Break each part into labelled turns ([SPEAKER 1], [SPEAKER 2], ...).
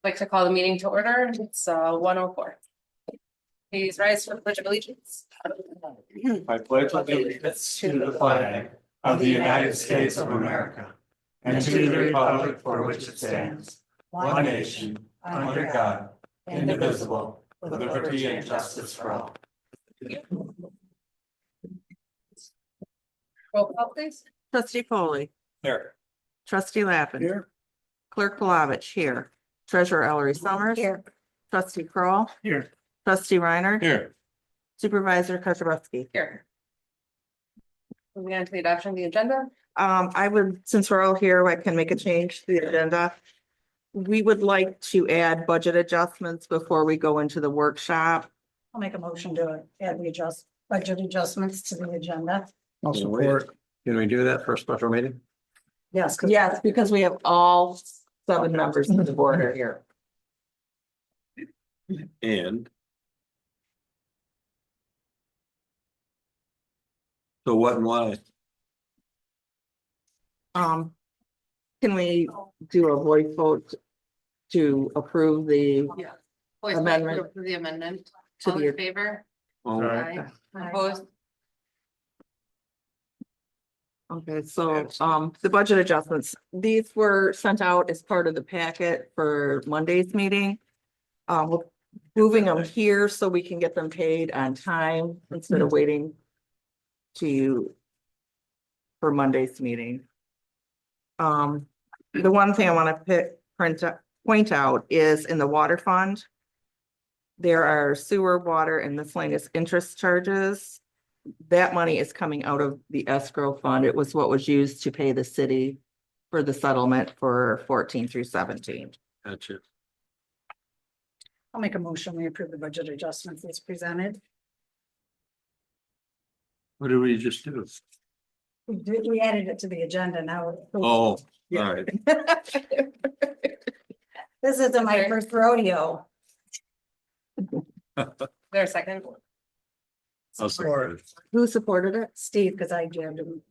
[SPEAKER 1] Like to call the meeting to order. It's 1:04. Please rise for the Pledge of Allegiance.
[SPEAKER 2] I pledge allegiance to the flag of the United States of America and to the republic for which it stands, one nation, under God, indivisible, with liberty and justice for all.
[SPEAKER 1] Roll call, please.
[SPEAKER 3] Trustee Foley,
[SPEAKER 2] Here.
[SPEAKER 3] trustee Lappin.
[SPEAKER 2] Here.
[SPEAKER 3] Clerk Palovich here. Treasurer Ellery Summers.
[SPEAKER 1] Here.
[SPEAKER 3] Trustee Kroll,
[SPEAKER 2] Here.
[SPEAKER 3] trustee Reiner.
[SPEAKER 2] Here.
[SPEAKER 3] Supervisor Kujabaski.
[SPEAKER 1] Here. Moving on to the adoption of the agenda.
[SPEAKER 3] I would, since we're all here, I can make a change to the agenda. We would like to add budget adjustments before we go into the workshop.
[SPEAKER 4] I'll make a motion to add the budget adjustments to the agenda.
[SPEAKER 5] I'll support. Can we do that for a special meeting?
[SPEAKER 4] Yes.
[SPEAKER 3] Yes, because we have all 7 members of the board are here.
[SPEAKER 5] And. So what and why?
[SPEAKER 3] Can we do a voice vote to approve the
[SPEAKER 1] Voice vote
[SPEAKER 3] Amendment.
[SPEAKER 1] to approve the amendment.
[SPEAKER 3] To
[SPEAKER 1] All
[SPEAKER 3] the-
[SPEAKER 1] in favor?
[SPEAKER 5] Oh,
[SPEAKER 1] Aye. Opposed?
[SPEAKER 3] Okay, so, the budget adjustments, these were sent out as part of the packet for Monday's meeting. We're moving them here so we can get them paid on time instead of waiting for Monday's meeting. The one thing I want to point out is in the water fund. There are sewer, water, and miscellaneous interest charges. That money is coming out of the escrow fund. It was what was used to pay the city for the settlement for 14 through 17.
[SPEAKER 5] gotcha.
[SPEAKER 4] I'll make a motion. We approve the budget adjustments as presented.
[SPEAKER 5] What did we just do?
[SPEAKER 4] We added it to the agenda now.
[SPEAKER 5] Oh, all right.
[SPEAKER 4] This isn't my first rodeo.
[SPEAKER 1] There a second?
[SPEAKER 5] I'll support.
[SPEAKER 3] Who supported it?
[SPEAKER 4] Steve, because I jammed him.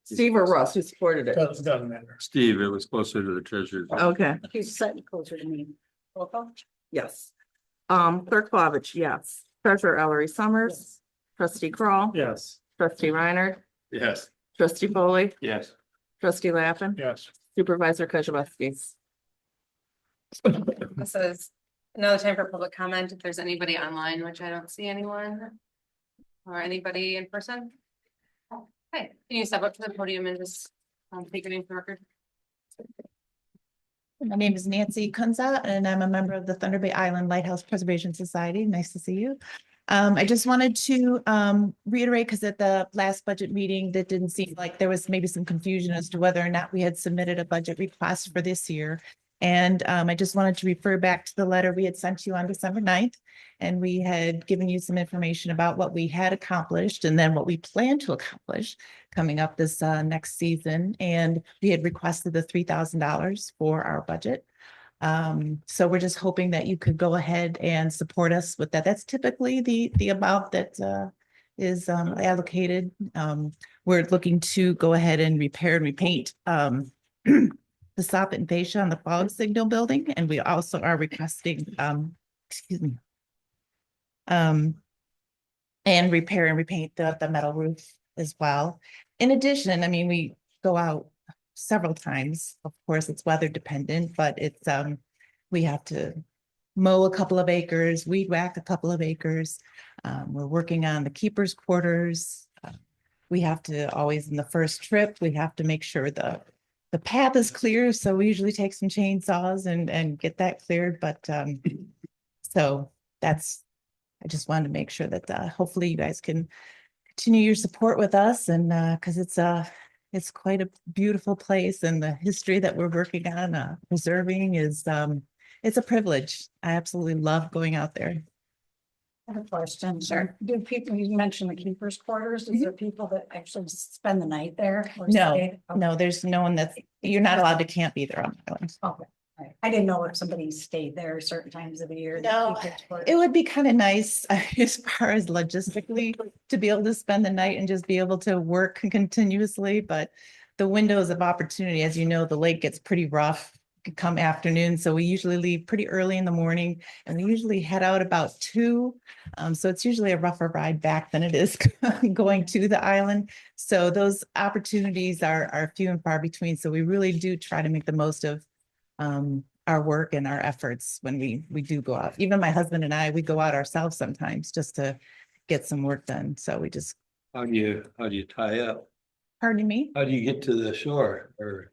[SPEAKER 3] Steve or Russ, who supported it?
[SPEAKER 2] Doesn't matter.
[SPEAKER 5] Steve, it was closer to the treasurer's.
[SPEAKER 3] Okay,
[SPEAKER 4] He's sitting closer to me.
[SPEAKER 1] Roll call.
[SPEAKER 3] yes. Clerk Palovich, yes. Treasurer Ellery Summers, trustee Kroll,
[SPEAKER 2] Yes.
[SPEAKER 3] trustee Reiner,
[SPEAKER 5] Yes.
[SPEAKER 3] trustee Foley,
[SPEAKER 5] Yes.
[SPEAKER 3] trustee Lappin,
[SPEAKER 2] Yes.
[SPEAKER 3] supervisor Kujabaski.
[SPEAKER 1] This is another time for public comment. If there's anybody online, which I don't see anyone. Or anybody in person. Hey, can you step up to the podium and just take your name for the record?
[SPEAKER 6] My name is Nancy Kunza, and I'm a member of the Thunder Bay Island Lighthouse Preservation Society. Nice to see you. I just wanted to reiterate, because at the last budget meeting, that didn't seem like there was maybe some confusion as to whether or not we had submitted a budget request for this year. And I just wanted to refer back to the letter we had sent you on December 9th. And we had given you some information about what we had accomplished and then what we plan to accomplish coming up this next season. And we had requested the $3,000 for our budget. So we're just hoping that you could go ahead and support us with that. That's typically the amount that is allocated. We're looking to go ahead and repair and repaint the soffit and fascia on the fog signal building, and we also are requesting and repair and repaint the metal roof as well. In addition, I mean, we go out several times. Of course, it's weather dependent, but it's we have to mow a couple of acres, weed whack a couple of acres. We're working on the keepers' quarters. We have to always, in the first trip, we have to make sure the path is clear. So we usually take some chainsaws and get that cleared. But so that's, I just wanted to make sure that hopefully you guys can continue your support with us, and because it's quite a beautiful place, and the history that we're working on preserving is it's a privilege. I absolutely love going out there.
[SPEAKER 4] I have a question.
[SPEAKER 1] Sure.
[SPEAKER 4] Do people, you mentioned the keepers' quarters, is there people that actually spend the night there? or
[SPEAKER 6] No,
[SPEAKER 4] stay?
[SPEAKER 6] No, there's no one you're not allowed to camp either on the island.
[SPEAKER 4] Okay. All right. I didn't know if somebody stayed there certain times of the year.
[SPEAKER 6] No, it would be kind of nice as far as logistically to be able to spend the night and just be able to work continuously, but the windows of opportunity, as you know, the lake gets pretty rough, come afternoon. So we usually leave pretty early in the morning and we usually head out about 2. So it's usually a rougher ride back than it is going to the island. So those opportunities are few and far between. So we really do try to make the most of our work and our efforts when we do go out. Even my husband and I, we go out ourselves sometimes just to get some work done. So we just,
[SPEAKER 5] How do you tie up?
[SPEAKER 6] pardon me.
[SPEAKER 5] How do you get to the shore or?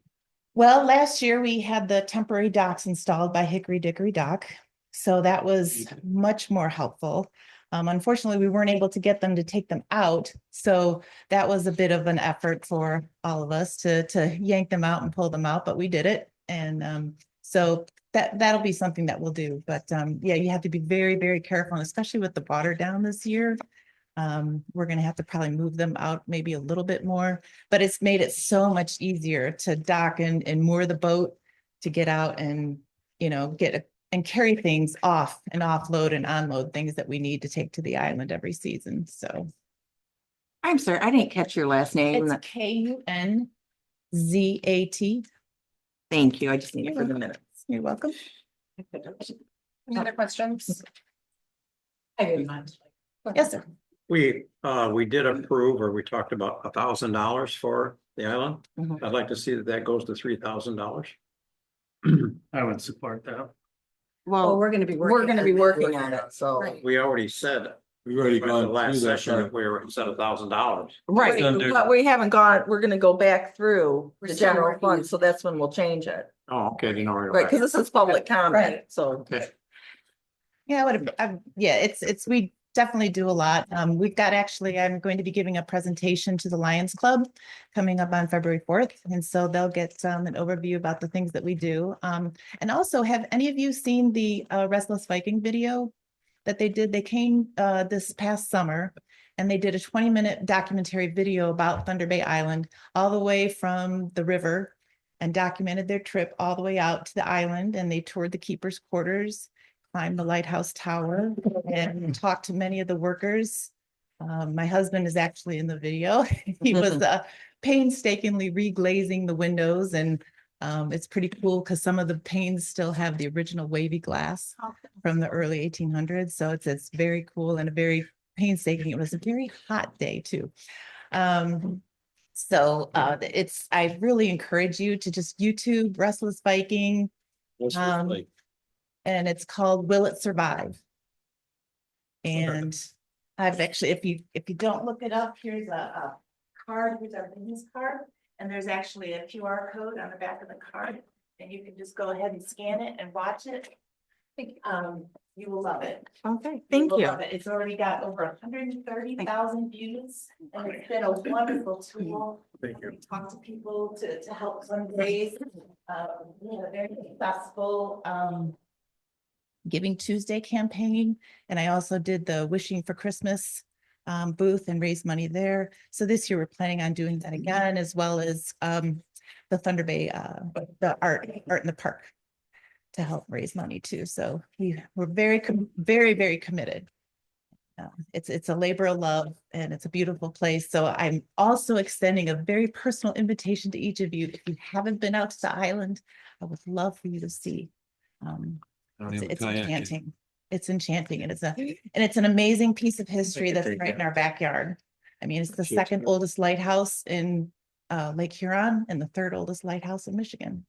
[SPEAKER 6] Well, last year we had the temporary docks installed by Hickory Dickory Dock. So that was much more helpful. Unfortunately, we weren't able to get them to take them out. So that was a bit of an effort for all of us to yank them out and pull them out, but we did it. And so that'll be something that we'll do. But yeah, you have to be very, very careful, and especially with the water down this year. We're going to have to probably move them out maybe a little bit more, but it's made it so much easier to dock and moor the boat to get out and, and carry things off and offload and unload things that we need to take to the island every season. So
[SPEAKER 3] I'm sorry, I didn't catch your last name.
[SPEAKER 6] it's KUNZAT.
[SPEAKER 3] Thank you. I just need it for the minutes.
[SPEAKER 6] You're welcome.
[SPEAKER 1] Any other questions?
[SPEAKER 6] Yes, sir.
[SPEAKER 2] We did approve, or we talked about $1,000 for the island.
[SPEAKER 3] Mhm.
[SPEAKER 2] I'd like to see that goes to $3,000.
[SPEAKER 5] I would support that.
[SPEAKER 4] Well,
[SPEAKER 3] Well,
[SPEAKER 4] we're gonna be
[SPEAKER 3] we're gonna be
[SPEAKER 4] working
[SPEAKER 3] working on it, so.
[SPEAKER 1] Right.
[SPEAKER 2] We already said
[SPEAKER 5] We've already
[SPEAKER 2] at the
[SPEAKER 5] gone
[SPEAKER 2] last
[SPEAKER 5] through that
[SPEAKER 2] session that
[SPEAKER 5] part.
[SPEAKER 2] we were set $1,000.
[SPEAKER 3] Right,
[SPEAKER 5] Under-
[SPEAKER 3] but we haven't gone, we're gonna go back through
[SPEAKER 1] We're
[SPEAKER 3] the
[SPEAKER 1] still
[SPEAKER 3] general
[SPEAKER 1] working.
[SPEAKER 3] fund, so that's when we'll change it.
[SPEAKER 2] Oh, okay, you know.
[SPEAKER 3] Right, because this is public comment,
[SPEAKER 4] Right.
[SPEAKER 3] so.
[SPEAKER 2] Okay.
[SPEAKER 6] Yeah, it's, we definitely do a lot. We've got actually, I'm going to be giving a presentation to the Lions Club coming up on February 4th. And so they'll get an overview about the things that we do. And also, have any of you seen the Restless Viking video that they did? They came this past summer and they did a 20-minute documentary video about Thunder Bay Island, all the way from the river, and documented their trip all the way out to the island. And they toured the keeper's quarters, climbed the lighthouse tower, and talked to many of the workers. My husband is actually in the video. He was painstakingly reglazing the windows, and it's pretty cool because some of the panes still have the original wavy glass from the early 1800s. So it's very cool and a very painstaking. It was a very hot day too. I really encourage you to just YouTube Restless Viking. And it's called Will It Survive? And I've actually, if you don't look it up, here's a card, here's our business card, and there's actually a QR code on the back of the card, and you can just go ahead and scan it and watch it. You will love it.
[SPEAKER 3] Okay, thank
[SPEAKER 6] will
[SPEAKER 3] you.
[SPEAKER 6] love it. It's already got over 130,000 views, and it's been a wonderful tool.
[SPEAKER 2] Thank you.
[SPEAKER 6] We talk to people to help fundraise. We had a very successful Giving Tuesday campaign, and I also did the Wishing for Christmas booth and raised money there. So this year we're planning on doing that again, as well as the Thunder Bay, the art in the park, to help raise money too. So we're very, very committed. It's a labor of love, and it's a beautiful place. So I'm also extending a very personal invitation to each of you. If you haven't been out to the island, I would love for you to see. It's enchanting. It's enchanting, and it's an amazing piece of history that's right in our backyard. I mean, it's the second oldest lighthouse in Lake Huron and the third oldest lighthouse in Michigan.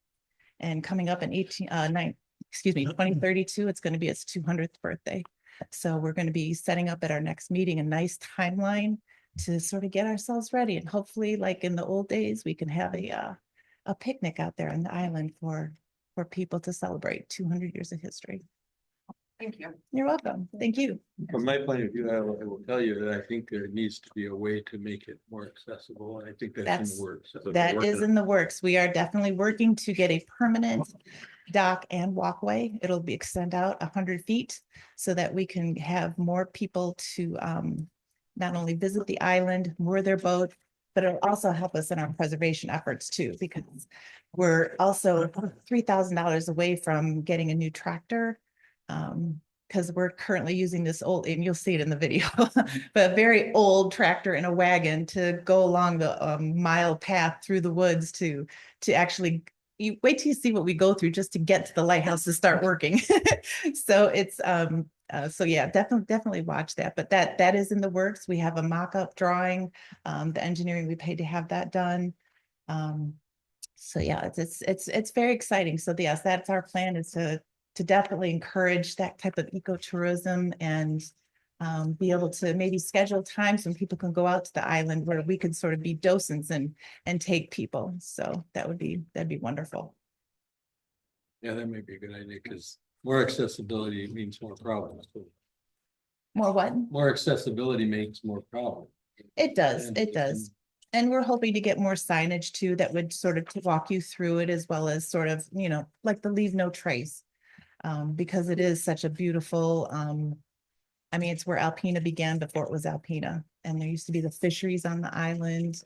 [SPEAKER 6] And coming up in 2032, it's going to be its 200th birthday. So we're going to be setting up at our next meeting a nice timeline to sort of get ourselves ready, and hopefully, like in the old days, we can have a picnic out there on the island for people to celebrate 200 years of history.
[SPEAKER 1] Thank you.
[SPEAKER 6] You're welcome. Thank you.
[SPEAKER 5] From my point of view, I will tell you that I think there needs to be a way to make it more accessible, and I think that's in the works.
[SPEAKER 6] That is in the works. We are definitely working to get a permanent dock and walkway. It'll be extend out 100 feet so that we can have more people to not only visit the island, moor their boat, but it'll also help us in our preservation efforts too, because we're also $3,000 away from getting a new tractor. Because we're currently using this old, and you'll see it in the video, but a very old tractor in a wagon to go along the mile path through the woods to actually you wait till you see what we go through just to get to the lighthouse to start working. So it's, so yeah, definitely watch that, but that is in the works. We have a mock-up drawing, the engineering we paid to have that done. So yeah, it's very exciting. So yes, that's our plan, is to definitely encourage that type of ecotourism and be able to maybe schedule times when people can go out to the island where we could sort of be docents and take people. So that'd be wonderful.
[SPEAKER 5] Yeah, that may be a good idea, because more accessibility means more problems.
[SPEAKER 6] More what?
[SPEAKER 5] More accessibility makes more problems.
[SPEAKER 6] It does,
[SPEAKER 5] And-
[SPEAKER 6] it does. And we're hoping to get more signage too, that would sort of walk you through it, as well as sort of, you know, like the leave no trace. Because it is such a beautiful, I mean, it's where Alpena began before it was Alpena. And there used to be the fisheries on the island.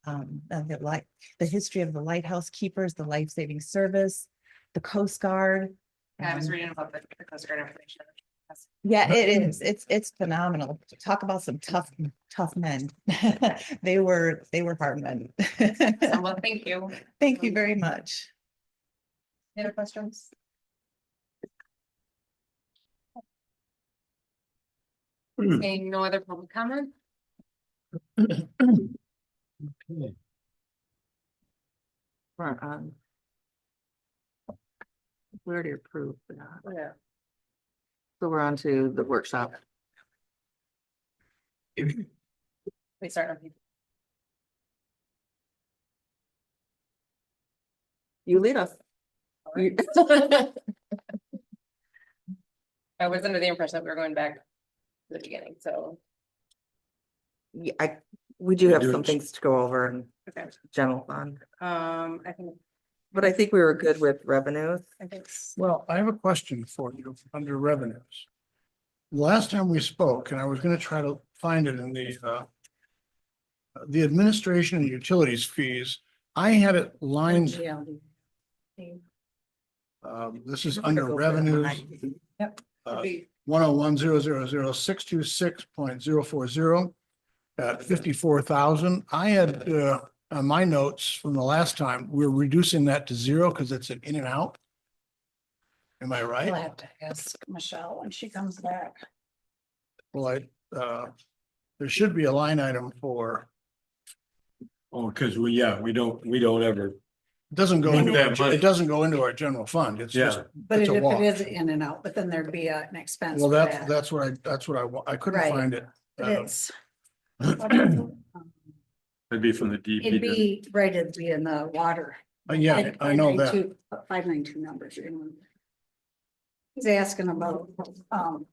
[SPEAKER 6] And the history of the lighthouse keepers, the life-saving service, the Coast Guard.
[SPEAKER 1] I was reading about the Coast Guard information.
[SPEAKER 6] Yeah, it is. It's phenomenal. Talk about some tough men. They were hard men.
[SPEAKER 1] Well, thank you.
[SPEAKER 6] Thank you very much.
[SPEAKER 1] Any other questions? Seeing no other public comment?
[SPEAKER 5] Okay.
[SPEAKER 3] We're on. We already approved that.
[SPEAKER 1] Yeah.
[SPEAKER 3] So we're on to the workshop.
[SPEAKER 1] We start on.
[SPEAKER 3] You lead us. You-
[SPEAKER 1] I was under the impression that we were going back to the beginning, so,
[SPEAKER 3] Yeah, we do have
[SPEAKER 5] do
[SPEAKER 3] some
[SPEAKER 5] it.
[SPEAKER 3] things to go over in
[SPEAKER 1] okay.
[SPEAKER 3] general fund,
[SPEAKER 1] I think,
[SPEAKER 3] but I think we were good with revenues.
[SPEAKER 2] Well, I have a question for you under revenues. Last time we spoke, and I was gonna try to find it in the administration and utilities fees, I had it lined, this is under revenues.
[SPEAKER 4] Yep.
[SPEAKER 2] 101,000,626.040 at 54,000. I had, on my notes from the last time, we're reducing that to zero because it's an in and out. Am I
[SPEAKER 4] I'll
[SPEAKER 2] right?
[SPEAKER 4] have to ask Michelle when she comes back.
[SPEAKER 2] Well, there should be a line item for,
[SPEAKER 5] Oh, because we don't ever,
[SPEAKER 2] it doesn't go
[SPEAKER 5] Move
[SPEAKER 2] into,
[SPEAKER 5] that money.
[SPEAKER 2] it doesn't go into our general fund. It's just,
[SPEAKER 4] But
[SPEAKER 2] it's
[SPEAKER 4] if
[SPEAKER 2] a
[SPEAKER 4] it
[SPEAKER 2] wash.
[SPEAKER 4] is in and out, but then there'd be an expense
[SPEAKER 2] Well,
[SPEAKER 4] for
[SPEAKER 2] that's,
[SPEAKER 4] that.
[SPEAKER 2] that's what I couldn't
[SPEAKER 4] Right.
[SPEAKER 2] find it.
[SPEAKER 4] But it's.
[SPEAKER 5] it'd be from the DP.
[SPEAKER 4] It'd be right, it'd be in the water.
[SPEAKER 2] Yeah, I know that.
[SPEAKER 4] 592 numbers. You know. He's asking about,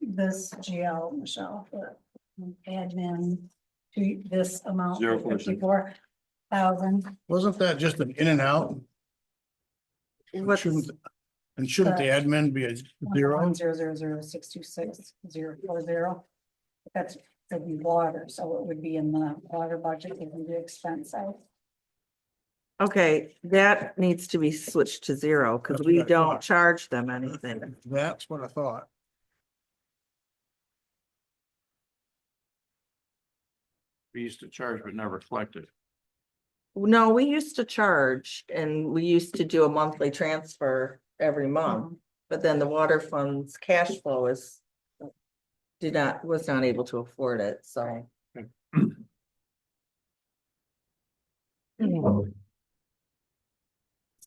[SPEAKER 4] this GL, Michelle, the admin to this amount.
[SPEAKER 5] 0.46.
[SPEAKER 4] 54,000.
[SPEAKER 2] Wasn't that just an in and out?
[SPEAKER 3] What's-
[SPEAKER 2] Shouldn't, and shouldn't the admin be a zero?
[SPEAKER 4] 100,066,040. That's the water, so it would be in the water budget, it would be expense side.
[SPEAKER 3] Okay, that needs to be switched to zero because
[SPEAKER 2] That's
[SPEAKER 3] we
[SPEAKER 2] what I
[SPEAKER 3] don't
[SPEAKER 2] thought.
[SPEAKER 3] charge them anything.
[SPEAKER 2] That's what I thought.
[SPEAKER 7] We used to charge but never collected.
[SPEAKER 3] No, we used to charge and we used to do a monthly transfer every month, but then the water fund's cash flow was not able to afford it, so.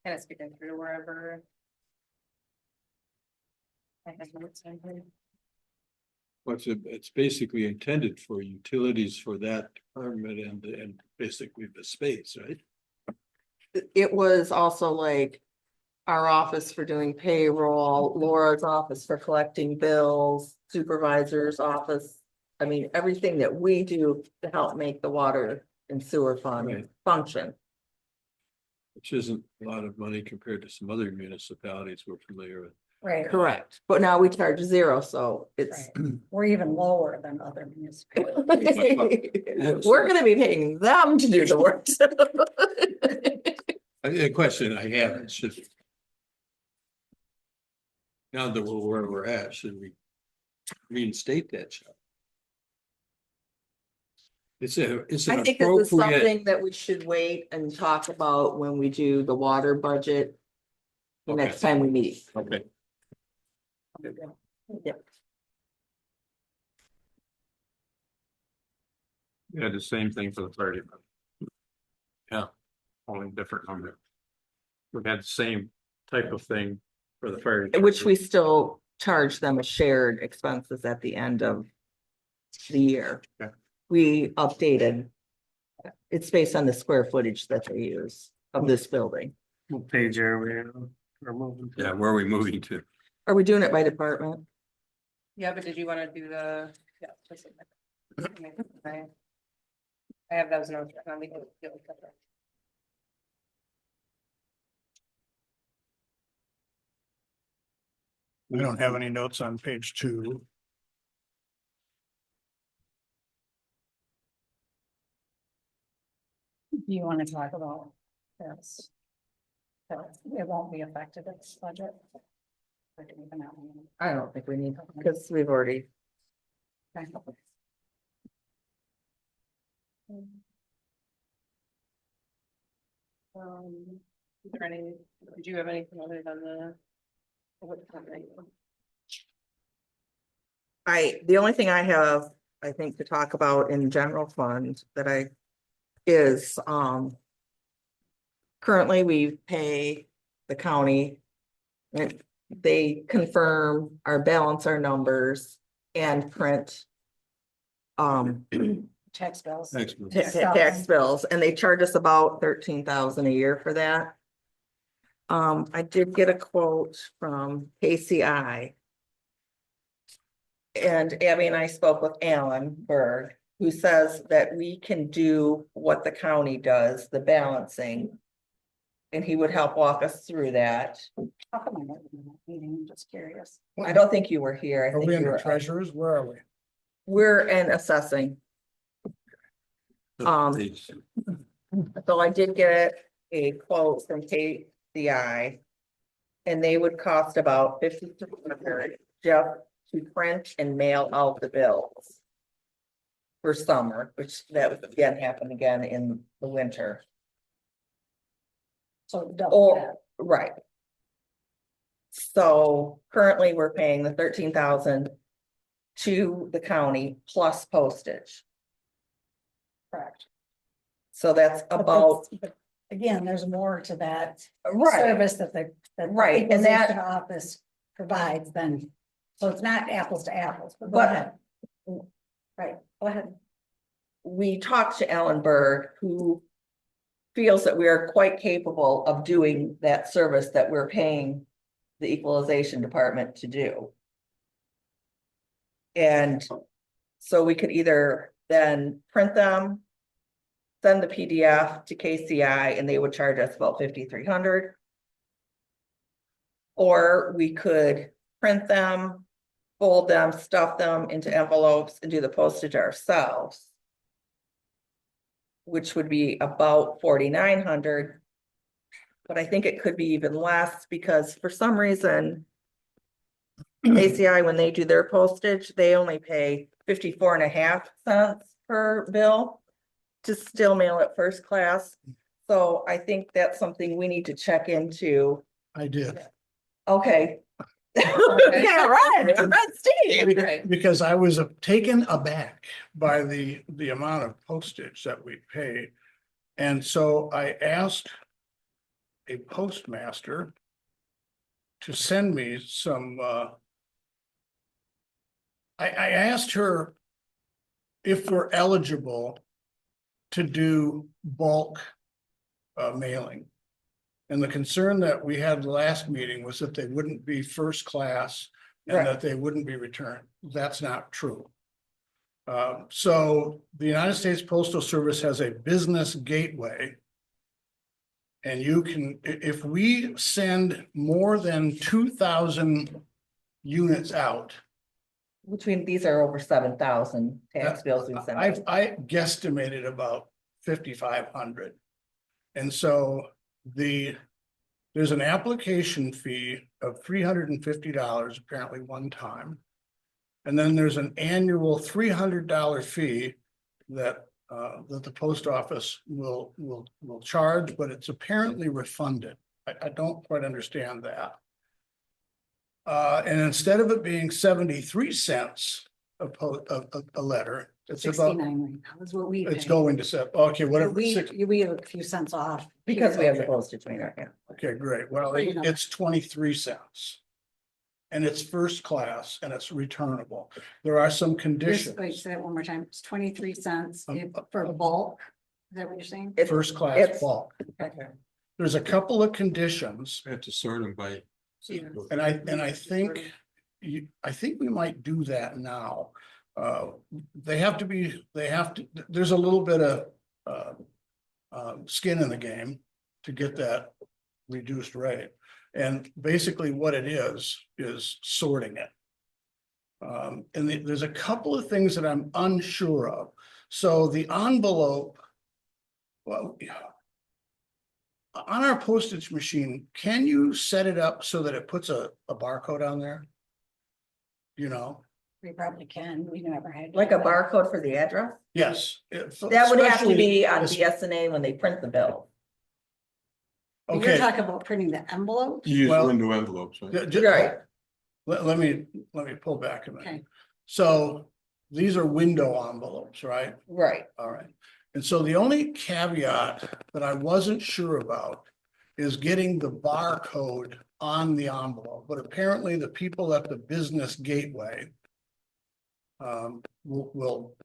[SPEAKER 1] kind of speaking through wherever. I have notes on here.
[SPEAKER 5] It's basically intended for utilities for that department and basically the space, right?
[SPEAKER 3] It was also like our office for doing payroll, Laura's office for collecting bills, supervisor's office. I mean, everything that we do to help make the water and sewer fund
[SPEAKER 5] Right.
[SPEAKER 3] function.
[SPEAKER 5] Which isn't a lot of money compared to some other municipalities we're familiar with.
[SPEAKER 4] Right,
[SPEAKER 3] Correct, but now we charge zero, so it's.
[SPEAKER 4] we're even lower than other municipalities.
[SPEAKER 3] We're gonna be paying them to do the work.
[SPEAKER 5] A question I have is just. Now that we're where we're at, should we reinstate that shop? It's an
[SPEAKER 3] I think this is
[SPEAKER 5] appropriate,
[SPEAKER 3] something that we should wait and talk about when we do the water budget the
[SPEAKER 7] Okay.
[SPEAKER 3] next time we meet.
[SPEAKER 7] Okay.
[SPEAKER 3] Yep.
[SPEAKER 7] We had the same thing for the fire department.
[SPEAKER 5] Yeah.
[SPEAKER 7] Only different number. We had the same type of thing for the fire.
[SPEAKER 3] Which we still charge them as shared expenses at the end of the year.
[SPEAKER 7] Okay.
[SPEAKER 3] We updated. It's based on the square footage that they use of this building.
[SPEAKER 2] What page are we on? We're moving to?
[SPEAKER 5] Yeah, where are we moving to?
[SPEAKER 3] Are we doing it by department?
[SPEAKER 1] Yeah, but did you want to do the, yeah. just a minute. I have those notes. Written on the-
[SPEAKER 8] We don't have any notes on page 2.
[SPEAKER 4] Do you want to talk about this? So it won't be affected in this budget. Or do we even have any?
[SPEAKER 3] I don't think we need, because we've already,
[SPEAKER 4] Okay.
[SPEAKER 1] Is there any, did you have anything other than the? what company?
[SPEAKER 3] the only thing I have, I think, to talk about in general fund that is, currently we pay the county. And they confirm our balance, our numbers, and print
[SPEAKER 4] Tax bills.
[SPEAKER 5] Thanks.
[SPEAKER 3] tax bills, and they charge us about 13,000 a year for that. I did get a quote from KCI. And Abby and I spoke with Alan Berg, who says that we can do what the county does, the balancing. And he would help walk us through that.
[SPEAKER 4] How come I never been in that meeting? I'm just curious.
[SPEAKER 3] I don't think you were here. I
[SPEAKER 8] Are
[SPEAKER 3] think
[SPEAKER 8] we
[SPEAKER 3] you
[SPEAKER 8] under
[SPEAKER 3] were.
[SPEAKER 8] treasurers? Where are we?
[SPEAKER 3] We're in assessing. So I did get a quote from KCI. And they would cost about $5,300 just to print and mail out the bills. For summer, which that would again happen again in the winter.
[SPEAKER 4] So double
[SPEAKER 3] Or,
[SPEAKER 4] that.
[SPEAKER 3] right. So currently we're paying the 13,000 to the county plus postage.
[SPEAKER 4] Correct.
[SPEAKER 3] So that's
[SPEAKER 4] But
[SPEAKER 3] about,
[SPEAKER 4] but again, there's more to that
[SPEAKER 3] right,
[SPEAKER 4] service that the
[SPEAKER 3] Right, and that-
[SPEAKER 4] equalization office provides than, so it's not apples to apples, but go
[SPEAKER 3] But-
[SPEAKER 4] ahead. Right, go ahead.
[SPEAKER 3] we talked to Alan Berg, who feels that we are quite capable of doing that service that we're paying the equalization department to do. And so we could either then print them, send the PDF to KCI, and they would charge us about 5,300. Or we could print them, fold them, stuff them into envelopes, and do the postage ourselves. Which would be about 4,900. But I think it could be even less because for some reason. ACI, when they do their postage, they only pay 54.5 cents per bill. To still mail it first class. So I think that's something we need to check into.
[SPEAKER 8] I did.
[SPEAKER 3] Okay. Yeah, right. That's Steve.
[SPEAKER 1] Right.
[SPEAKER 8] Because I was taken aback by the amount of postage that we pay. And so I asked a postmaster to send me some, I asked her if we're eligible to do bulk mailing. And the concern that we had last meeting was that they wouldn't be first class and
[SPEAKER 3] Right.
[SPEAKER 8] that they wouldn't be returned. That's not true. So the United States Postal Service has a business gateway. And you can, if we send more than 2,000 units out.
[SPEAKER 3] Between these are over 7,000 tax bills we sent. out.
[SPEAKER 8] I guesstimated about 5,500. And so there's an application fee of $350 apparently one time. And then there's an annual $300 fee that the post office will charge, but it's apparently refunded. I don't quite understand that. And instead of it being 73 cents a letter, it's about,
[SPEAKER 4] 69 right now is what we
[SPEAKER 8] it's
[SPEAKER 4] pay.
[SPEAKER 8] going to set, okay, whatever.
[SPEAKER 4] We
[SPEAKER 8] six-
[SPEAKER 4] have a few cents off.
[SPEAKER 3] Because we have the
[SPEAKER 8] Okay.
[SPEAKER 3] postage meter, yeah.
[SPEAKER 8] Okay, great. Well,
[SPEAKER 4] Pretty number.
[SPEAKER 8] it's 23 cents. And it's first class and it's returnable. There are some
[SPEAKER 4] Just,
[SPEAKER 8] conditions.
[SPEAKER 4] wait, say that one more time. It's 23 cents
[SPEAKER 8] Um,
[SPEAKER 4] for bulk. Is that what you're saying?
[SPEAKER 3] It's-
[SPEAKER 8] First class
[SPEAKER 3] it's-
[SPEAKER 8] bulk.
[SPEAKER 4] Okay.
[SPEAKER 8] There's a couple of conditions.
[SPEAKER 5] We have to sort them by.
[SPEAKER 8] And I think I think we might do that now. There's a little bit of skin in the game to get that reduced rate. And basically what it is sorting it. And there's a couple of things that I'm unsure of. So the envelope, well, on our postage machine, can you set it up so that it puts a barcode on there? You know,
[SPEAKER 4] We probably can. We never had.
[SPEAKER 3] Like a barcode for the address?
[SPEAKER 8] yes.
[SPEAKER 3] That would have to be on
[SPEAKER 8] especially-
[SPEAKER 3] BSNA when they print the bill.
[SPEAKER 4] You're
[SPEAKER 8] Okay,
[SPEAKER 4] talking about printing the envelope?
[SPEAKER 5] You use
[SPEAKER 8] Well-
[SPEAKER 5] window envelopes, right?
[SPEAKER 3] Right.
[SPEAKER 8] let me pull back a minute.
[SPEAKER 4] Okay.
[SPEAKER 8] So these are window envelopes, right?
[SPEAKER 3] Right.
[SPEAKER 8] All right. And so the only caveat that I wasn't sure about is getting the barcode on the envelope, but apparently the people at the business gateway will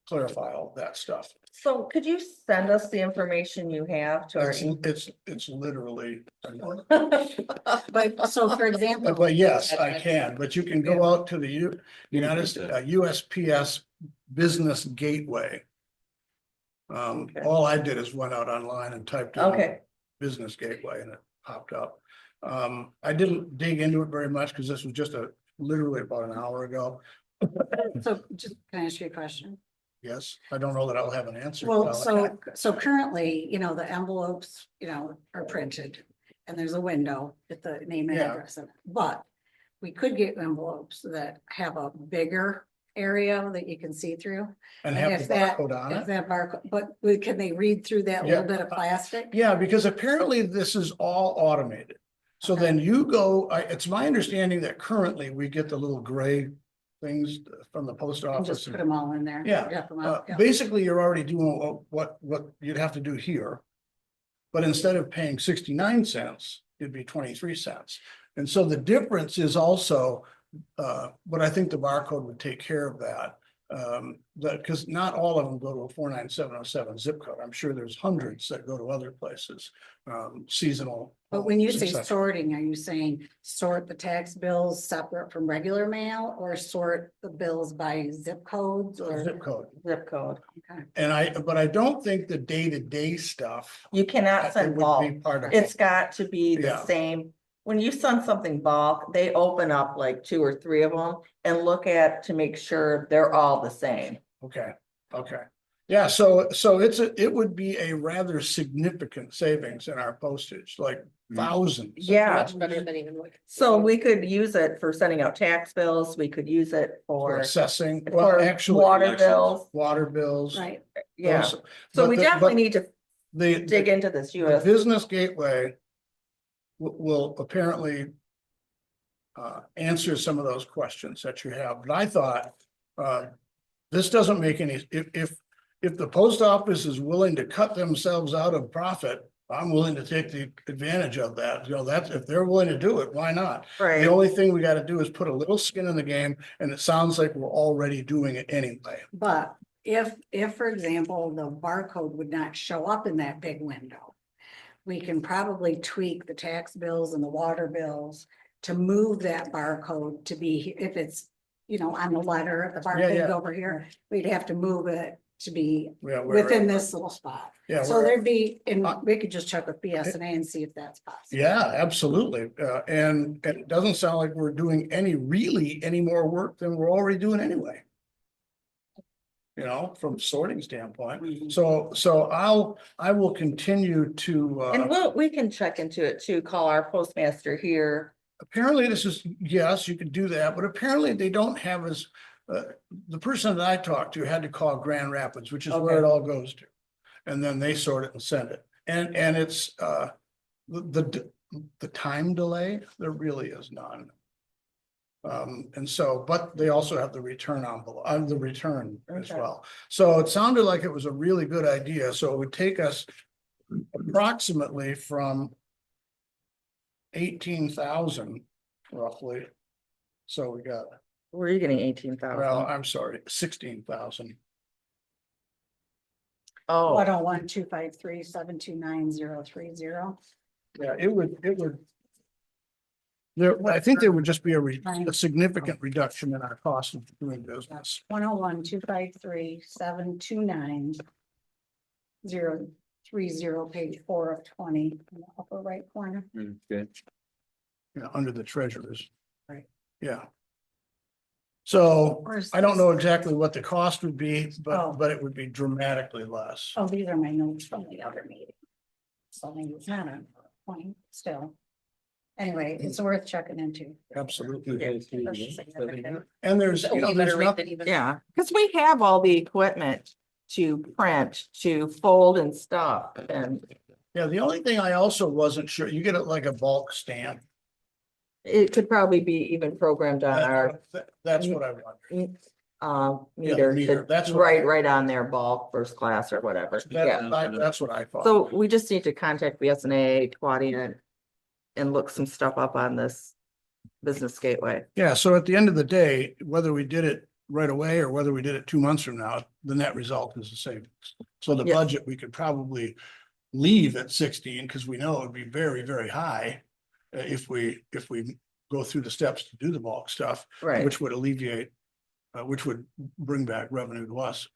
[SPEAKER 8] clarify all that stuff.
[SPEAKER 3] So could you send us the information you have to our?
[SPEAKER 8] It's literally.
[SPEAKER 4] But so for example.
[SPEAKER 8] But yes, I can, but you can go out to the USPS Business Gateway.
[SPEAKER 3] Okay.
[SPEAKER 8] All I did is went out online and typed in
[SPEAKER 3] Okay,
[SPEAKER 8] Business Gateway and it popped up. I didn't dig into it very much because this was just literally about an hour ago.
[SPEAKER 4] So just, can I ask you a question?
[SPEAKER 8] Yes, I don't know that I'll have an answer.
[SPEAKER 4] Well, so currently, the envelopes, are printed and there's a window with the name and
[SPEAKER 8] Yeah.
[SPEAKER 4] address in it. But we could get envelopes that have a bigger area that you can see through.
[SPEAKER 8] And
[SPEAKER 4] And
[SPEAKER 8] have
[SPEAKER 4] if
[SPEAKER 8] the
[SPEAKER 4] that,
[SPEAKER 8] barcode on
[SPEAKER 4] if
[SPEAKER 8] it.
[SPEAKER 4] that barcode, but can they read through that little
[SPEAKER 8] Yeah.
[SPEAKER 4] bit of plastic?
[SPEAKER 8] Yeah, because apparently this is all automated. So
[SPEAKER 4] Okay.
[SPEAKER 8] then you go, it's my understanding that currently we get the little gray things from the post
[SPEAKER 4] And
[SPEAKER 8] office.
[SPEAKER 4] just put them all in there?
[SPEAKER 8] Yeah,
[SPEAKER 4] Drop 'em out, yeah.
[SPEAKER 8] Basically, you're already doing what you'd have to do here. But instead of paying 69 cents, it'd be 23 cents. And so the difference is also, but I think the barcode would take care of that. Because not all of them go to a 49707 zip code. I'm sure there's hundreds that go to other places, seasonal.
[SPEAKER 4] But when you
[SPEAKER 8] homes,
[SPEAKER 4] say
[SPEAKER 8] et cetera.
[SPEAKER 4] sorting, are you saying sort the tax bills separate from regular mail or sort the bills by zip codes or?
[SPEAKER 8] Zip code.
[SPEAKER 3] zip code.
[SPEAKER 4] Okay.
[SPEAKER 8] But I don't think the day-to-day stuff.
[SPEAKER 3] You cannot
[SPEAKER 8] it
[SPEAKER 3] send
[SPEAKER 8] would
[SPEAKER 3] bulk.
[SPEAKER 8] be part of
[SPEAKER 3] It's got to be the
[SPEAKER 8] Yeah.
[SPEAKER 3] same. When you send something bulk, they open up like 2 or 3 of them and look at to make sure they're all the same.
[SPEAKER 8] Okay. Yeah, so it would be a rather significant savings in our postage, like thousands.
[SPEAKER 3] Yeah.
[SPEAKER 1] Much better than even what.
[SPEAKER 3] So we could use it for sending out tax bills. We could use it
[SPEAKER 8] For
[SPEAKER 3] for,
[SPEAKER 8] assessing, well,
[SPEAKER 3] for
[SPEAKER 8] actually.
[SPEAKER 3] water bills.
[SPEAKER 8] Water bills.
[SPEAKER 4] Right.
[SPEAKER 3] Yeah.
[SPEAKER 8] those-
[SPEAKER 3] So
[SPEAKER 8] but
[SPEAKER 3] we
[SPEAKER 8] the-
[SPEAKER 3] definitely
[SPEAKER 8] but
[SPEAKER 3] need to dig
[SPEAKER 8] The
[SPEAKER 3] into this
[SPEAKER 8] the
[SPEAKER 3] US.
[SPEAKER 8] Business Gateway will apparently answer some of those questions that you have, but I thought this doesn't make any, if the post office is willing to cut themselves out of profit, I'm willing to take the advantage of that. That's, if they're willing to do it, why not? The
[SPEAKER 3] Right.
[SPEAKER 8] only thing we gotta do is put a little skin in the game, and it sounds like we're already doing it anyway.
[SPEAKER 4] But if, for example, the barcode would not show up in that big window, we can probably tweak the tax bills and the water bills to move that barcode to be, if it's, on the letter, the barcode
[SPEAKER 8] yeah.
[SPEAKER 4] over here, we'd have to move it to be
[SPEAKER 8] Yeah,
[SPEAKER 4] within this little spot.
[SPEAKER 8] Yeah,
[SPEAKER 4] So
[SPEAKER 8] we're-
[SPEAKER 4] there'd be, and
[SPEAKER 8] Uh,
[SPEAKER 4] we could just check with BSNA and see if that's possible.
[SPEAKER 8] Yeah, absolutely. And it doesn't sound like we're doing any more work than we're already doing anyway. From sorting standpoint.
[SPEAKER 4] Mhm.
[SPEAKER 8] So I will continue to,
[SPEAKER 3] And we can check into it too, call our postmaster here.
[SPEAKER 8] apparently this is, yes, you could do that, but apparently they don't have the person that I talked to had to call Grand Rapids, which is where it
[SPEAKER 3] Okay.
[SPEAKER 8] all goes to. And then they sort it and send it. And it's, the time delay, there really is none. And so, but they also have the return envelope, the return as
[SPEAKER 3] Okay.
[SPEAKER 8] well. So it sounded like it was a really good idea. So it would take us approximately from 18,000 roughly. So we got,
[SPEAKER 3] Where are you getting
[SPEAKER 8] well,
[SPEAKER 3] 18,000?
[SPEAKER 8] I'm sorry, 16,000.
[SPEAKER 3] Oh,
[SPEAKER 4] 101-253-729-030.
[SPEAKER 8] Yeah, it would. There, I think there would just be a significant reduction in our cost of doing business.
[SPEAKER 4] 101-253-729-030, page 4 of 20, in the upper right corner.
[SPEAKER 5] Okay.
[SPEAKER 8] Under the treasurers.
[SPEAKER 4] Right.
[SPEAKER 8] Yeah. So
[SPEAKER 4] Where's
[SPEAKER 8] I don't
[SPEAKER 4] this?
[SPEAKER 8] know exactly what the cost would be,
[SPEAKER 4] Oh.
[SPEAKER 8] but it would be dramatically less.
[SPEAKER 4] Oh, these are my notes from the other meeting. So maybe it's not a point still. Anyway, it's worth checking into.
[SPEAKER 8] Absolutely.
[SPEAKER 4] That's significant.
[SPEAKER 8] And there's,
[SPEAKER 1] So
[SPEAKER 8] you know,
[SPEAKER 1] we
[SPEAKER 8] there's
[SPEAKER 1] better rate
[SPEAKER 8] nothing,
[SPEAKER 1] that even.
[SPEAKER 3] yeah, because we have all the equipment to print, to fold and stuff and
[SPEAKER 8] yeah, the only thing I also wasn't sure, you get it like a bulk stamp.
[SPEAKER 3] it could probably be even programmed on our
[SPEAKER 8] That's what I wondered. Yeah,
[SPEAKER 3] meter,
[SPEAKER 8] meter, that's what-
[SPEAKER 3] right on their bulk first class or whatever. Yeah.
[SPEAKER 8] That's what I thought.
[SPEAKER 3] So we just need to contact BSNA, Claudia, and look some stuff up on this business gateway.
[SPEAKER 8] Yeah, so at the end of the day, whether we did it right away or whether we did it 2 months from now, the net result is the same. So the
[SPEAKER 3] Yes.
[SPEAKER 8] budget, we could probably leave at 16 because we know it'd be very, very high. If we go through the steps to do the bulk stuff,
[SPEAKER 3] Right,
[SPEAKER 8] which would alleviate, which would bring back revenue to us,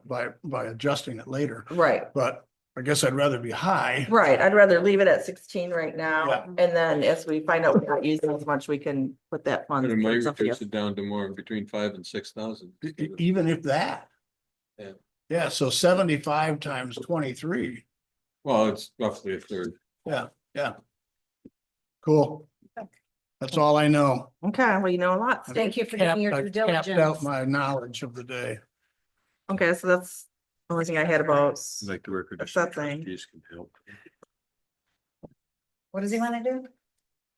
[SPEAKER 8] by adjusting it later.
[SPEAKER 3] right,
[SPEAKER 8] But I guess I'd rather be high.
[SPEAKER 3] right. I'd rather leave it at 16 right now.
[SPEAKER 8] Yeah.
[SPEAKER 3] And then as we find out we're not using as much, we can put that fund.
[SPEAKER 5] But it might
[SPEAKER 3] towards something
[SPEAKER 5] reduce
[SPEAKER 3] else.
[SPEAKER 5] it down to more between 5,000 and 6,000.
[SPEAKER 8] Even if that.
[SPEAKER 5] Yeah.
[SPEAKER 8] Yeah, so 75 times 23.
[SPEAKER 5] Well, it's roughly a third.
[SPEAKER 8] Yeah. Cool. That's all I know.
[SPEAKER 3] Okay, well, you know a lot.
[SPEAKER 4] Thank you for doing your
[SPEAKER 8] I've
[SPEAKER 4] due
[SPEAKER 8] capped out
[SPEAKER 4] diligence.
[SPEAKER 8] my knowledge of the day.
[SPEAKER 3] Okay, so that's the only thing I had about.
[SPEAKER 7] Like the worker.
[SPEAKER 3] Assessing.
[SPEAKER 7] Trustees can help.
[SPEAKER 4] What does he want to do?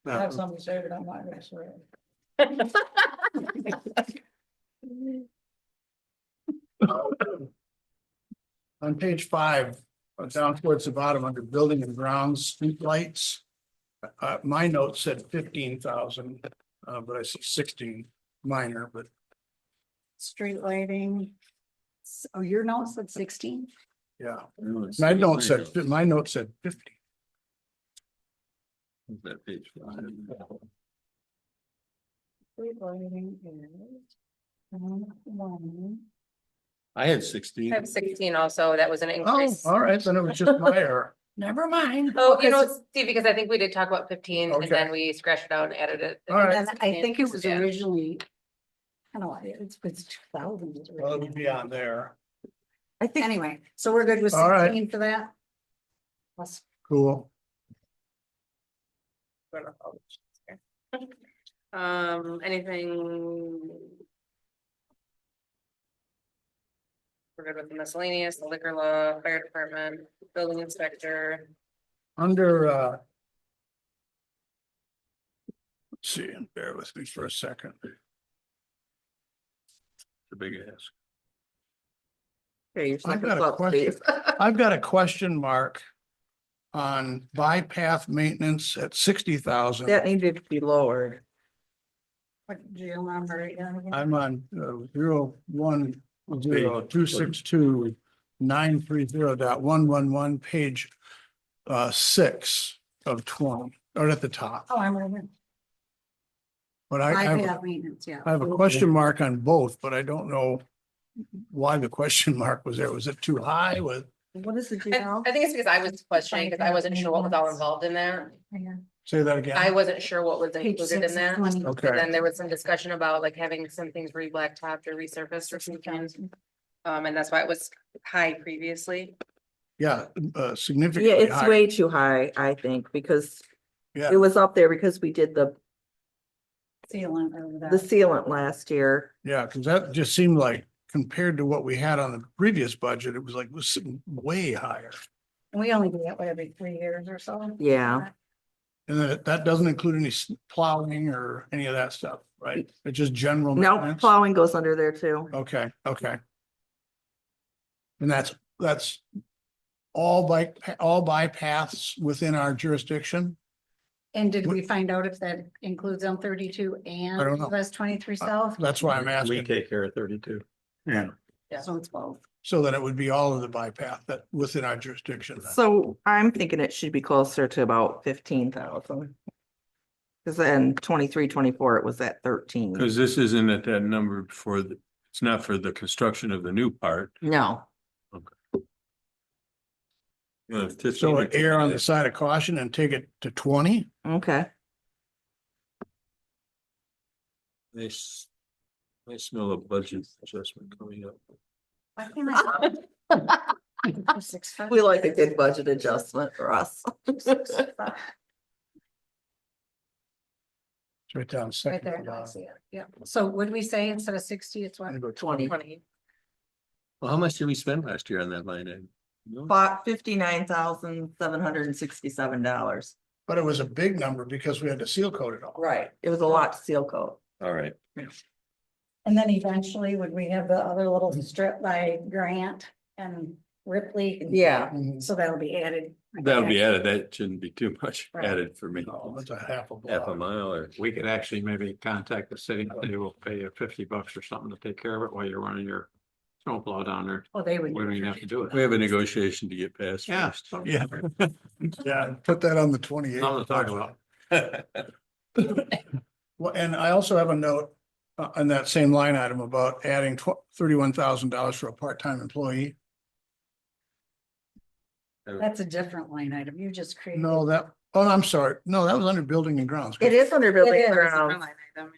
[SPEAKER 8] Now,
[SPEAKER 4] Have somebody say it on my list.
[SPEAKER 8] On page 5, down towards the bottom under building and grounds, street lights. My note said 15,000, but I see 16 minor, but
[SPEAKER 4] Street lighting. Oh, your note said 16?
[SPEAKER 8] yeah.
[SPEAKER 5] No, it's
[SPEAKER 8] My note said,
[SPEAKER 5] 39.
[SPEAKER 8] my note said 50.
[SPEAKER 5] That page 5.
[SPEAKER 4] Street lighting is. One.
[SPEAKER 5] I had 16.
[SPEAKER 1] I have 16 also. That was an
[SPEAKER 8] Oh,
[SPEAKER 1] increase.
[SPEAKER 8] all right, then it was just my error.
[SPEAKER 4] Never mind.
[SPEAKER 1] Oh, you know, Steve, because I think we did talk about 15 and
[SPEAKER 8] Okay.
[SPEAKER 1] then we scratched it out and added it.
[SPEAKER 8] All right.
[SPEAKER 4] And I think it was
[SPEAKER 1] Yeah.
[SPEAKER 4] originally. I don't know, it's 2000.
[SPEAKER 8] Well, it would be on there.
[SPEAKER 3] I think,
[SPEAKER 4] Anyway, so we're good with
[SPEAKER 8] All right.
[SPEAKER 4] 16 for that? Let's-
[SPEAKER 8] Cool.
[SPEAKER 1] Anything? We're good with the miscellaneous, the liquor law, fire department, building inspector.
[SPEAKER 8] Under, let's see, bear with me for a second.
[SPEAKER 7] The big ask.
[SPEAKER 3] okay, you're
[SPEAKER 8] I've
[SPEAKER 3] sniffing
[SPEAKER 8] got a
[SPEAKER 3] salt,
[SPEAKER 8] question.
[SPEAKER 3] Steve.
[SPEAKER 8] I've got a question mark on bypass maintenance at 60,000.
[SPEAKER 3] That needed to be lowered.
[SPEAKER 4] What jail number? again?
[SPEAKER 8] I'm on 010262930.111, page 6 of 20, or at the top.
[SPEAKER 4] Oh, I'm right here.
[SPEAKER 8] But I have,
[SPEAKER 4] Bypass maintenance, yeah.
[SPEAKER 8] I have a question mark on both, but I don't know why the question mark was there. Was it too high with?
[SPEAKER 3] What is the
[SPEAKER 1] I
[SPEAKER 3] GL?
[SPEAKER 1] I think it's because I was questioning, because I wasn't sure what was all involved in that.
[SPEAKER 4] Yeah.
[SPEAKER 8] Say that
[SPEAKER 1] I
[SPEAKER 8] again?
[SPEAKER 1] wasn't sure what was
[SPEAKER 4] Page
[SPEAKER 1] included
[SPEAKER 4] 6
[SPEAKER 1] in that.
[SPEAKER 4] of 20.
[SPEAKER 8] Okay.
[SPEAKER 1] And then there was some discussion about like having some things re-blacktopped or resurfaced or something.
[SPEAKER 4] 60,000.
[SPEAKER 1] And that's why it was high previously.
[SPEAKER 8] Yeah,
[SPEAKER 3] Yeah,
[SPEAKER 8] significantly
[SPEAKER 3] it's
[SPEAKER 8] higher.
[SPEAKER 3] way too high, I think, because
[SPEAKER 8] Yeah.
[SPEAKER 3] it was up there because we did the
[SPEAKER 4] Sealant over that.
[SPEAKER 3] sealant last year.
[SPEAKER 8] Yeah, because that just seemed like compared to what we had on the previous budget, it was like, was way higher.
[SPEAKER 4] And we only do that, what, every 3 years or so?
[SPEAKER 3] Yeah.
[SPEAKER 8] And that doesn't include any plowing or any of that stuff, right? It's just general
[SPEAKER 3] No,
[SPEAKER 8] maintenance?
[SPEAKER 3] plowing goes under there too.
[SPEAKER 8] Okay, okay. And that's all bypaths within our jurisdiction?
[SPEAKER 4] And did we find out if that includes L 32 and
[SPEAKER 8] I don't know.
[SPEAKER 4] US 23 South?
[SPEAKER 8] That's why I'm
[SPEAKER 7] We
[SPEAKER 8] asking.
[SPEAKER 7] take care of 32.
[SPEAKER 8] Yeah.
[SPEAKER 4] So it's both.
[SPEAKER 8] So that it would be all of the bypass that within our jurisdiction. then.
[SPEAKER 3] So I'm thinking it should be closer to about 15,000. Cause then 23, 24, it was at 13.
[SPEAKER 7] Because this isn't at that number for the, it's not for the construction of the new part.
[SPEAKER 3] No,
[SPEAKER 8] So err on the side of caution and take it to 20?
[SPEAKER 3] okay.
[SPEAKER 7] I smell a budget adjustment coming up.
[SPEAKER 3] We like a good budget adjustment for us.
[SPEAKER 8] It's right down
[SPEAKER 4] Right
[SPEAKER 8] second.
[SPEAKER 4] there.
[SPEAKER 8] to the
[SPEAKER 4] I
[SPEAKER 8] bottom.
[SPEAKER 4] see it. Yeah. So would we say instead of 60, it's
[SPEAKER 8] I'm
[SPEAKER 4] what?
[SPEAKER 8] gonna go
[SPEAKER 3] 20.
[SPEAKER 8] 20.
[SPEAKER 7] Well, how much did we spend last year on that line item? No?
[SPEAKER 3] Bought $59,767.
[SPEAKER 8] But it was a big number because we had to seal coat it all.
[SPEAKER 3] Right. It was a lot to seal coat.
[SPEAKER 7] All right.
[SPEAKER 4] And then eventually would we have the other little strip by Grant and Ripley?
[SPEAKER 3] Yeah.
[SPEAKER 8] Mhm.
[SPEAKER 4] So that'll be added.
[SPEAKER 7] That'll be added. That shouldn't be too much
[SPEAKER 4] Right.
[SPEAKER 7] added for me.
[SPEAKER 8] No, That's a half a
[SPEAKER 7] Half a
[SPEAKER 8] block.
[SPEAKER 7] mile or.
[SPEAKER 9] We could actually maybe contact the city, they will pay you $50 or something to take care of it while you're running your snowplow down there.
[SPEAKER 4] Oh, they would.
[SPEAKER 9] We don't even have to do
[SPEAKER 7] We
[SPEAKER 9] it.
[SPEAKER 7] have a negotiation to get past
[SPEAKER 9] Yeah.
[SPEAKER 7] first.
[SPEAKER 8] Yeah. Yeah, put that on the 28th.
[SPEAKER 9] Something to talk about.
[SPEAKER 8] Well, and I also have a note on that same line item about adding $31,000 for a part-time employee.
[SPEAKER 4] That's a different line item. You just created.
[SPEAKER 8] No, I'm sorry. No, that was under building and grounds.
[SPEAKER 3] It is under building
[SPEAKER 4] It is.
[SPEAKER 3] grounds,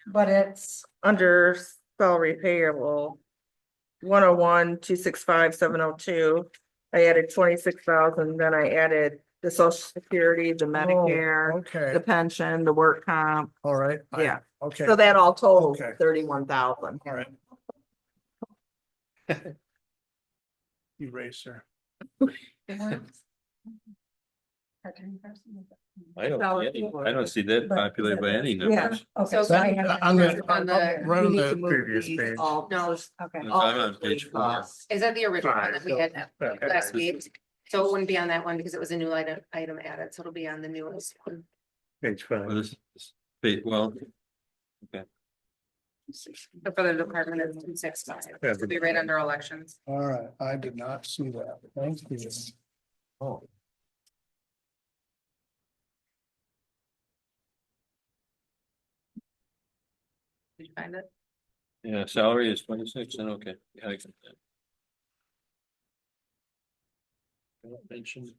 [SPEAKER 4] But it's,
[SPEAKER 3] under salary payable. 101-265-702. I added 26,000, then I added the social security, the Medicare,
[SPEAKER 8] Okay,
[SPEAKER 3] the pension, the work comp.
[SPEAKER 8] all right.
[SPEAKER 3] Yeah,
[SPEAKER 8] Okay,
[SPEAKER 3] so that all totals
[SPEAKER 8] Okay.
[SPEAKER 3] 31,000.
[SPEAKER 8] all right. Eraser.
[SPEAKER 7] I don't see that populated by any
[SPEAKER 4] yeah,
[SPEAKER 7] numbers.
[SPEAKER 4] okay.
[SPEAKER 1] So
[SPEAKER 4] So I
[SPEAKER 8] That-
[SPEAKER 4] have.
[SPEAKER 8] on the,
[SPEAKER 1] On the-
[SPEAKER 8] right
[SPEAKER 3] We
[SPEAKER 8] on
[SPEAKER 3] need to
[SPEAKER 8] the
[SPEAKER 3] move
[SPEAKER 8] previous
[SPEAKER 3] these
[SPEAKER 8] page.
[SPEAKER 3] all-
[SPEAKER 1] No,
[SPEAKER 4] Okay.
[SPEAKER 7] I'm on page 4.
[SPEAKER 1] is that the original one that we had last week? So it wouldn't be on that one because it was a new item added, so it'll be on the newest one.
[SPEAKER 8] Page
[SPEAKER 7] Well, well,
[SPEAKER 1] So for the department, it's 265. It'll be right under elections.
[SPEAKER 8] All right, I did not see that. Thank you.
[SPEAKER 7] oh,
[SPEAKER 1] Did you find it?
[SPEAKER 7] yeah, salary is 26 and okay. Yeah, I get that. Pension.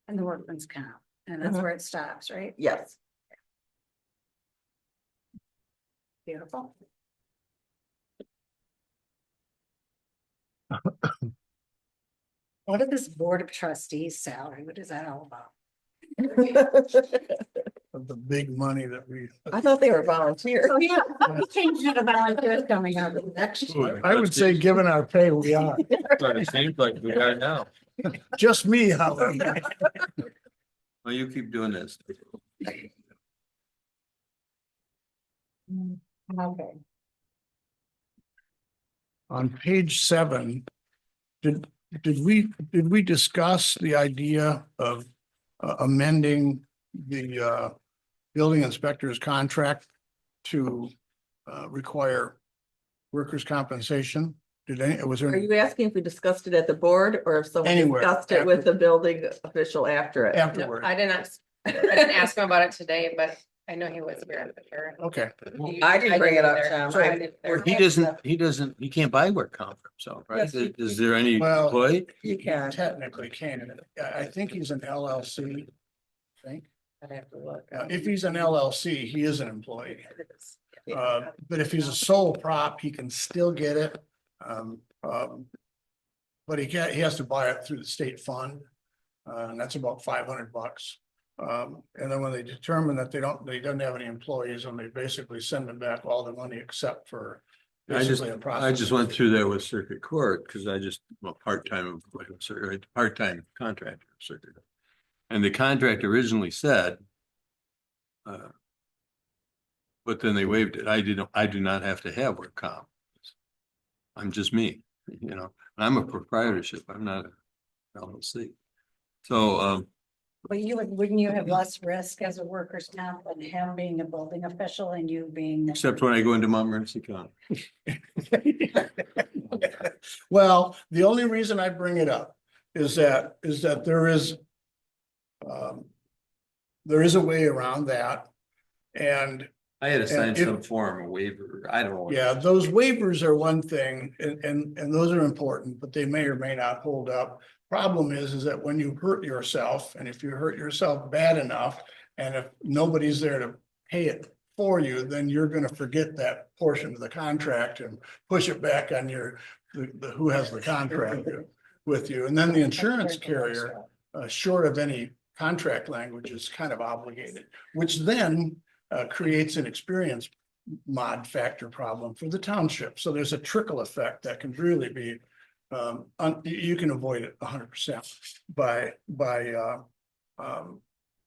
[SPEAKER 4] And the workman's comp, and that's
[SPEAKER 3] Mhm.
[SPEAKER 4] where it stops, right?
[SPEAKER 3] Yes,
[SPEAKER 4] Beautiful. What is this board of trustees salary? What is that all about?
[SPEAKER 8] Of the big money that we.
[SPEAKER 3] I thought they were volunteers.
[SPEAKER 4] Oh, yeah, we changed it about it coming out of the next year.
[SPEAKER 8] I would say, given our pay, we are.
[SPEAKER 7] But it seems like we are now.
[SPEAKER 8] Just me, however.
[SPEAKER 7] Well, you keep doing this.
[SPEAKER 4] Okay.
[SPEAKER 8] On page 7, did we discuss the idea of amending the building inspector's contract to require workers' compensation? Was
[SPEAKER 3] Are
[SPEAKER 8] there
[SPEAKER 3] you asking if we discussed it at the board or if someone
[SPEAKER 8] Anywhere,
[SPEAKER 3] discussed it with the building official after it?
[SPEAKER 1] No,
[SPEAKER 8] afterward?
[SPEAKER 1] I didn't ask him about it today, but I know he was here at the hearing.
[SPEAKER 8] Okay,
[SPEAKER 3] I didn't bring it up,
[SPEAKER 1] either.
[SPEAKER 3] Tom.
[SPEAKER 1] So I didn't-
[SPEAKER 7] Or he can't buy work comp for himself, right?
[SPEAKER 3] Yes, he-
[SPEAKER 7] Is there any
[SPEAKER 8] Well-
[SPEAKER 7] employee?
[SPEAKER 3] You can.
[SPEAKER 8] technically can. I think he's an LLC. I think.
[SPEAKER 3] I'd have to look.
[SPEAKER 8] If he's an LLC, he is an employee. But if he's a sole prop, he can still get it. But he has to buy it through the state fund. And that's about $500. And then when they determine that they don't have any employees, and they basically send them back all the money except for.
[SPEAKER 7] I just
[SPEAKER 8] basically a process.
[SPEAKER 7] went through that with circuit court because part-time contractor circuit. And the contract originally said
[SPEAKER 5] But then they waived it. I do not have to have work comp. I'm just me, you know, I'm a proprietorship. I'm not a LLC. So,
[SPEAKER 4] But wouldn't you have less risk as a workers' comp than him being a building official and you being?
[SPEAKER 5] except when I go into Montmorency County.
[SPEAKER 8] Well, the only reason I bring it up is that there is a way around that. And
[SPEAKER 5] I had to sign
[SPEAKER 8] if-
[SPEAKER 5] some form, a waiver. I don't know. what it
[SPEAKER 8] yeah,
[SPEAKER 5] is.
[SPEAKER 8] those waivers are one thing and those are important, but they may or may not hold up. Problem is that when you hurt yourself, and if you hurt yourself bad enough, and if nobody's there to pay it for you, then you're gonna forget that portion of the contract and push it back on the who has the contract with you. And then the insurance carrier, short of any contract language, is kind of obligated, which then creates an experience mod factor problem for the township. So there's a trickle effect that can really be, you can avoid it 100% by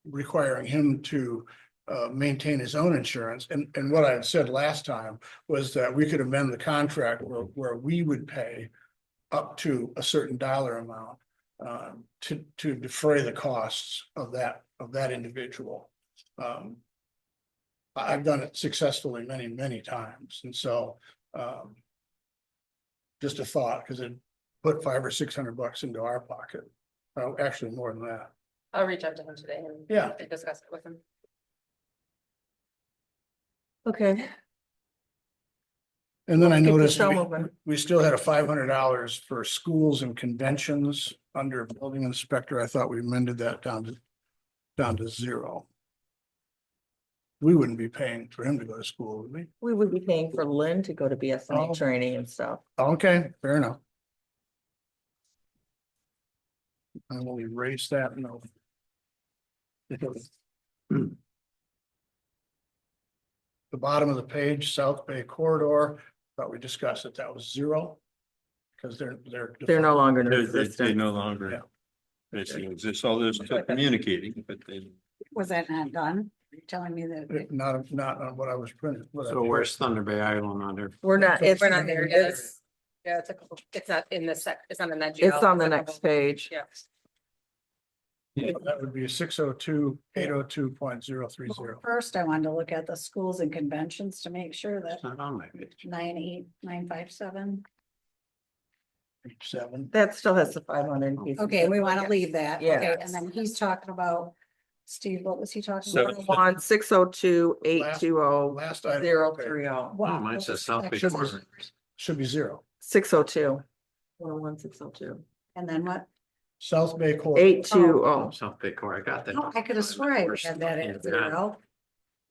[SPEAKER 8] requiring him to maintain his own insurance. And what I had said last time was that we could amend the contract where we would pay up to a certain dollar amount to defray the costs of that individual. I've done it successfully many, many times. And so just a thought, because it put $500 or $600 into our pocket. Actually more than that.
[SPEAKER 1] I'll reach out to him today and
[SPEAKER 8] Yeah.
[SPEAKER 1] discuss it with him.
[SPEAKER 3] Okay.
[SPEAKER 8] And then I
[SPEAKER 3] Keep the
[SPEAKER 8] noticed
[SPEAKER 3] show moving.
[SPEAKER 8] we still had a $500 for schools and conventions under building inspector. I thought we amended that down to zero. We wouldn't be paying for him to go to school, would we?
[SPEAKER 3] We would be paying for Lynn to go to BSNA
[SPEAKER 8] Oh.
[SPEAKER 3] training and stuff.
[SPEAKER 8] Okay, fair enough. I will erase that note. The bottom of the page, South Bay Corridor, thought we discussed that was zero. Because
[SPEAKER 3] They're no longer in
[SPEAKER 5] They
[SPEAKER 3] existence.
[SPEAKER 5] no longer. Basically exist, all this communicating, but they.
[SPEAKER 4] Was that not done? Are you telling me that?
[SPEAKER 8] Not on what I was printing. what I
[SPEAKER 9] So where's Thunder Bay Island on there?
[SPEAKER 3] We're not,
[SPEAKER 1] We're not there yet.
[SPEAKER 3] it's,
[SPEAKER 1] Yeah, it's a couple, it's not in this it's not in that.
[SPEAKER 3] it's on the next page.
[SPEAKER 1] Yeah.
[SPEAKER 8] That would be 602, 802.030.
[SPEAKER 4] First, I wanted to look at the schools and conventions to make sure that
[SPEAKER 9] It's not on my page.
[SPEAKER 4] 98957.
[SPEAKER 8] 7.
[SPEAKER 3] That still has the 500. in case you
[SPEAKER 4] Okay, we
[SPEAKER 3] didn't
[SPEAKER 4] want to
[SPEAKER 3] forget.
[SPEAKER 4] leave that.
[SPEAKER 3] Yeah.
[SPEAKER 4] Okay, and then he's talking about, Steve, what was he talking
[SPEAKER 5] So-
[SPEAKER 4] about?
[SPEAKER 3] 101, 602, 820,
[SPEAKER 8] Last item.
[SPEAKER 3] 030.
[SPEAKER 9] Oh, mine says South Bay
[SPEAKER 8] Should be-
[SPEAKER 9] Corridor.
[SPEAKER 8] Should be 0.
[SPEAKER 3] 602. 101, 602.
[SPEAKER 4] And then what?
[SPEAKER 8] South Bay Corridor.
[SPEAKER 3] 820.
[SPEAKER 9] South Bay Corridor, I got that.
[SPEAKER 4] No, I could have sworn I had that at 0.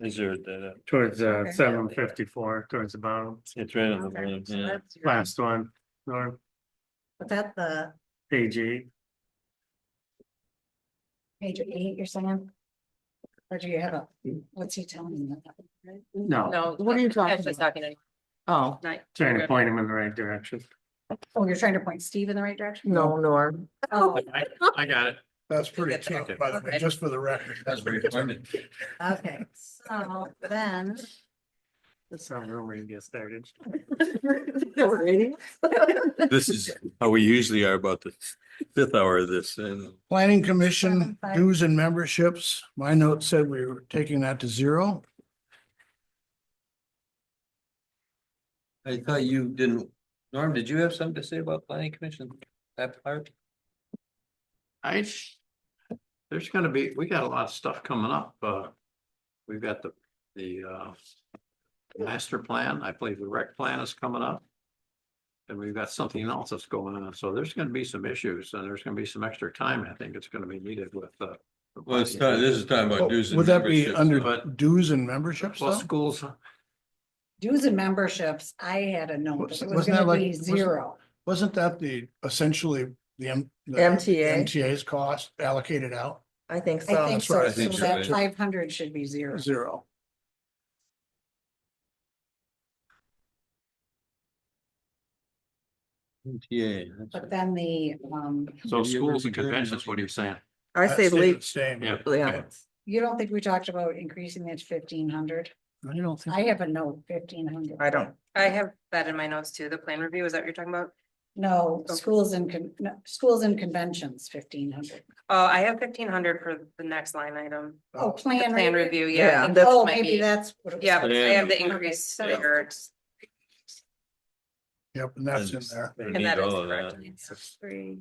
[SPEAKER 5] Is there that,
[SPEAKER 2] Towards
[SPEAKER 4] Okay.
[SPEAKER 2] 754, towards the bottom,
[SPEAKER 5] it's right on the
[SPEAKER 4] Okay,
[SPEAKER 5] bottom,
[SPEAKER 4] so
[SPEAKER 5] yeah.
[SPEAKER 4] that's zero.
[SPEAKER 2] last one, or
[SPEAKER 4] But that the
[SPEAKER 2] page 8.
[SPEAKER 4] page 8, you're saying? Or do you have a, what's he telling me?
[SPEAKER 2] No,
[SPEAKER 1] No.
[SPEAKER 3] What are you talking
[SPEAKER 1] Ashley's
[SPEAKER 3] about?
[SPEAKER 1] talking.
[SPEAKER 3] Oh,
[SPEAKER 2] trying to point him in the right direction.
[SPEAKER 4] Oh, you're trying to point Steve in the right direction?
[SPEAKER 3] no, Norm.
[SPEAKER 4] Oh,
[SPEAKER 9] I got it.
[SPEAKER 8] That's pretty tough, by the way, just for the record.
[SPEAKER 5] That's very important.
[SPEAKER 4] okay, so then,
[SPEAKER 2] That's some rumor you get started.
[SPEAKER 5] This is how we usually are about the 5th hour of this, and
[SPEAKER 8] Planning Commission
[SPEAKER 4] 7.5.
[SPEAKER 8] dues and memberships. My note said we were taking that to 0.
[SPEAKER 5] I thought you didn't, Norm, did you have something to say about planning commission? That part?
[SPEAKER 9] There's gonna be, we got a lot of stuff coming up, we've got the master plan, I believe the rec plan is coming up. And we've got something else that's going on, so there's gonna be some issues, and there's gonna be some extra time, I think it's gonna be needed with,
[SPEAKER 5] Well, it's not, this is talking about dues and
[SPEAKER 8] Would that be
[SPEAKER 5] memberships,
[SPEAKER 8] under
[SPEAKER 9] but-
[SPEAKER 8] dues and memberships
[SPEAKER 9] well,
[SPEAKER 8] though?
[SPEAKER 9] schools,
[SPEAKER 4] dues and memberships, I had a note, that it was
[SPEAKER 8] Wasn't that
[SPEAKER 4] gonna
[SPEAKER 8] like-
[SPEAKER 4] be
[SPEAKER 8] wasn't-
[SPEAKER 4] 0.
[SPEAKER 8] Wasn't that essentially the
[SPEAKER 3] MTA.
[SPEAKER 8] MTA's cost allocated out?
[SPEAKER 3] I think
[SPEAKER 4] I
[SPEAKER 3] so.
[SPEAKER 4] think
[SPEAKER 8] that's right,
[SPEAKER 4] so,
[SPEAKER 8] I think
[SPEAKER 4] so
[SPEAKER 5] so,
[SPEAKER 4] that
[SPEAKER 5] yeah.
[SPEAKER 4] 500 should be 0.
[SPEAKER 8] 0.
[SPEAKER 5] MTA, that's
[SPEAKER 4] But
[SPEAKER 5] right.
[SPEAKER 4] then the,
[SPEAKER 9] so schools and conventions, what are you saying?
[SPEAKER 3] I say leave,
[SPEAKER 8] Same.
[SPEAKER 9] Yeah.
[SPEAKER 3] yeah.
[SPEAKER 4] You don't think we talked about increasing that to 1,500?
[SPEAKER 8] I don't think.
[SPEAKER 4] I have a note, 1,500.
[SPEAKER 3] I don't,
[SPEAKER 1] I have that in my notes too, the plan review, is that what you're talking about?
[SPEAKER 4] No, schools and schools and conventions, 1,500.
[SPEAKER 1] Oh, I have 1,500 for the next line item.
[SPEAKER 4] Oh,
[SPEAKER 1] The
[SPEAKER 4] plan.
[SPEAKER 1] plan
[SPEAKER 4] review.
[SPEAKER 1] review,
[SPEAKER 3] Yeah,
[SPEAKER 1] yeah. I think
[SPEAKER 3] that's-
[SPEAKER 1] this
[SPEAKER 4] Oh,
[SPEAKER 1] might
[SPEAKER 4] maybe
[SPEAKER 1] be-
[SPEAKER 4] that's what it was.
[SPEAKER 1] Yeah,
[SPEAKER 4] for.
[SPEAKER 1] I have the
[SPEAKER 3] Yeah.
[SPEAKER 1] increase
[SPEAKER 4] Okay.
[SPEAKER 1] figure.
[SPEAKER 8] Yep, and that's in there.
[SPEAKER 5] We
[SPEAKER 1] And
[SPEAKER 5] need
[SPEAKER 1] that is
[SPEAKER 5] all of
[SPEAKER 1] correct.
[SPEAKER 5] that.
[SPEAKER 1] It's 3.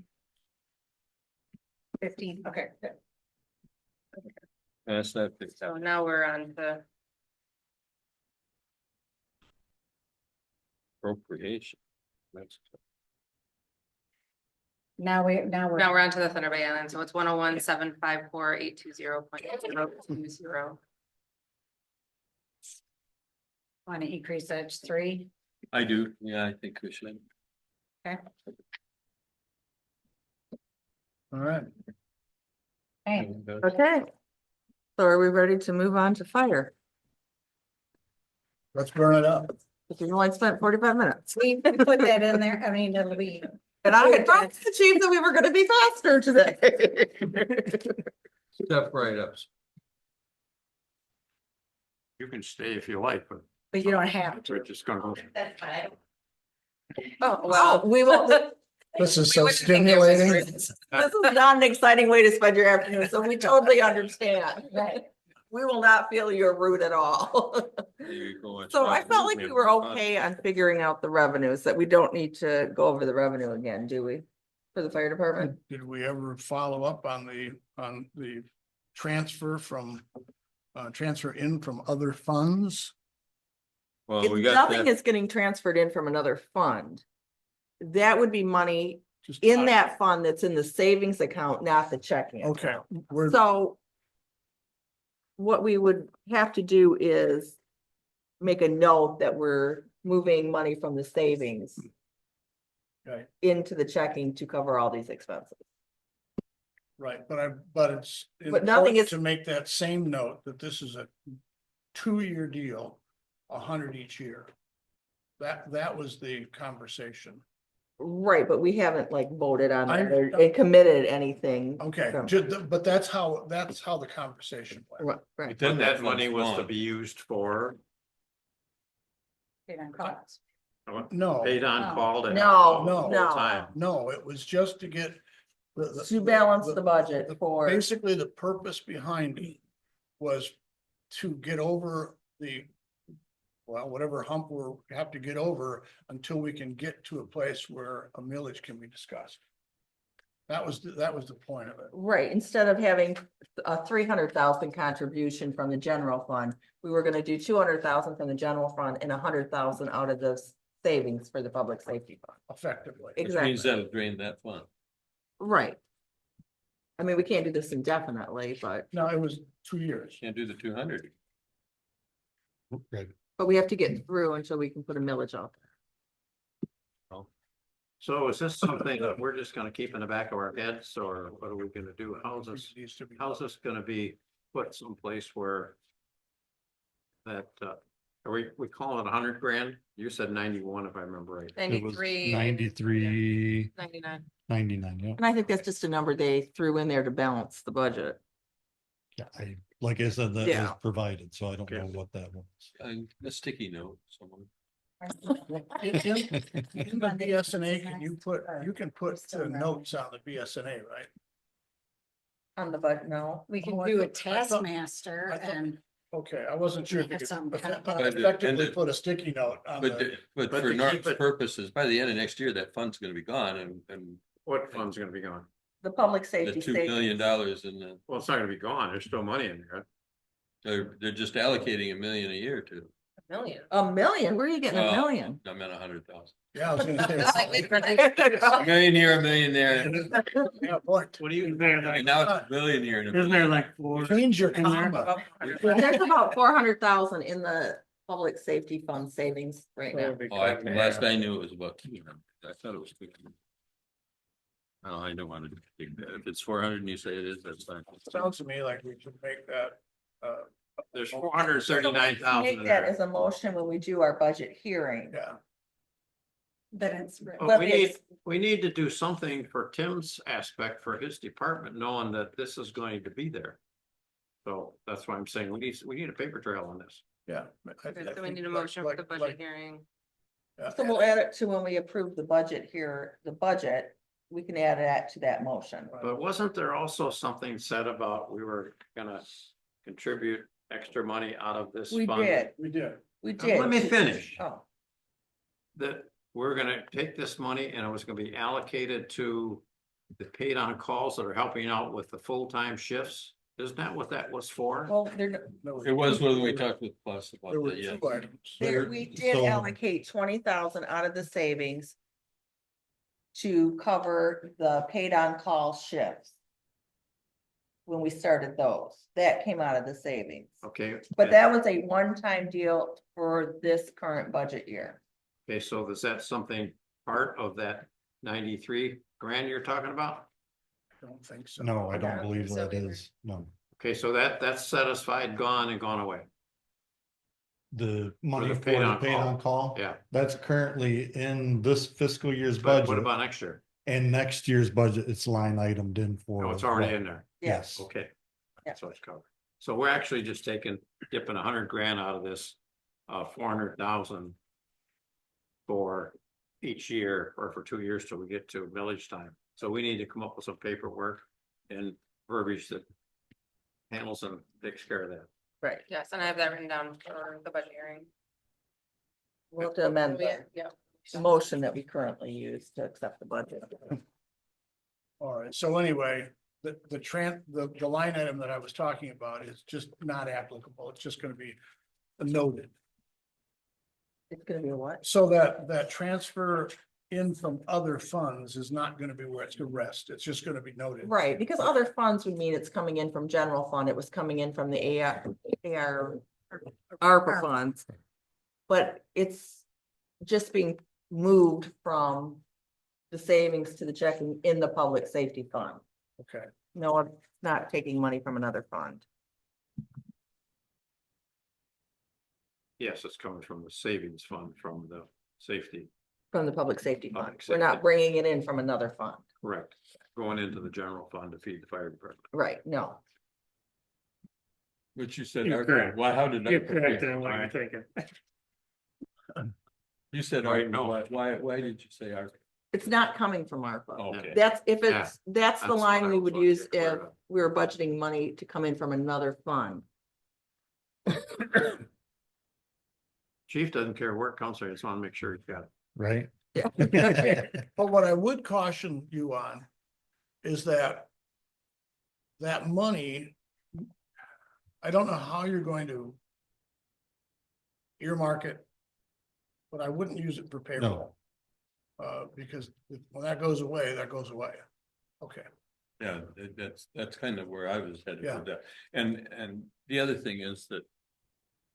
[SPEAKER 4] 15, okay, good.
[SPEAKER 5] That's that.
[SPEAKER 1] So now we're on the,
[SPEAKER 5] Appropriation. That's.
[SPEAKER 4] Now we're.
[SPEAKER 1] now we're on to the Thunder Bay Island, so it's 101,754,820.020.
[SPEAKER 4] Want to increase that to 3?
[SPEAKER 5] I do, yeah, I think we should.
[SPEAKER 8] All right.
[SPEAKER 4] Hey,
[SPEAKER 3] okay. So are we ready to move on to fire?
[SPEAKER 8] Let's burn it up.
[SPEAKER 3] Because we only spent 45 minutes.
[SPEAKER 4] we put that in there, I mean, it'll be.
[SPEAKER 3] And I had promised the chief that we were gonna be faster today.
[SPEAKER 5] Step right up.
[SPEAKER 9] You can stay if you like, but
[SPEAKER 4] But you don't have to.
[SPEAKER 9] we're just gonna go.
[SPEAKER 1] That's fine. Oh,
[SPEAKER 3] Well,
[SPEAKER 1] well.
[SPEAKER 3] we will,
[SPEAKER 8] This is
[SPEAKER 1] We
[SPEAKER 8] so
[SPEAKER 1] wouldn't think it was
[SPEAKER 8] stimulating.
[SPEAKER 1] written.
[SPEAKER 3] this is not an exciting way to spend your afternoon, so we totally understand. We will not feel you're rude at all. So I felt like we were okay on figuring out the revenues, that we don't need to go over the revenue again, do we? For the fire department?
[SPEAKER 8] Did we ever follow up on the transfer from, transfer in from other funds?
[SPEAKER 5] Well, we
[SPEAKER 3] It's-
[SPEAKER 5] got
[SPEAKER 3] Nothing
[SPEAKER 5] that.
[SPEAKER 3] is getting transferred in from another fund. That would be money
[SPEAKER 8] Just
[SPEAKER 3] in that fund that's in the savings account, not the checking
[SPEAKER 8] Okay,
[SPEAKER 3] account.
[SPEAKER 8] we're,
[SPEAKER 3] So what we would have to do is make a note that we're moving money from the savings
[SPEAKER 8] okay,
[SPEAKER 3] into the checking to cover all these expenses.
[SPEAKER 8] right, but it's
[SPEAKER 3] But nothing
[SPEAKER 8] important
[SPEAKER 3] is-
[SPEAKER 8] to make that same note that this is a 2-year deal, 100 each year. That was the conversation.
[SPEAKER 3] Right, but we haven't like voted on
[SPEAKER 8] I-
[SPEAKER 3] it or committed anything.
[SPEAKER 8] Okay,
[SPEAKER 3] from-
[SPEAKER 8] but that's how the conversation went.
[SPEAKER 3] Right,
[SPEAKER 9] But that money
[SPEAKER 5] fund's
[SPEAKER 9] was to
[SPEAKER 5] gone.
[SPEAKER 9] be used for,
[SPEAKER 4] Paid on calls.
[SPEAKER 8] No,
[SPEAKER 9] paid on call to.
[SPEAKER 3] No,
[SPEAKER 8] no,
[SPEAKER 3] no.
[SPEAKER 9] Time.
[SPEAKER 8] no, it was just to get
[SPEAKER 3] To balance the budget for,
[SPEAKER 8] Basically, the purpose behind it was to get over whatever hump we have to get over until we can get to a place where a millage can be discussed. That was the point of it.
[SPEAKER 3] right, instead of having a 300,000 contribution from the general fund, we were gonna do 200,000 from the general fund and 100,000 out of the savings for the public safety fund.
[SPEAKER 8] Effectively.
[SPEAKER 5] Which means
[SPEAKER 3] Exactly,
[SPEAKER 5] that'll drain that fund.
[SPEAKER 3] right. I mean, we can't do this indefinitely, but
[SPEAKER 8] No, it was 2 years.
[SPEAKER 5] Can't do the 200.
[SPEAKER 3] we have to get through until we can put a millage out.
[SPEAKER 9] So is this something that we're just gonna keep in the back of our heads, or what are we gonna do? How's this gonna be put someplace where that, are we calling it 100 grand? You said 91, if I remember right.
[SPEAKER 1] 93.
[SPEAKER 2] 93,
[SPEAKER 1] 99.
[SPEAKER 2] 99, yeah.
[SPEAKER 3] And I think that's just a number they threw in there to balance the budget.
[SPEAKER 2] Yeah, like I said, that
[SPEAKER 3] Yeah.
[SPEAKER 2] was provided, so I don't
[SPEAKER 9] Okay.
[SPEAKER 2] know what that was.
[SPEAKER 5] A sticky note, someone.
[SPEAKER 8] In the BSNA, you can put the notes on the BSNA, right?
[SPEAKER 3] On the budget, no.
[SPEAKER 4] We can
[SPEAKER 8] Oh, I
[SPEAKER 4] do a
[SPEAKER 8] thought- I thought-
[SPEAKER 4] taskmaster
[SPEAKER 8] I thought-
[SPEAKER 4] and
[SPEAKER 8] Okay, I wasn't sure if you
[SPEAKER 4] Have
[SPEAKER 8] could
[SPEAKER 4] some kind of-
[SPEAKER 8] effectively
[SPEAKER 5] But-
[SPEAKER 8] put a sticky note on
[SPEAKER 5] But,
[SPEAKER 8] the.
[SPEAKER 5] but
[SPEAKER 9] But
[SPEAKER 5] for
[SPEAKER 9] to
[SPEAKER 5] North's
[SPEAKER 9] keep it-
[SPEAKER 5] purposes, by the end of next year, that fund's gonna be gone and
[SPEAKER 9] What fund's gonna be gone?
[SPEAKER 3] The public
[SPEAKER 5] the
[SPEAKER 3] safety
[SPEAKER 5] $2 million
[SPEAKER 3] savings.
[SPEAKER 5] in the,
[SPEAKER 9] Well, it's not gonna be gone. There's still money in there.
[SPEAKER 5] they're just allocating $1 million a year to.
[SPEAKER 1] Million.
[SPEAKER 3] A million, where are you getting a
[SPEAKER 5] Oh.
[SPEAKER 3] million?
[SPEAKER 5] I meant 100,000.
[SPEAKER 8] Yeah, I was gonna
[SPEAKER 1] It's like
[SPEAKER 8] say.
[SPEAKER 1] they predicted-
[SPEAKER 5] $1 million here, $1 million there.
[SPEAKER 8] Yeah, boy.
[SPEAKER 9] What do you?
[SPEAKER 5] And now it's $1 billion here. and $1
[SPEAKER 7] Isn't there
[SPEAKER 5] billion.
[SPEAKER 7] like 4?
[SPEAKER 8] Change your
[SPEAKER 7] in there?
[SPEAKER 8] comma.
[SPEAKER 3] There's about 400,000 in the public safety fund savings right now.
[SPEAKER 5] Last I knew it was about 200. I thought it was 200. Oh, I don't want to dig that. If it's 400 and you say it is, that's fine.
[SPEAKER 8] Sounds to me like we should make that,
[SPEAKER 9] There's 439,000
[SPEAKER 3] Make
[SPEAKER 9] in
[SPEAKER 3] that
[SPEAKER 9] there.
[SPEAKER 3] as a motion when we do our budget hearing.
[SPEAKER 8] yeah.
[SPEAKER 4] then it's.
[SPEAKER 9] But we need to do something for Tim's aspect for his department, knowing that this is going to be there. So that's why I'm saying we need a paper trail on this.
[SPEAKER 8] Yeah.
[SPEAKER 1] Okay, so we need a motion for the budget hearing.
[SPEAKER 3] So we'll add it to when we approve the budget here, the budget, we can add that to that motion.
[SPEAKER 9] But wasn't there also something said about we were gonna contribute extra money out of this
[SPEAKER 3] We
[SPEAKER 9] fund?
[SPEAKER 3] did,
[SPEAKER 8] We did.
[SPEAKER 3] we
[SPEAKER 9] Now,
[SPEAKER 3] did.
[SPEAKER 9] let me finish.
[SPEAKER 3] Oh,
[SPEAKER 9] That we're gonna take this money and it was gonna be allocated to the paid on calls that are helping out with the full-time shifts. Isn't that what that was for?
[SPEAKER 3] well, there,
[SPEAKER 5] It was when we talked with Plus
[SPEAKER 8] There
[SPEAKER 5] about
[SPEAKER 8] were
[SPEAKER 5] that, yeah.
[SPEAKER 8] two items.
[SPEAKER 3] there, we did
[SPEAKER 2] So-
[SPEAKER 3] allocate 20,000 out of the savings to cover the paid on call shifts. When we started those, that came out of the savings,
[SPEAKER 9] Okay.
[SPEAKER 3] but that was a one-time deal for this current budget year.
[SPEAKER 9] Okay, so is that something part of that 93 grand you're talking about?
[SPEAKER 8] I don't think so.
[SPEAKER 2] No, I
[SPEAKER 3] Yeah,
[SPEAKER 2] don't believe
[SPEAKER 1] so
[SPEAKER 2] that
[SPEAKER 1] either.
[SPEAKER 2] is, no.
[SPEAKER 9] Okay, so that's satisfied, gone and gone away.
[SPEAKER 2] The money
[SPEAKER 9] the
[SPEAKER 2] for
[SPEAKER 9] paid
[SPEAKER 2] the
[SPEAKER 9] on
[SPEAKER 2] paid
[SPEAKER 9] call.
[SPEAKER 2] on call.
[SPEAKER 9] Yeah,
[SPEAKER 2] That's currently in this fiscal year's
[SPEAKER 9] but what
[SPEAKER 2] budget,
[SPEAKER 9] about next year?
[SPEAKER 2] and next year's budget, it's line itemed in for.
[SPEAKER 9] Oh, it's already in there.
[SPEAKER 2] Yes,
[SPEAKER 9] Okay.
[SPEAKER 3] Yeah.
[SPEAKER 9] So it's covered. So we're actually just dipping 100 grand out of this, 400,000 for each year or for 2 years till we get to village time. So we need to come up with some paperwork and verbiage that handles and takes care of that.
[SPEAKER 3] Right,
[SPEAKER 1] Yes, and I have that written down for the budget hearing.
[SPEAKER 3] we'll have to amend
[SPEAKER 1] Yeah.
[SPEAKER 3] the motion that we currently use to accept the budget.
[SPEAKER 8] All right, so anyway, the line item that I was talking about is just not applicable. It's just gonna be noted.
[SPEAKER 3] It's gonna be a what?
[SPEAKER 8] So that transfer in from other funds is not gonna be where it's gonna rest. It's just gonna be noted.
[SPEAKER 3] Right, because other funds would mean it's coming in from general fund, it was coming in from the ARPA funds. But it's just being moved from the savings to the checking in the public safety fund.
[SPEAKER 8] Okay,
[SPEAKER 3] No, it's not taking money from another fund.
[SPEAKER 9] Yes, it's coming from the savings fund from the safety,
[SPEAKER 3] From the public safety fund.
[SPEAKER 9] Public
[SPEAKER 3] We're not
[SPEAKER 9] safety.
[SPEAKER 3] bringing it in from another fund.
[SPEAKER 9] correct, going into the general fund to feed the fire department.
[SPEAKER 3] Right, no.
[SPEAKER 5] Which you said,
[SPEAKER 7] You're
[SPEAKER 5] ARPA.
[SPEAKER 7] correct.
[SPEAKER 5] Why, how did?
[SPEAKER 7] You're
[SPEAKER 5] ARPA
[SPEAKER 7] correct
[SPEAKER 5] figure?
[SPEAKER 7] in what you're
[SPEAKER 9] Alright.
[SPEAKER 7] thinking.
[SPEAKER 5] You said,
[SPEAKER 9] Right,
[SPEAKER 5] ARPA.
[SPEAKER 9] no.
[SPEAKER 5] Why did you say ARPA?
[SPEAKER 3] It's not coming from ARPA.
[SPEAKER 5] Okay.
[SPEAKER 3] That's if
[SPEAKER 9] Yeah,
[SPEAKER 3] that's the
[SPEAKER 9] that's
[SPEAKER 3] line
[SPEAKER 9] what I
[SPEAKER 3] we
[SPEAKER 9] was
[SPEAKER 3] would use
[SPEAKER 9] looking
[SPEAKER 3] if
[SPEAKER 9] for.
[SPEAKER 3] we were budgeting money to come in from another fund.
[SPEAKER 9] Chief doesn't care where it comes from, he just want to make sure he's got it.
[SPEAKER 2] right?
[SPEAKER 8] but what I would caution you on is that money, I don't know how you're going to earmark it, but I wouldn't use it for payroll. Because when that goes away, that goes away. Okay,
[SPEAKER 5] Yeah, that's kind of where I was headed
[SPEAKER 8] Yeah.
[SPEAKER 5] with that. And the other thing is that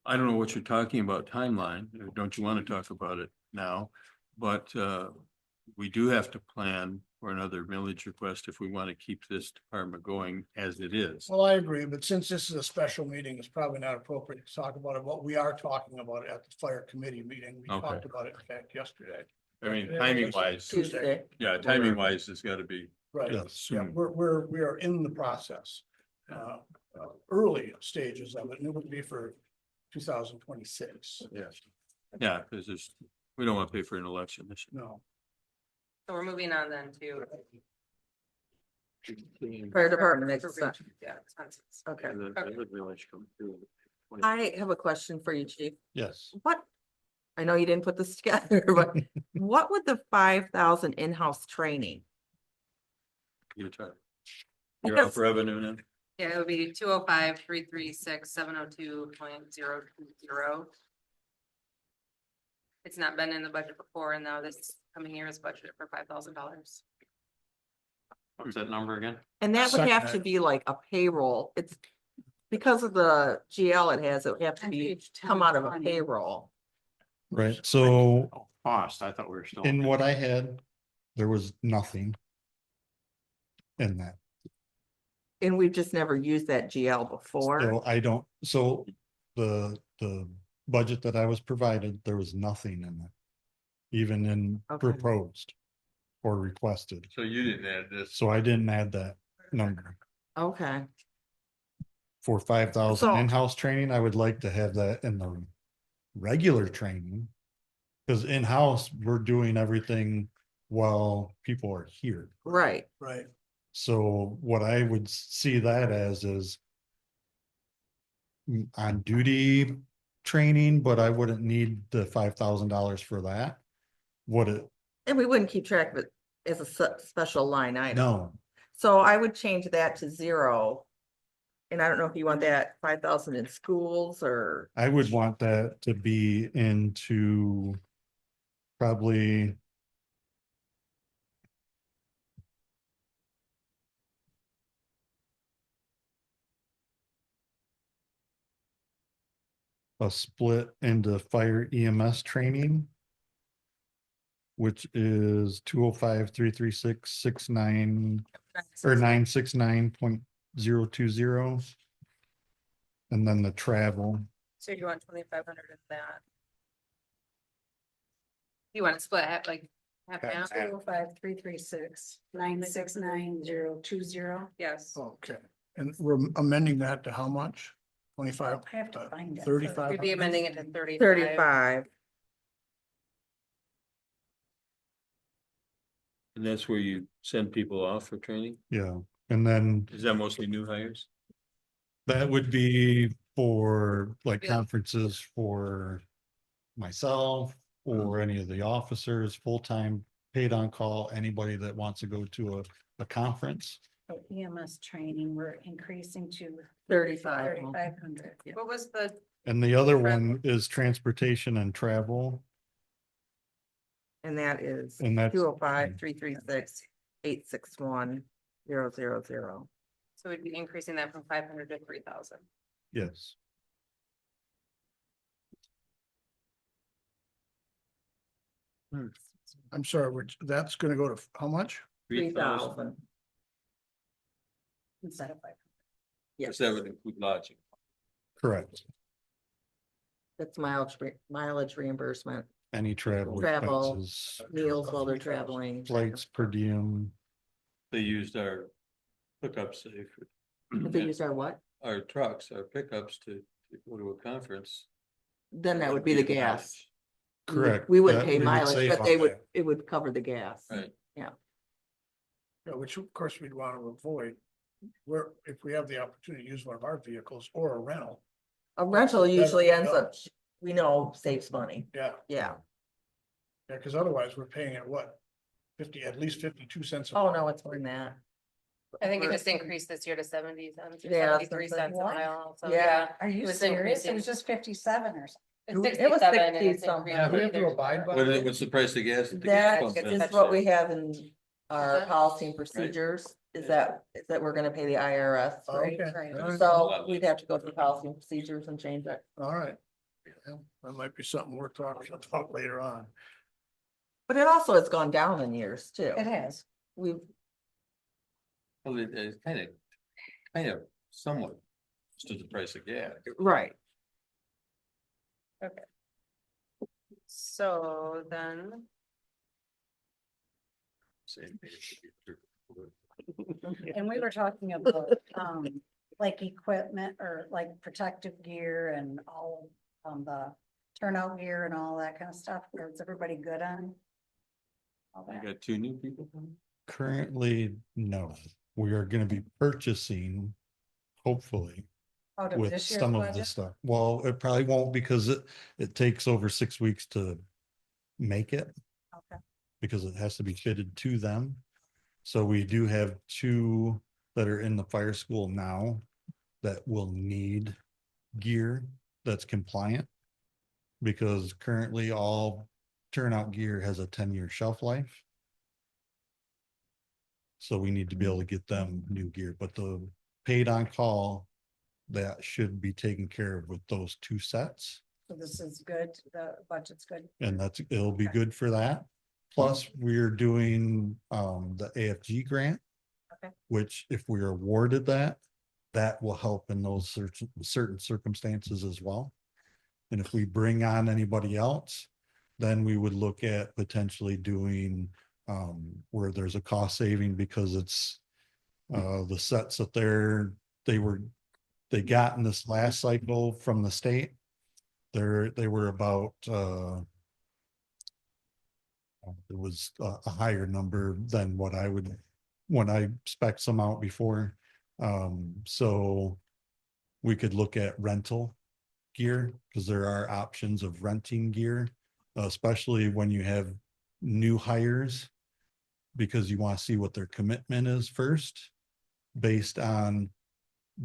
[SPEAKER 5] I don't know what you're talking about timeline, or don't you want to talk about it now? But we do have to plan for another millage request if we want to keep this department going as it is.
[SPEAKER 8] well, I agree, but since this is a special meeting, it's probably not appropriate to talk about it. What we are talking about at the fire committee meeting, we
[SPEAKER 5] Okay.
[SPEAKER 8] talked about it in fact yesterday.
[SPEAKER 5] I mean, timing wise,
[SPEAKER 3] Tuesday.
[SPEAKER 5] yeah, timing wise, it's got to be
[SPEAKER 8] Right,
[SPEAKER 2] Yes.
[SPEAKER 8] yeah, we are in the process. Early stages of it, and it would be for 2026.
[SPEAKER 9] Yes.
[SPEAKER 5] Yeah, because we don't want to pay for an election this year.
[SPEAKER 8] No,
[SPEAKER 1] So we're moving on then to.
[SPEAKER 3] Fire department expense.
[SPEAKER 1] Yeah, expenses.
[SPEAKER 3] Okay.
[SPEAKER 9] And the other village come through.
[SPEAKER 3] I have a question for you, chief.
[SPEAKER 2] Yes,
[SPEAKER 3] What? I know you didn't put this together, but what would the 5,000 in-house training?
[SPEAKER 5] You're you're up
[SPEAKER 3] Because-
[SPEAKER 5] revenue now?
[SPEAKER 1] Yeah, it would be 205,336,702.020. It's not been in the budget before, and now this coming year is budgeted for $5,000.
[SPEAKER 9] What's that number again?
[SPEAKER 3] And that would
[SPEAKER 8] Second
[SPEAKER 3] have to
[SPEAKER 8] item.
[SPEAKER 3] be like a payroll. It's because of the GL it has, it would have to be, come out of a payroll.
[SPEAKER 2] right, so
[SPEAKER 9] Oh, cost, I thought we were still.
[SPEAKER 2] in what I had, there was nothing in that.
[SPEAKER 3] And we've just never used that GL before.
[SPEAKER 2] So I don't, so the budget that I was provided, there was nothing in it. Even in
[SPEAKER 3] Okay.
[SPEAKER 2] proposed or requested,
[SPEAKER 5] So you didn't add this.
[SPEAKER 2] so I didn't add that number.
[SPEAKER 3] Okay.
[SPEAKER 2] for 5,000
[SPEAKER 3] So-
[SPEAKER 2] in-house training, I would like to have that in the regular training. Cause in-house, we're doing everything while people are here.
[SPEAKER 3] Right,
[SPEAKER 8] Right.
[SPEAKER 2] So what I would see that as is on duty training, but I wouldn't need the $5,000 for that. Would it?
[SPEAKER 3] and we wouldn't keep track of it as a special line item.
[SPEAKER 2] No,
[SPEAKER 3] So I would change that to 0. And I don't know if you want that 5,000 in schools or,
[SPEAKER 2] I would want that to be into probably a split into fire EMS training, which is 205-336-69 or 969.020. And then the travel,
[SPEAKER 1] So you want 2,500 in that? You want to split half, like half
[SPEAKER 2] Okay.
[SPEAKER 1] half?
[SPEAKER 4] 205-336-969-020.
[SPEAKER 1] Yes.
[SPEAKER 8] Okay, and we're amending that to how much? 25?
[SPEAKER 4] I have to find it.
[SPEAKER 8] 35?
[SPEAKER 1] We'd be amending it to 35.
[SPEAKER 3] 35.
[SPEAKER 5] And that's where you send people off for training?
[SPEAKER 2] yeah, and then
[SPEAKER 5] Is that mostly new hires?
[SPEAKER 2] that would be for like
[SPEAKER 1] Yeah.
[SPEAKER 2] conferences for myself or any of the officers, full-time, paid on call, anybody that wants to go to a conference.
[SPEAKER 4] So EMS training, we're increasing to
[SPEAKER 3] 35.
[SPEAKER 4] 3,500.
[SPEAKER 1] What was the,
[SPEAKER 2] And the other
[SPEAKER 1] Travel.
[SPEAKER 2] one is transportation and travel.
[SPEAKER 3] And that is
[SPEAKER 2] And that's-
[SPEAKER 3] 205-336-861-000.
[SPEAKER 1] so we'd be increasing that from 500 to 3,000.
[SPEAKER 2] Yes,
[SPEAKER 8] I'm sorry, that's gonna go to how much?
[SPEAKER 3] 3,000.
[SPEAKER 4] Instead of 500.
[SPEAKER 3] Yes,
[SPEAKER 5] That would include lodging.
[SPEAKER 2] correct.
[SPEAKER 3] that's mileage reimbursement,
[SPEAKER 2] Any travel
[SPEAKER 3] Travel.
[SPEAKER 2] expenses,
[SPEAKER 3] meals while they're traveling.
[SPEAKER 2] flights per diem.
[SPEAKER 5] They used our hookups.
[SPEAKER 3] If they use our what?
[SPEAKER 5] Our trucks, our pickups to go to a conference.
[SPEAKER 3] Then that would be the gas.
[SPEAKER 2] Correct.
[SPEAKER 3] We wouldn't
[SPEAKER 2] That
[SPEAKER 3] pay
[SPEAKER 2] we would
[SPEAKER 3] mileage,
[SPEAKER 2] save
[SPEAKER 3] but
[SPEAKER 2] on
[SPEAKER 3] they would,
[SPEAKER 2] that.
[SPEAKER 3] it would cover the gas.
[SPEAKER 5] Right.
[SPEAKER 8] Yeah, which of course we'd want to avoid. Where if we have the opportunity to use one of our vehicles or a rental,
[SPEAKER 3] A rental usually ends up,
[SPEAKER 8] helps.
[SPEAKER 3] we know, saves money.
[SPEAKER 8] yeah,
[SPEAKER 3] Yeah.
[SPEAKER 8] because otherwise we're paying at what? 50, at least 52 cents. a
[SPEAKER 3] Oh,
[SPEAKER 8] mile.
[SPEAKER 3] no, it's more than that.
[SPEAKER 1] I think it just increased this year to 70 cents or
[SPEAKER 3] Yeah,
[SPEAKER 1] 73
[SPEAKER 3] something.
[SPEAKER 1] cents a mile. So
[SPEAKER 3] Yeah.
[SPEAKER 4] Are you
[SPEAKER 1] It was
[SPEAKER 4] serious? It
[SPEAKER 1] increasing.
[SPEAKER 4] was just 57 or something.
[SPEAKER 1] It's
[SPEAKER 3] It was
[SPEAKER 1] 67 and
[SPEAKER 3] 60
[SPEAKER 1] it's
[SPEAKER 3] something.
[SPEAKER 1] increased.
[SPEAKER 8] Do we have to abide by
[SPEAKER 5] What is,
[SPEAKER 8] that?
[SPEAKER 5] what's the price of gas? at the
[SPEAKER 3] That
[SPEAKER 5] gas pump
[SPEAKER 3] is
[SPEAKER 5] then?
[SPEAKER 3] what we have in our
[SPEAKER 1] that?
[SPEAKER 3] policy and procedures, is that we're gonna pay the IRS, right?
[SPEAKER 8] Okay,
[SPEAKER 4] Right.
[SPEAKER 8] all right.
[SPEAKER 3] So we'd have to go through policy and procedures and change it.
[SPEAKER 8] All right. Yeah, that might be something we're talking about later on.
[SPEAKER 3] But it also has gone down in years too.
[SPEAKER 4] It has.
[SPEAKER 3] We've,
[SPEAKER 5] Well, it's kind of somewhat to the price of gas.
[SPEAKER 3] right.
[SPEAKER 1] So then,
[SPEAKER 5] Same page.
[SPEAKER 4] And we were talking about, like equipment or like protective gear and all, the turnout gear and all that kind of stuff. Is everybody good on? all
[SPEAKER 5] I
[SPEAKER 4] that?
[SPEAKER 5] got 2 new people coming.
[SPEAKER 2] Currently, no, we are gonna be purchasing, hopefully,
[SPEAKER 4] Out of
[SPEAKER 2] with
[SPEAKER 4] this year's
[SPEAKER 2] some of the
[SPEAKER 4] budget?
[SPEAKER 2] stuff. Well, it probably won't because it takes over 6 weeks to make it.
[SPEAKER 4] Okay.
[SPEAKER 2] Because it has to be fitted to them. So we do have 2 that are in the fire school now that will need gear that's compliant. Because currently all turnout gear has a 10-year shelf life. So we need to be able to get them new gear, but the paid on call, that should be taken care of with those 2 sets.
[SPEAKER 4] So this is good, the budget's good.
[SPEAKER 2] And it'll be good for that. Plus, we're doing the AFG grant.
[SPEAKER 4] Okay.
[SPEAKER 2] Which if we're awarded that will help in those certain circumstances as well. And if we bring on anybody else, then we would look at potentially doing where there's a cost saving because it's the sets that they were they got in this last cycle from the state. They were about, it was a higher number than what I would, when I spec some out before. So we could look at rental gear, because there are options of renting gear, especially when you have new hires, because you want to see what their commitment is first, based on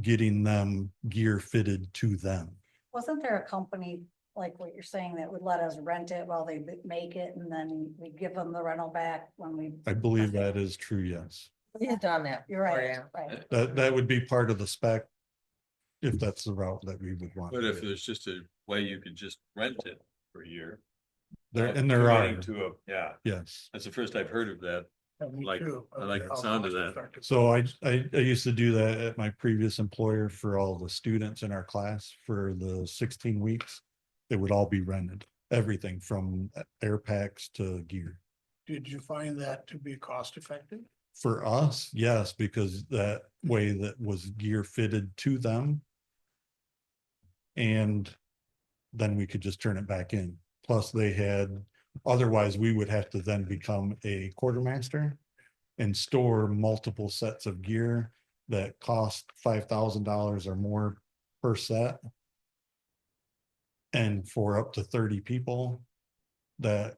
[SPEAKER 2] getting them gear fitted to them.
[SPEAKER 4] Wasn't there a company, like what you're saying, that would let us rent it while they make it and then we give them the rental back when we?
[SPEAKER 2] I believe that is true, yes.
[SPEAKER 3] We had done that.
[SPEAKER 4] You're right, right.
[SPEAKER 2] That would be part of the spec, if that's the route that we would want.
[SPEAKER 5] But
[SPEAKER 2] to
[SPEAKER 5] if
[SPEAKER 2] go.
[SPEAKER 5] there's just a way you could just rent it for a year.
[SPEAKER 2] There,
[SPEAKER 5] not
[SPEAKER 2] and there are,
[SPEAKER 5] committing To a, yeah,
[SPEAKER 2] yes.
[SPEAKER 5] that's the first I've heard of that.
[SPEAKER 8] Yeah, me
[SPEAKER 5] Like-
[SPEAKER 8] too.
[SPEAKER 5] I like the sound of that.
[SPEAKER 2] So I used to do that at my previous employer for all the students in our class for the 16 weeks. It would all be rented, everything from air packs to gear.
[SPEAKER 8] Did you find that to be cost effective?
[SPEAKER 2] For us, yes, because that way that was gear fitted to them. And then we could just turn it back in. Plus they had, otherwise we would have to then become a quartermaster and store multiple sets of gear that cost $5,000 or more per set. And for up to 30 people, that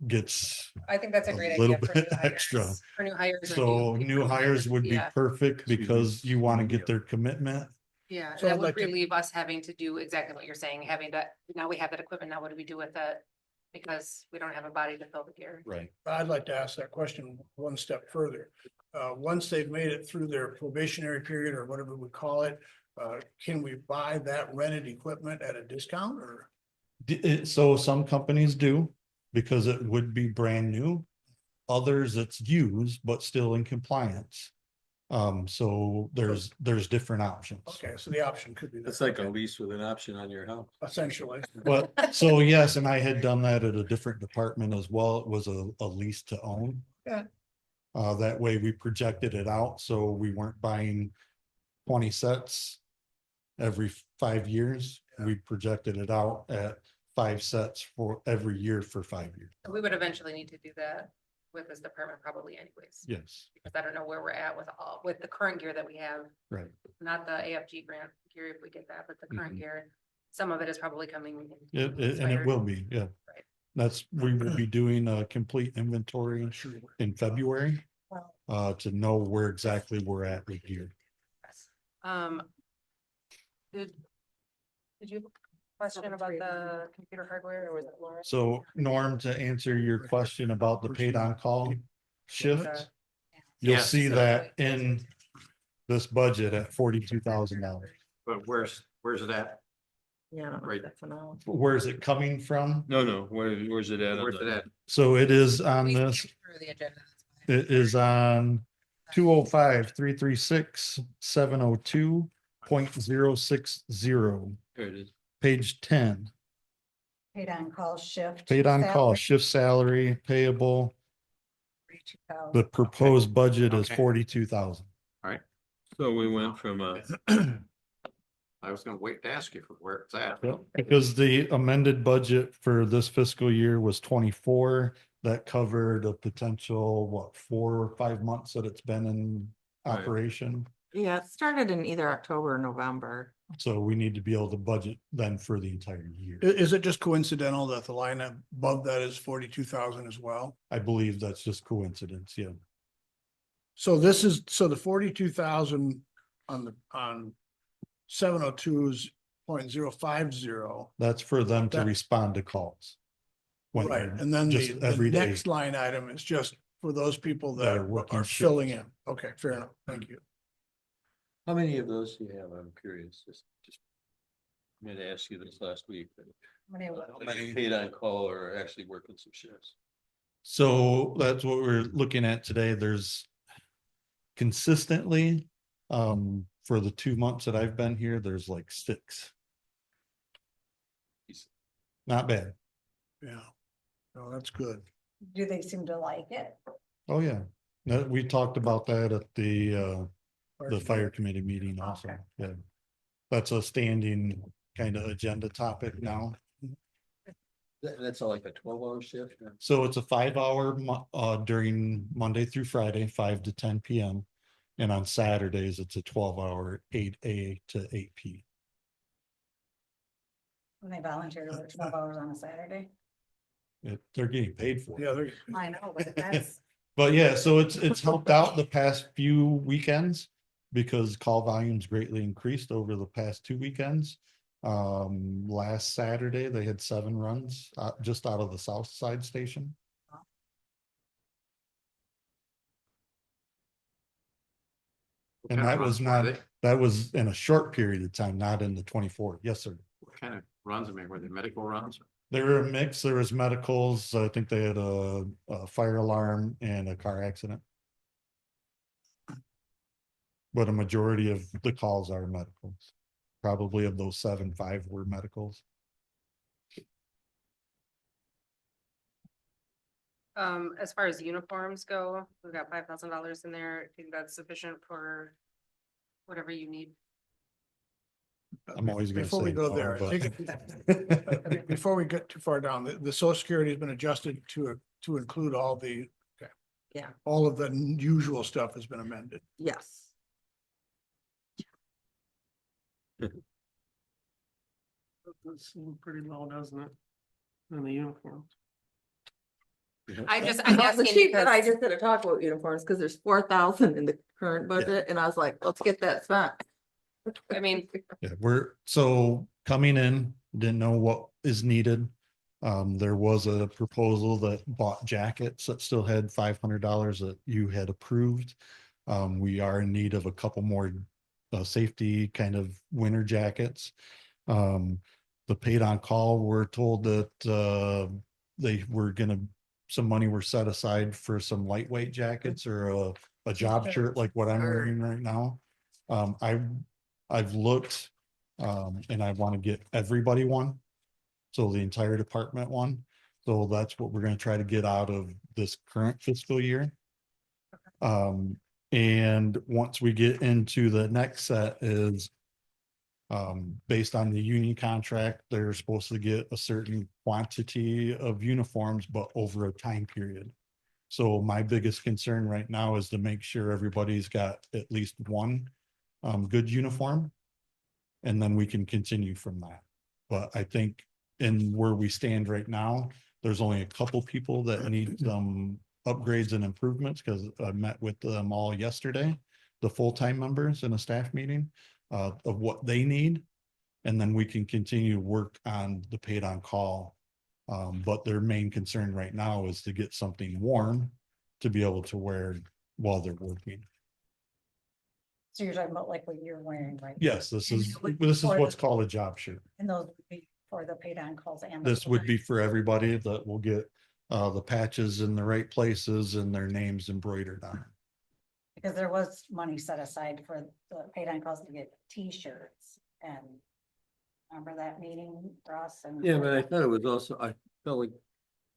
[SPEAKER 2] gets,
[SPEAKER 1] I think that's a
[SPEAKER 2] A
[SPEAKER 1] great
[SPEAKER 2] little
[SPEAKER 1] idea for
[SPEAKER 2] bit
[SPEAKER 1] new hires.
[SPEAKER 2] extra.
[SPEAKER 1] For new hires. or
[SPEAKER 2] so new hires would be
[SPEAKER 1] Yeah.
[SPEAKER 2] perfect because you want to get their commitment.
[SPEAKER 1] Yeah,
[SPEAKER 8] So
[SPEAKER 1] that
[SPEAKER 8] I'd
[SPEAKER 1] would
[SPEAKER 8] like to-
[SPEAKER 1] relieve us having to do exactly what you're saying, having that, now we have that equipment, now what do we do with it? Because we don't have a body to fill the gear.
[SPEAKER 2] Right.
[SPEAKER 8] I'd like to ask that question one step further. Once they've made it through their probationary period or whatever we call it, can we buy that rented equipment at a discount or?
[SPEAKER 2] So some companies do, because it would be brand new. Others it's used, but still in compliance. So there's different options.
[SPEAKER 8] Okay, so the option could be.
[SPEAKER 5] It's
[SPEAKER 8] that.
[SPEAKER 5] like a lease with an option on your house.
[SPEAKER 8] Essentially.
[SPEAKER 2] But, so yes, and I had done that at a different department as well. It was a lease to own.
[SPEAKER 8] Yeah.
[SPEAKER 2] That way we projected it out, so we weren't buying 20 sets every 5 years. We projected it out at 5 sets for every year for 5 years.
[SPEAKER 1] We would eventually need to do that with this department probably anyways.
[SPEAKER 2] Yes,
[SPEAKER 1] Because I don't know where we're at with the current gear that we have,
[SPEAKER 2] right.
[SPEAKER 1] not the AFG grant gear if we get that, but the current
[SPEAKER 2] Mhm.
[SPEAKER 1] gear. Some of it is probably coming. in
[SPEAKER 2] And it
[SPEAKER 1] later.
[SPEAKER 2] will be, yeah.
[SPEAKER 1] Right.
[SPEAKER 2] That's, we will be doing a complete inventory in February, to know where exactly we're at with gear.
[SPEAKER 1] Um. Did you have a question about the computer hardware or was it Laura?
[SPEAKER 2] So Norm, to answer your question about the paid on call shift, you'll
[SPEAKER 9] Yes.
[SPEAKER 2] see that in this budget at $42,000.
[SPEAKER 9] But where's it at?
[SPEAKER 3] Yeah.
[SPEAKER 9] Right.
[SPEAKER 3] That's enough.
[SPEAKER 2] Where's it coming from?
[SPEAKER 5] No, where's it at? on
[SPEAKER 9] Where's it
[SPEAKER 5] the-
[SPEAKER 9] at?
[SPEAKER 2] So it is on
[SPEAKER 1] We
[SPEAKER 2] this,
[SPEAKER 1] skipped through the agenda, that's why.
[SPEAKER 2] it is on 205-336-702.060,
[SPEAKER 5] There it is.
[SPEAKER 2] page 10.
[SPEAKER 4] Paid on call shift.
[SPEAKER 2] Paid on call,
[SPEAKER 4] salary,
[SPEAKER 2] shift salary payable.
[SPEAKER 4] 32,000.
[SPEAKER 2] The proposed budget is
[SPEAKER 9] Okay.
[SPEAKER 2] 42,000.
[SPEAKER 5] So we went from
[SPEAKER 9] I was gonna wait to ask you for where it's at.
[SPEAKER 2] Because the amended budget for this fiscal year was 24, that covered a potential, 4 or 5 months that it's been in
[SPEAKER 5] Right.
[SPEAKER 2] operation.
[SPEAKER 3] Yeah, it started in either October or November.
[SPEAKER 2] So we need to be able to budget then for the entire year.
[SPEAKER 8] Is it just coincidental that the line above that is 42,000 as well?
[SPEAKER 2] I believe that's just coincidence, yeah.
[SPEAKER 8] So the 42,000 on 702's .050.
[SPEAKER 2] That's for them to
[SPEAKER 8] That-
[SPEAKER 2] respond to calls. When
[SPEAKER 8] Right,
[SPEAKER 2] they're
[SPEAKER 8] and then
[SPEAKER 2] just
[SPEAKER 8] the
[SPEAKER 2] every day.
[SPEAKER 8] next line item is just for those people
[SPEAKER 2] That
[SPEAKER 8] that
[SPEAKER 2] are working
[SPEAKER 8] are filling in.
[SPEAKER 2] shifts.
[SPEAKER 8] Okay, fair enough. Thank you.
[SPEAKER 5] How many of those do you have? I'm curious, just. I meant to ask you this last week. but How many paid on call or actually working some shifts?
[SPEAKER 2] So that's what we're looking at today. There's consistently, for the 2 months that I've been here, there's like 6. Not bad.
[SPEAKER 8] Yeah. No, that's good.
[SPEAKER 4] Do they seem to like it?
[SPEAKER 2] Oh, yeah. We talked about that at the the fire committee meeting also,
[SPEAKER 4] Okay.
[SPEAKER 2] yeah. That's a standing kind of agenda topic now.
[SPEAKER 9] That's like a 12-hour shift.
[SPEAKER 2] So it's a 5 hour during Monday through Friday, 5 to 10 PM. And on Saturdays, it's a 12 hour, 8 A to 8 P.
[SPEAKER 4] When they volunteer to work 12 hours on a Saturday.
[SPEAKER 2] They're getting paid for it.
[SPEAKER 8] Yeah, they're,
[SPEAKER 4] I know, but that's,
[SPEAKER 2] But yeah, so it's helped out the past few weekends because call volumes greatly increased over the past 2 weekends. Last Saturday, they had 7 runs just out of the south side station. And that was not, that was in a short period of time, not in the 24. Yes, sir.
[SPEAKER 9] What kind of runs? I mean, were they medical runs?
[SPEAKER 2] They were a mix. There was medicals. I think they had a fire alarm and a car accident. But a majority of the calls are medicals. Probably of those 7, 5 were medicals.
[SPEAKER 1] As far as uniforms go, we've got $5,000 in there. I think that's sufficient for whatever you need.
[SPEAKER 2] I'm always gonna
[SPEAKER 8] before we
[SPEAKER 2] say
[SPEAKER 8] go
[SPEAKER 2] no,
[SPEAKER 8] there, I
[SPEAKER 2] but-
[SPEAKER 8] think, before we get too far down, the social security has been adjusted to include all the, okay.
[SPEAKER 3] Yeah.
[SPEAKER 8] All of the usual stuff has been amended.
[SPEAKER 3] Yes.
[SPEAKER 10] That's pretty low, doesn't it? In the uniforms.
[SPEAKER 1] I'm
[SPEAKER 3] The
[SPEAKER 1] asking
[SPEAKER 3] chief and I
[SPEAKER 1] because,
[SPEAKER 3] just had to talk about uniforms because there's 4,000 in the current budget and I was like, let's get that spent.
[SPEAKER 1] I mean,
[SPEAKER 2] Yeah, we're so coming in, didn't know what is needed. There was a proposal that bought jackets that still had $500 that you had approved. We are in need of a couple more safety kind of winter jackets. The paid on call, we're told that they were gonna, some money were set aside for some lightweight jackets or a job shirt like what I'm wearing right now. I've looked and I want to get everybody one. So the entire department one. So that's what we're gonna try to get out of this current fiscal year. And once we get into the next set is based on the union contract, they're supposed to get a certain quantity of uniforms, but over a time period. So my biggest concern right now is to make sure everybody's got at least one good uniform. And then we can continue from that. But I think in where we stand right now, there's only a couple people that need some upgrades and improvements because I met with them all yesterday, the full-time members in a staff meeting of what they need. And then we can continue to work on the paid on call. But their main concern right now is to get something warm to be able to wear while they're working.
[SPEAKER 4] so you're talking about like what you're wearing, right?
[SPEAKER 2] Yes, this
[SPEAKER 4] And
[SPEAKER 2] is
[SPEAKER 4] it would be for
[SPEAKER 2] what's
[SPEAKER 4] the-
[SPEAKER 2] called a job shirt.
[SPEAKER 4] And those would be for the paid on calls and. the
[SPEAKER 2] This would be
[SPEAKER 4] full-time.
[SPEAKER 2] for everybody that will get the patches in the right places and their names embroidered on.
[SPEAKER 4] Because there was money set aside for the paid on calls to get T-shirts and. Remember that meeting, Ross? And
[SPEAKER 5] Yeah, but I thought it was also, I felt like,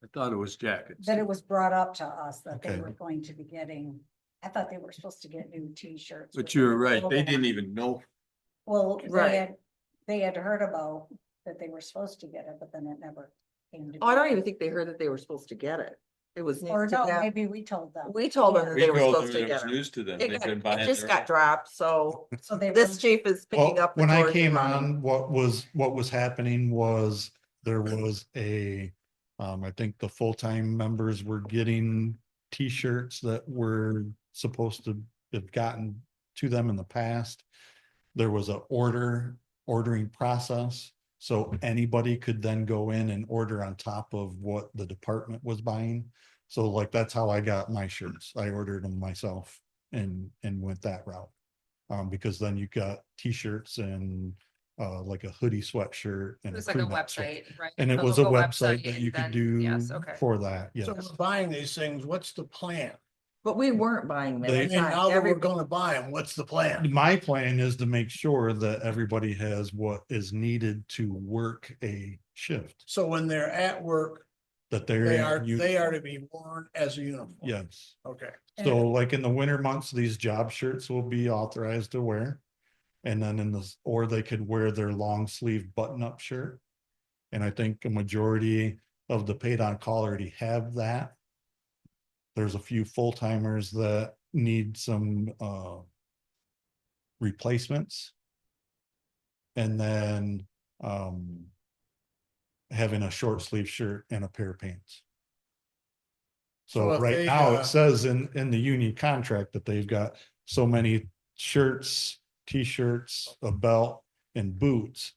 [SPEAKER 5] I thought it was jackets.
[SPEAKER 4] that it was brought up to us that they
[SPEAKER 2] Okay.
[SPEAKER 4] were going to be getting, I thought they were supposed to get new T-shirts.
[SPEAKER 5] But
[SPEAKER 4] with
[SPEAKER 5] you were
[SPEAKER 4] the
[SPEAKER 5] right, they
[SPEAKER 4] logo
[SPEAKER 5] didn't
[SPEAKER 4] on it.
[SPEAKER 5] even know.
[SPEAKER 4] Well,
[SPEAKER 3] Right.
[SPEAKER 4] they had heard about that they were supposed to get it, but then it never came to.
[SPEAKER 3] Oh, I
[SPEAKER 4] be.
[SPEAKER 3] don't even think they heard that they were supposed to get it. It was.
[SPEAKER 4] Or
[SPEAKER 3] news to
[SPEAKER 4] no,
[SPEAKER 3] them.
[SPEAKER 4] maybe we told them.
[SPEAKER 3] We told them
[SPEAKER 4] Yeah.
[SPEAKER 3] that
[SPEAKER 5] We
[SPEAKER 3] they were
[SPEAKER 5] told
[SPEAKER 3] supposed
[SPEAKER 5] them
[SPEAKER 3] to
[SPEAKER 5] it was
[SPEAKER 3] get it.
[SPEAKER 5] news to them.
[SPEAKER 3] It
[SPEAKER 5] They've
[SPEAKER 3] got-
[SPEAKER 5] been buying
[SPEAKER 3] it just
[SPEAKER 5] their-
[SPEAKER 3] got dropped, so
[SPEAKER 4] So they.
[SPEAKER 3] this
[SPEAKER 4] were-
[SPEAKER 3] chief is picking
[SPEAKER 2] Well,
[SPEAKER 3] up. the
[SPEAKER 2] when I
[SPEAKER 3] Georgia
[SPEAKER 2] came
[SPEAKER 3] money.
[SPEAKER 2] on, what was happening was there was a, I think the full-time members were getting T-shirts that were supposed to have gotten to them in the past. There was a ordering process, so anybody could then go in and order on top of what the department was buying. So like, that's how I got my shirts. I ordered them myself and went that route. Because then you got T-shirts and like a hoodie sweatshirt and
[SPEAKER 1] it's like a
[SPEAKER 2] crew neck sweat-
[SPEAKER 1] website, right?
[SPEAKER 2] And it
[SPEAKER 1] The
[SPEAKER 2] was a
[SPEAKER 1] local
[SPEAKER 2] website that
[SPEAKER 1] and
[SPEAKER 2] you could
[SPEAKER 1] then-
[SPEAKER 2] do
[SPEAKER 1] Yes, okay.
[SPEAKER 2] for that, yes.
[SPEAKER 8] So we're buying these things, what's the plan?
[SPEAKER 3] But we weren't buying them
[SPEAKER 2] They-
[SPEAKER 3] at
[SPEAKER 8] I
[SPEAKER 3] the
[SPEAKER 8] mean,
[SPEAKER 3] time.
[SPEAKER 8] now that we're
[SPEAKER 3] Every-
[SPEAKER 8] gonna buy them, what's the plan?
[SPEAKER 2] My plan is to make sure that everybody has what is needed to work a shift.
[SPEAKER 8] So when they're at work,
[SPEAKER 2] that
[SPEAKER 8] They are
[SPEAKER 2] they're,
[SPEAKER 8] to be worn as a uniform.
[SPEAKER 2] yes.
[SPEAKER 8] Okay.
[SPEAKER 2] So like in the winter months, these job shirts will be authorized to wear. And then or they could wear their long sleeve button up shirt. And I think a majority of the paid on call already have that. There's a few full timers that need some replacements. And then having a short sleeve shirt and a pair of pants.
[SPEAKER 8] So
[SPEAKER 2] So
[SPEAKER 8] if
[SPEAKER 2] right
[SPEAKER 8] they,
[SPEAKER 2] now it says in the union contract that they've got so many shirts, t-shirts, a belt and boots.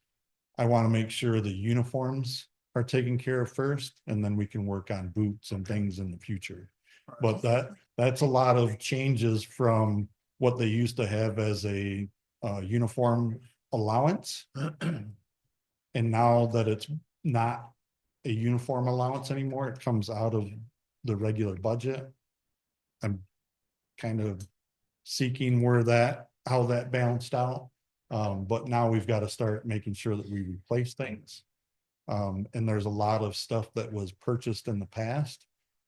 [SPEAKER 2] I want to make sure the uniforms are taken care of first, and then we can work on boots and things in the future. But that's a lot of changes from what they used to have as a uniform allowance. And now that it's not a uniform allowance anymore, it comes out of the regular budget. I'm kind of seeking how that balanced out. But now we've got to start making sure that we replace things. And there's a lot of stuff that was purchased in the past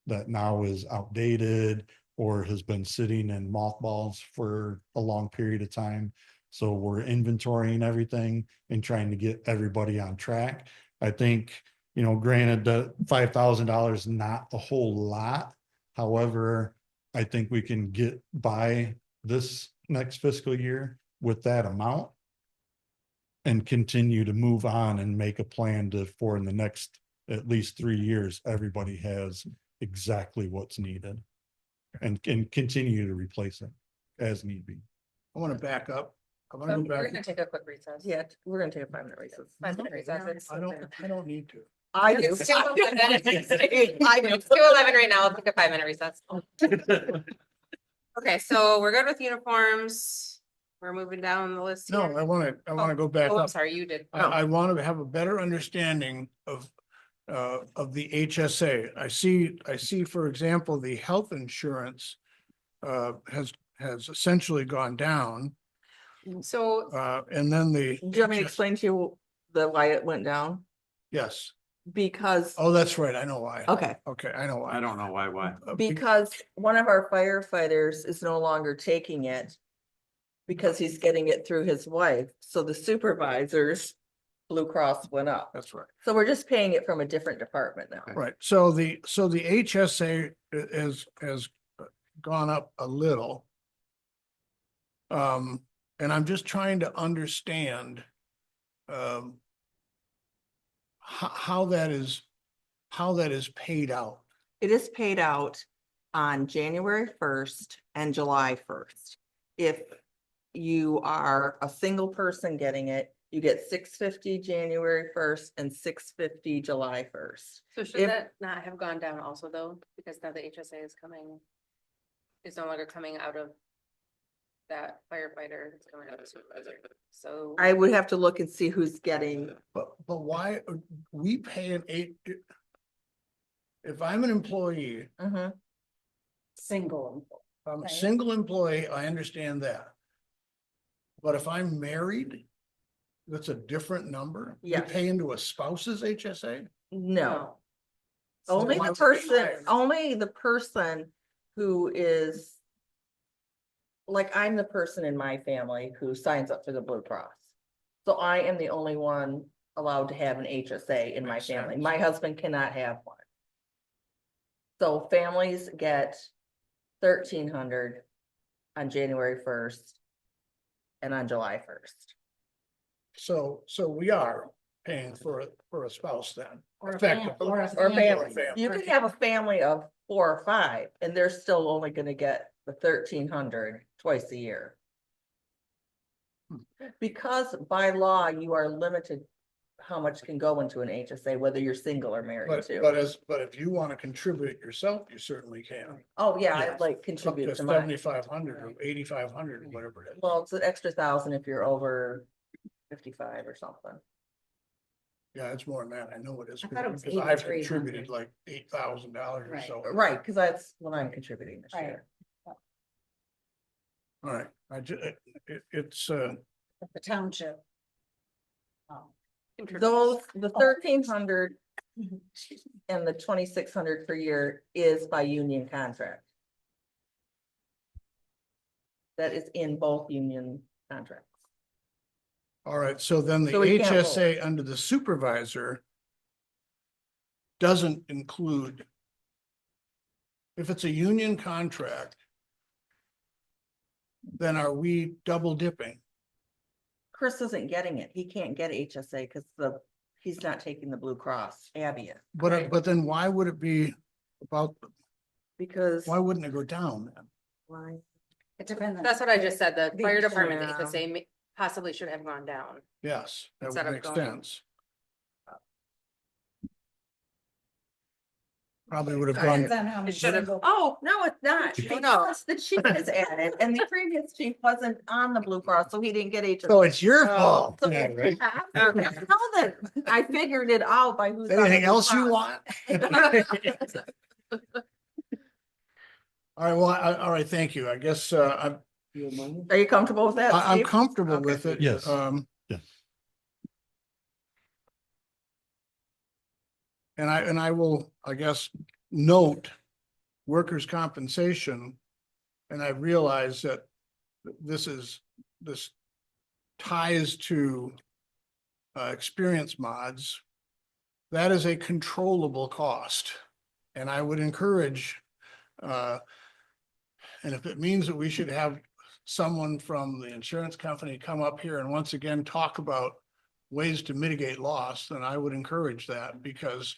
[SPEAKER 2] that now is outdated or has been sitting in mothballs for a long period of time. So we're inventorying everything and trying to get everybody on track. I think, granted that $5,000 not a whole lot. However, I think we can get by this next fiscal year with that amount and continue to move on and make a plan for in the next at least 3 years, everybody has exactly what's needed and can continue to replace it as need be.
[SPEAKER 8] I want to back up. I want to
[SPEAKER 1] So
[SPEAKER 8] go
[SPEAKER 1] we're
[SPEAKER 8] back.
[SPEAKER 1] gonna take a quick recess.
[SPEAKER 3] Yeah, we're gonna take a 5-minute recess.
[SPEAKER 1] 5-minute recess.
[SPEAKER 8] I don't need to.
[SPEAKER 3] I do.
[SPEAKER 1] It's 2:11.
[SPEAKER 3] I do.
[SPEAKER 1] It's 2:11 right now. Let's take a 5-minute recess. Okay, so we're good with uniforms. We're moving down the list
[SPEAKER 8] No,
[SPEAKER 1] here.
[SPEAKER 8] I want to go back
[SPEAKER 1] Oh, I'm
[SPEAKER 8] up.
[SPEAKER 1] sorry, you did.
[SPEAKER 8] I want to have a better understanding of the HSA. I see, for example, the health insurance has essentially gone down.
[SPEAKER 1] So
[SPEAKER 8] And then the.
[SPEAKER 3] Do you want me to explain to you why it went down?
[SPEAKER 8] Yes.
[SPEAKER 3] Because,
[SPEAKER 8] Oh, that's right. I know why.
[SPEAKER 3] okay,
[SPEAKER 8] Okay, I know why.
[SPEAKER 9] I don't know why.
[SPEAKER 3] because one of our firefighters is no longer taking it because he's getting it through his wife. So the supervisors, Blue Cross went up.
[SPEAKER 8] That's right.
[SPEAKER 3] So we're just paying it from a different department now.
[SPEAKER 8] Right. So the HSA has gone up a little. And I'm just trying to understand how that is paid out.
[SPEAKER 3] It is paid out on January 1st and July 1st. If you are a single person getting it, you get $650 January 1st and $650 July 1st.
[SPEAKER 1] So should
[SPEAKER 3] If-
[SPEAKER 1] that not have gone down also though? Because now the HSA is no longer coming out of that firefighter, it's coming out of supervisor. So
[SPEAKER 3] I would have to look and see who's getting,
[SPEAKER 8] But why we pay if I'm an employee,
[SPEAKER 4] Single.
[SPEAKER 8] I'm a
[SPEAKER 4] Right.
[SPEAKER 8] single employee, I understand that. But if I'm married, that's a different number. You
[SPEAKER 3] Yes.
[SPEAKER 8] pay into a spouse's HSA?
[SPEAKER 3] no.
[SPEAKER 8] So
[SPEAKER 3] Only
[SPEAKER 8] why
[SPEAKER 3] the
[SPEAKER 8] would they-
[SPEAKER 3] person who is. Like, I'm the person in my family who signs up for the Blue Cross. So I am the only one allowed to have an HSA in my
[SPEAKER 8] Makes
[SPEAKER 3] family.
[SPEAKER 8] sense.
[SPEAKER 3] My husband cannot have one. So families get $1,300 on January 1st and on July 1st.
[SPEAKER 8] So we are paying for a spouse then.
[SPEAKER 4] Or a
[SPEAKER 8] Effectively.
[SPEAKER 4] fam- or a
[SPEAKER 3] Or
[SPEAKER 4] family.
[SPEAKER 3] family. You could have a family of 4 or 5 and they're still only gonna get the $1,300 twice a year. Because by law, you are limited how much can go into an HSA, whether you're single or married
[SPEAKER 8] But
[SPEAKER 3] too.
[SPEAKER 8] if you want to contribute yourself, you certainly can.
[SPEAKER 3] Oh, yeah,
[SPEAKER 8] Yes.
[SPEAKER 3] I'd like
[SPEAKER 8] Up
[SPEAKER 3] contribute
[SPEAKER 8] to
[SPEAKER 3] to mine.
[SPEAKER 8] 7,500 or 8,500 or whatever it is.
[SPEAKER 3] Well, it's an extra 1,000 if you're over 55 or something.
[SPEAKER 8] Yeah, it's more than that. I know it is.
[SPEAKER 4] I thought it was
[SPEAKER 8] Because I've
[SPEAKER 4] 8,300.
[SPEAKER 8] contributed like $8,000 or
[SPEAKER 4] Right.
[SPEAKER 8] so.
[SPEAKER 3] Right, because that's what I'm contributing this
[SPEAKER 4] Right.
[SPEAKER 3] year.
[SPEAKER 8] All right, it's
[SPEAKER 4] The township. Oh,
[SPEAKER 3] The 1,300 And the 2,600 per year is by union contract. That is in both union contracts.
[SPEAKER 8] All right, so then the
[SPEAKER 3] So we can't vote.
[SPEAKER 8] HSA under the supervisor doesn't include, if it's a union contract, then are we double dipping?
[SPEAKER 3] Chris isn't getting it. He can't get HSA because he's not taking the Blue Cross, Abby is,
[SPEAKER 8] But then why would it be about,
[SPEAKER 3] because.
[SPEAKER 8] why wouldn't it go down then?
[SPEAKER 3] Why?
[SPEAKER 4] It depends. on-
[SPEAKER 1] That's what I just said, the
[SPEAKER 4] The
[SPEAKER 1] fire department,
[SPEAKER 3] Yeah.
[SPEAKER 1] HSA possibly should have gone down.
[SPEAKER 8] Yes, that
[SPEAKER 1] Instead
[SPEAKER 8] would
[SPEAKER 1] of
[SPEAKER 8] make
[SPEAKER 1] going-
[SPEAKER 8] sense. Probably would have
[SPEAKER 4] Depends
[SPEAKER 8] gone,
[SPEAKER 4] on how
[SPEAKER 1] It
[SPEAKER 4] much.
[SPEAKER 1] should have,
[SPEAKER 4] single-
[SPEAKER 3] Oh, no, it's not.
[SPEAKER 1] Oh, no.
[SPEAKER 3] Because the chief is added and the previous chief wasn't on the Blue Cross, so he didn't get HSA.
[SPEAKER 8] so it's your
[SPEAKER 1] Oh.
[SPEAKER 8] fault.
[SPEAKER 3] So-
[SPEAKER 8] Yeah, right.
[SPEAKER 3] Now that I figured it out by who's. on the
[SPEAKER 8] Anything
[SPEAKER 3] Blue
[SPEAKER 8] else you
[SPEAKER 3] Cross.
[SPEAKER 8] want? All right, well, all right, thank you. I guess,
[SPEAKER 3] Are you comfortable with that,
[SPEAKER 8] I'm
[SPEAKER 3] Steve?
[SPEAKER 8] comfortable
[SPEAKER 3] Okay.
[SPEAKER 8] with it.
[SPEAKER 2] Yes.
[SPEAKER 8] Yes. And I will, I guess, note workers' compensation. And I realize that this ties to experience mods. That is a controllable cost. And I would encourage, and if it means that we should have someone from the insurance company come up here and once again talk about ways to mitigate loss, then I would encourage that, because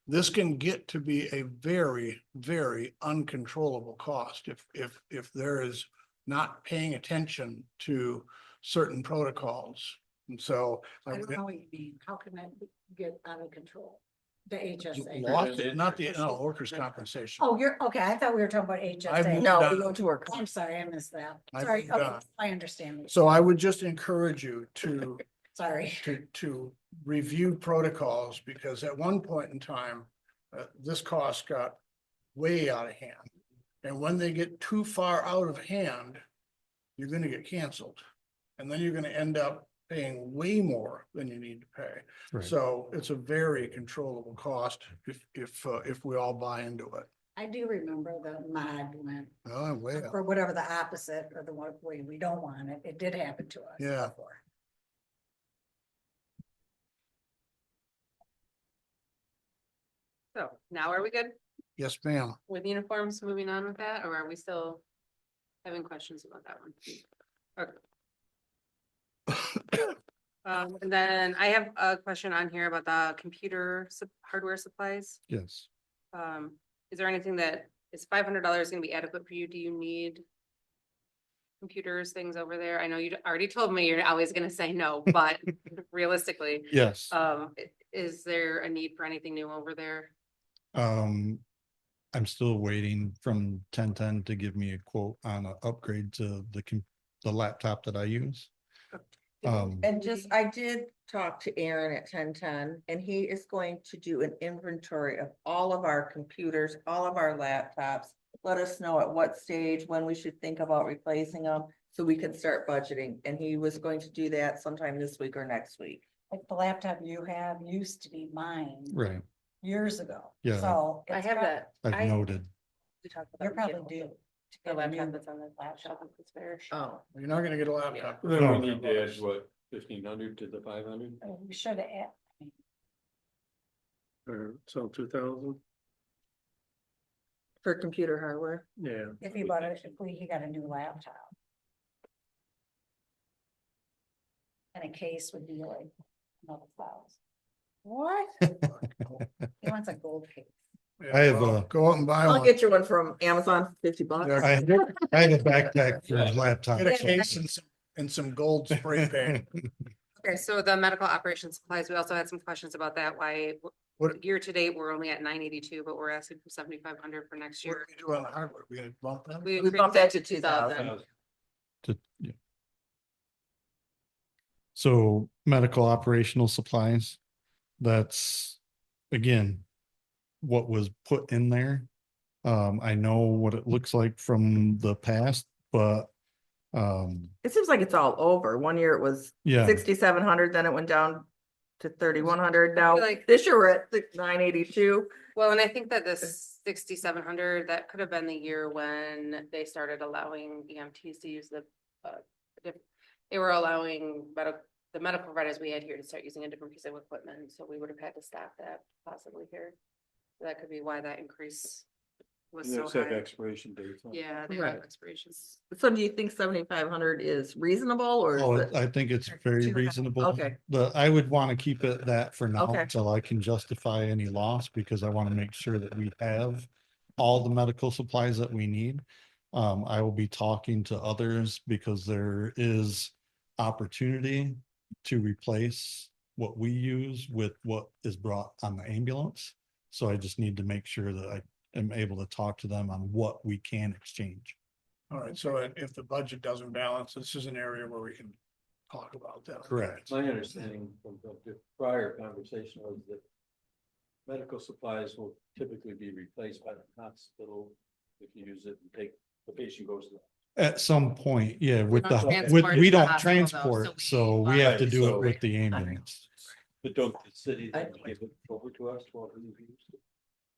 [SPEAKER 8] this can get to be a very, very uncontrollable cost if there is not paying attention to certain protocols. And so
[SPEAKER 4] I don't know what you mean. How can that get out of control? The HSA.
[SPEAKER 8] loss, not the, no, workers' compensation.
[SPEAKER 4] Oh, you're, okay, I thought we were talking about
[SPEAKER 8] I've
[SPEAKER 4] HSA.
[SPEAKER 8] moved
[SPEAKER 3] No,
[SPEAKER 8] on.
[SPEAKER 3] we go to work.
[SPEAKER 4] I'm sorry, I missed that.
[SPEAKER 8] I've
[SPEAKER 4] Sorry,
[SPEAKER 8] moved
[SPEAKER 4] okay,
[SPEAKER 8] on.
[SPEAKER 4] I understand.
[SPEAKER 8] So I would just encourage you to
[SPEAKER 4] Sorry.
[SPEAKER 8] to review protocols, because at one point in time, this cost got way out of hand. And when they get too far out of hand, you're gonna get canceled. And then you're gonna end up paying way more than you need to pay.
[SPEAKER 2] Right.
[SPEAKER 8] So it's a very controllable cost if we all buy into it.
[SPEAKER 4] I do remember the mod went,
[SPEAKER 8] Oh, way up.
[SPEAKER 4] or whatever the opposite, or the one way we don't want it. It did happen to us.
[SPEAKER 8] Yeah.
[SPEAKER 4] before.
[SPEAKER 1] So now are we good
[SPEAKER 8] Yes, ma'am.
[SPEAKER 1] with uniforms, moving on with that, or are we still having questions about that one? Okay. And then I have a question on here about the computer hardware supplies.
[SPEAKER 2] Yes.
[SPEAKER 1] Is there anything that is $500 gonna be adequate for you? Do you need computers, things over there? I know you already told me you're always gonna say no, but realistically,
[SPEAKER 2] Yes.
[SPEAKER 1] is there a need for anything new over there?
[SPEAKER 2] I'm still waiting from 1010 to give me a quote on an upgrade to the laptop that I use.
[SPEAKER 3] And just, I did talk to Aaron at 1010, and he is going to do an inventory of all of our computers, all of our laptops. Let us know at what stage, when we should think about replacing them, so we can start budgeting. And he was going to do that sometime this week or next week.
[SPEAKER 4] Like the laptop you have used to be mine
[SPEAKER 2] Right.
[SPEAKER 4] years ago.
[SPEAKER 2] Yeah.
[SPEAKER 4] So.
[SPEAKER 1] I
[SPEAKER 4] it's
[SPEAKER 1] have
[SPEAKER 4] prob-
[SPEAKER 1] that.
[SPEAKER 2] I've noted.
[SPEAKER 1] We talked about
[SPEAKER 4] You're probably
[SPEAKER 1] getting
[SPEAKER 4] due. to
[SPEAKER 1] the
[SPEAKER 4] get a
[SPEAKER 1] laptop
[SPEAKER 4] new-
[SPEAKER 1] that's on the laptop. It's fair.
[SPEAKER 3] Oh,
[SPEAKER 8] You're not gonna get a laptop.
[SPEAKER 5] Then we need to add what, 1,500 to the 500?
[SPEAKER 4] We should have.
[SPEAKER 10] Or so 2,000,
[SPEAKER 3] for computer hardware.
[SPEAKER 10] yeah.
[SPEAKER 4] If he bought it, he got a new laptop. And a case would be like another $1,000.
[SPEAKER 3] What?
[SPEAKER 4] He wants a gold case.
[SPEAKER 8] Yeah,
[SPEAKER 2] I have
[SPEAKER 8] well,
[SPEAKER 2] a-
[SPEAKER 8] Go out and buy
[SPEAKER 3] I'll
[SPEAKER 8] one.
[SPEAKER 3] get you one from Amazon, $50.
[SPEAKER 8] Yeah.
[SPEAKER 2] I have a backpack for his laptop.
[SPEAKER 8] Get a case and some gold spray paint.
[SPEAKER 1] Okay, so the medical operations supplies, we also had some questions about that, why
[SPEAKER 8] What-
[SPEAKER 1] year to date, we're only at 982, but we're asking for 7,500 for next
[SPEAKER 8] What do
[SPEAKER 1] year.
[SPEAKER 8] we do on the hardware? We gonna bump that?
[SPEAKER 1] We
[SPEAKER 3] We bumped that to
[SPEAKER 1] increased it
[SPEAKER 3] 2,000.
[SPEAKER 2] Yeah. So medical operational supplies, that's, again, what was put in there. I know what it looks like from the past, but,
[SPEAKER 3] It seems like it's all over. One year it was
[SPEAKER 2] yeah,
[SPEAKER 3] 6,700, then it went down to 3,100. Now,
[SPEAKER 1] like-
[SPEAKER 3] this year we're at 982.
[SPEAKER 1] Well, and I think that this 6,700, that could have been the year when they started allowing EMTs to use the, they were allowing the medical providers we had here to start using a different piece of equipment, so we would have had to stop that possibly here. So that could be why that increase was so
[SPEAKER 5] Those have
[SPEAKER 1] high.
[SPEAKER 5] expiration dates. huh?
[SPEAKER 1] Yeah, they have
[SPEAKER 3] Right.
[SPEAKER 1] expirations.
[SPEAKER 3] So do you think 7,500 is reasonable or
[SPEAKER 2] Oh,
[SPEAKER 3] is it?
[SPEAKER 2] I think it's very
[SPEAKER 3] Too high.
[SPEAKER 2] reasonable.
[SPEAKER 3] Okay.
[SPEAKER 2] But I would want to keep it that for now
[SPEAKER 3] Okay.
[SPEAKER 2] until I can justify any loss, because I want to make sure that we have all the medical supplies that we need. I will be talking to others because there is opportunity to replace what we use with what is brought on the ambulance. So I just need to make sure that I am able to talk to them on what we can exchange.
[SPEAKER 8] All right, so if the budget doesn't balance, this is an area where we can talk about that.
[SPEAKER 2] Correct.
[SPEAKER 5] My understanding from the prior conversation was that medical supplies will typically be replaced by the hospital if you use it and the patient goes to.
[SPEAKER 2] At some point, yeah, with
[SPEAKER 1] don't
[SPEAKER 2] the,
[SPEAKER 1] transport
[SPEAKER 2] with,
[SPEAKER 1] to
[SPEAKER 2] we
[SPEAKER 1] the
[SPEAKER 2] don't
[SPEAKER 1] hospital, though, so
[SPEAKER 2] transport,
[SPEAKER 1] we
[SPEAKER 2] so we
[SPEAKER 1] buy
[SPEAKER 2] have to
[SPEAKER 5] it.
[SPEAKER 2] do it
[SPEAKER 5] So-
[SPEAKER 2] with the ambulance.
[SPEAKER 5] But don't the city then give it over to us while we use it?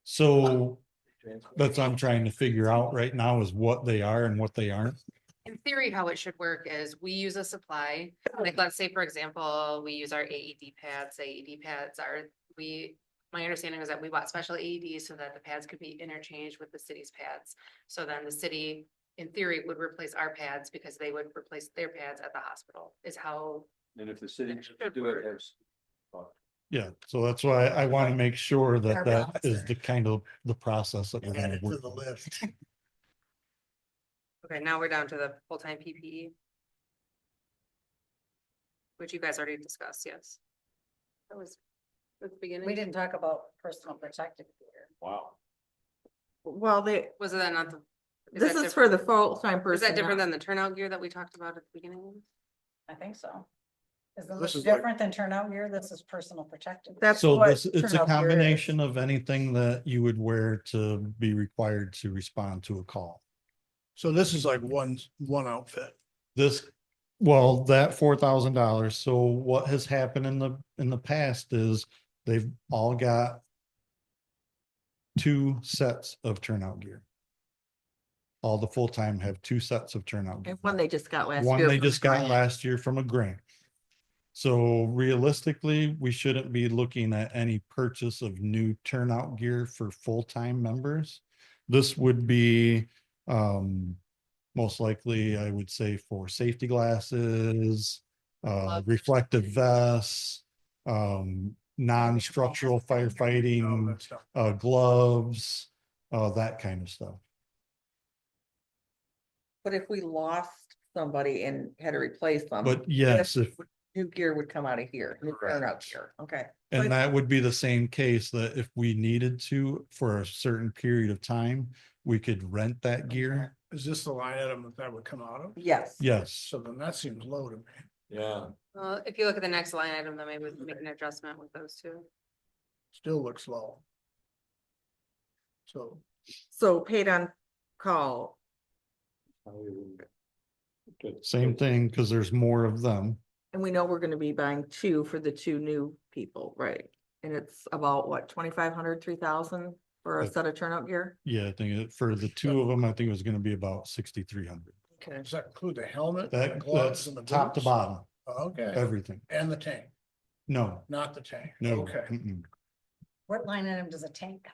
[SPEAKER 2] So
[SPEAKER 5] Transport?
[SPEAKER 2] that's what I'm trying to figure out right now is what they are and what they aren't.
[SPEAKER 1] In theory, how it should work is we use a supply, like, let's say, for example, we use our AED pads. AED pads are, my understanding is that we bought special AEDs so that the pads could be interchanged with the city's pads. So then the city, in theory, would replace our pads because they would replace their pads at the hospital, is how.
[SPEAKER 5] And if the city
[SPEAKER 1] It should
[SPEAKER 5] do it
[SPEAKER 1] work.
[SPEAKER 5] as.
[SPEAKER 2] Yeah, so that's why I want to make sure that
[SPEAKER 4] Our
[SPEAKER 2] that is
[SPEAKER 4] balancer.
[SPEAKER 2] the kind of the process that we're
[SPEAKER 8] Add
[SPEAKER 2] gonna
[SPEAKER 8] it to
[SPEAKER 2] work.
[SPEAKER 8] the
[SPEAKER 2] on.
[SPEAKER 8] list.
[SPEAKER 1] Okay, now we're down to the full-time PPE. Which you guys already discussed, yes. That was at the beginning.
[SPEAKER 4] We didn't talk about personal protective gear.
[SPEAKER 5] Wow.
[SPEAKER 3] Well,
[SPEAKER 1] Was it that not the?
[SPEAKER 3] this
[SPEAKER 1] that
[SPEAKER 3] is for the
[SPEAKER 1] different-
[SPEAKER 3] full-time
[SPEAKER 1] Is
[SPEAKER 3] person.
[SPEAKER 1] that different than the turnout gear that we talked about at the beginning?
[SPEAKER 4] I think so. Isn't
[SPEAKER 8] This
[SPEAKER 4] this
[SPEAKER 8] is like-
[SPEAKER 4] different than turnout gear? This is personal protective.
[SPEAKER 3] That's
[SPEAKER 2] So
[SPEAKER 3] what
[SPEAKER 2] this, it's a
[SPEAKER 3] turnout gear is.
[SPEAKER 2] combination of anything that you would wear to be required to respond to a call.
[SPEAKER 8] So this is like one outfit.
[SPEAKER 2] This, well, that $4,000. So what has happened in the past is they've all got two sets of turnout gear. All the full-time have two sets of turnout gear.
[SPEAKER 3] And one they just got last year.
[SPEAKER 2] One they
[SPEAKER 3] from the
[SPEAKER 2] just got
[SPEAKER 3] grant.
[SPEAKER 2] last year from a grant. So realistically, we shouldn't be looking at any purchase of new turnout gear for full-time members. This would be most likely, I would say, for safety glasses,
[SPEAKER 1] Gloves.
[SPEAKER 2] reflective vests, non-structural
[SPEAKER 8] All
[SPEAKER 2] firefighting,
[SPEAKER 8] that stuff.
[SPEAKER 2] gloves, that kind of stuff.
[SPEAKER 3] But if we lost somebody and had to replace them.
[SPEAKER 2] But yes, if,
[SPEAKER 3] New gear would come out of here, new
[SPEAKER 2] Correct.
[SPEAKER 3] turnout gear, okay.
[SPEAKER 2] and that would be the same case that if we needed to for a certain period of time, we could rent that gear.
[SPEAKER 8] Is this the line item that would come out of?
[SPEAKER 3] Yes.
[SPEAKER 2] Yes,
[SPEAKER 8] So then that seems low to me.
[SPEAKER 5] Yeah.
[SPEAKER 1] Well, if you look at the next line item, then maybe we can make an adjustment with those two.
[SPEAKER 8] Still looks low. So
[SPEAKER 3] So paid on call,
[SPEAKER 2] same thing, because there's more of them.
[SPEAKER 3] and we know we're gonna be buying two for the two new people, right? And it's about what, 2,500, 3,000 for a
[SPEAKER 2] Yep.
[SPEAKER 3] set of turnout gear?
[SPEAKER 2] Yeah, I think for the two of them, I think it was gonna be about 6,300.
[SPEAKER 3] Okay.
[SPEAKER 8] does that include the helmet, the
[SPEAKER 2] That,
[SPEAKER 8] gloves
[SPEAKER 2] that's
[SPEAKER 8] and the
[SPEAKER 2] top to
[SPEAKER 8] boots?
[SPEAKER 2] bottom,
[SPEAKER 8] Okay,
[SPEAKER 2] everything.
[SPEAKER 8] and the tank,
[SPEAKER 2] No,
[SPEAKER 8] not the tank.
[SPEAKER 2] no.
[SPEAKER 8] Okay,
[SPEAKER 2] mm-mm.
[SPEAKER 4] What line item does a tank?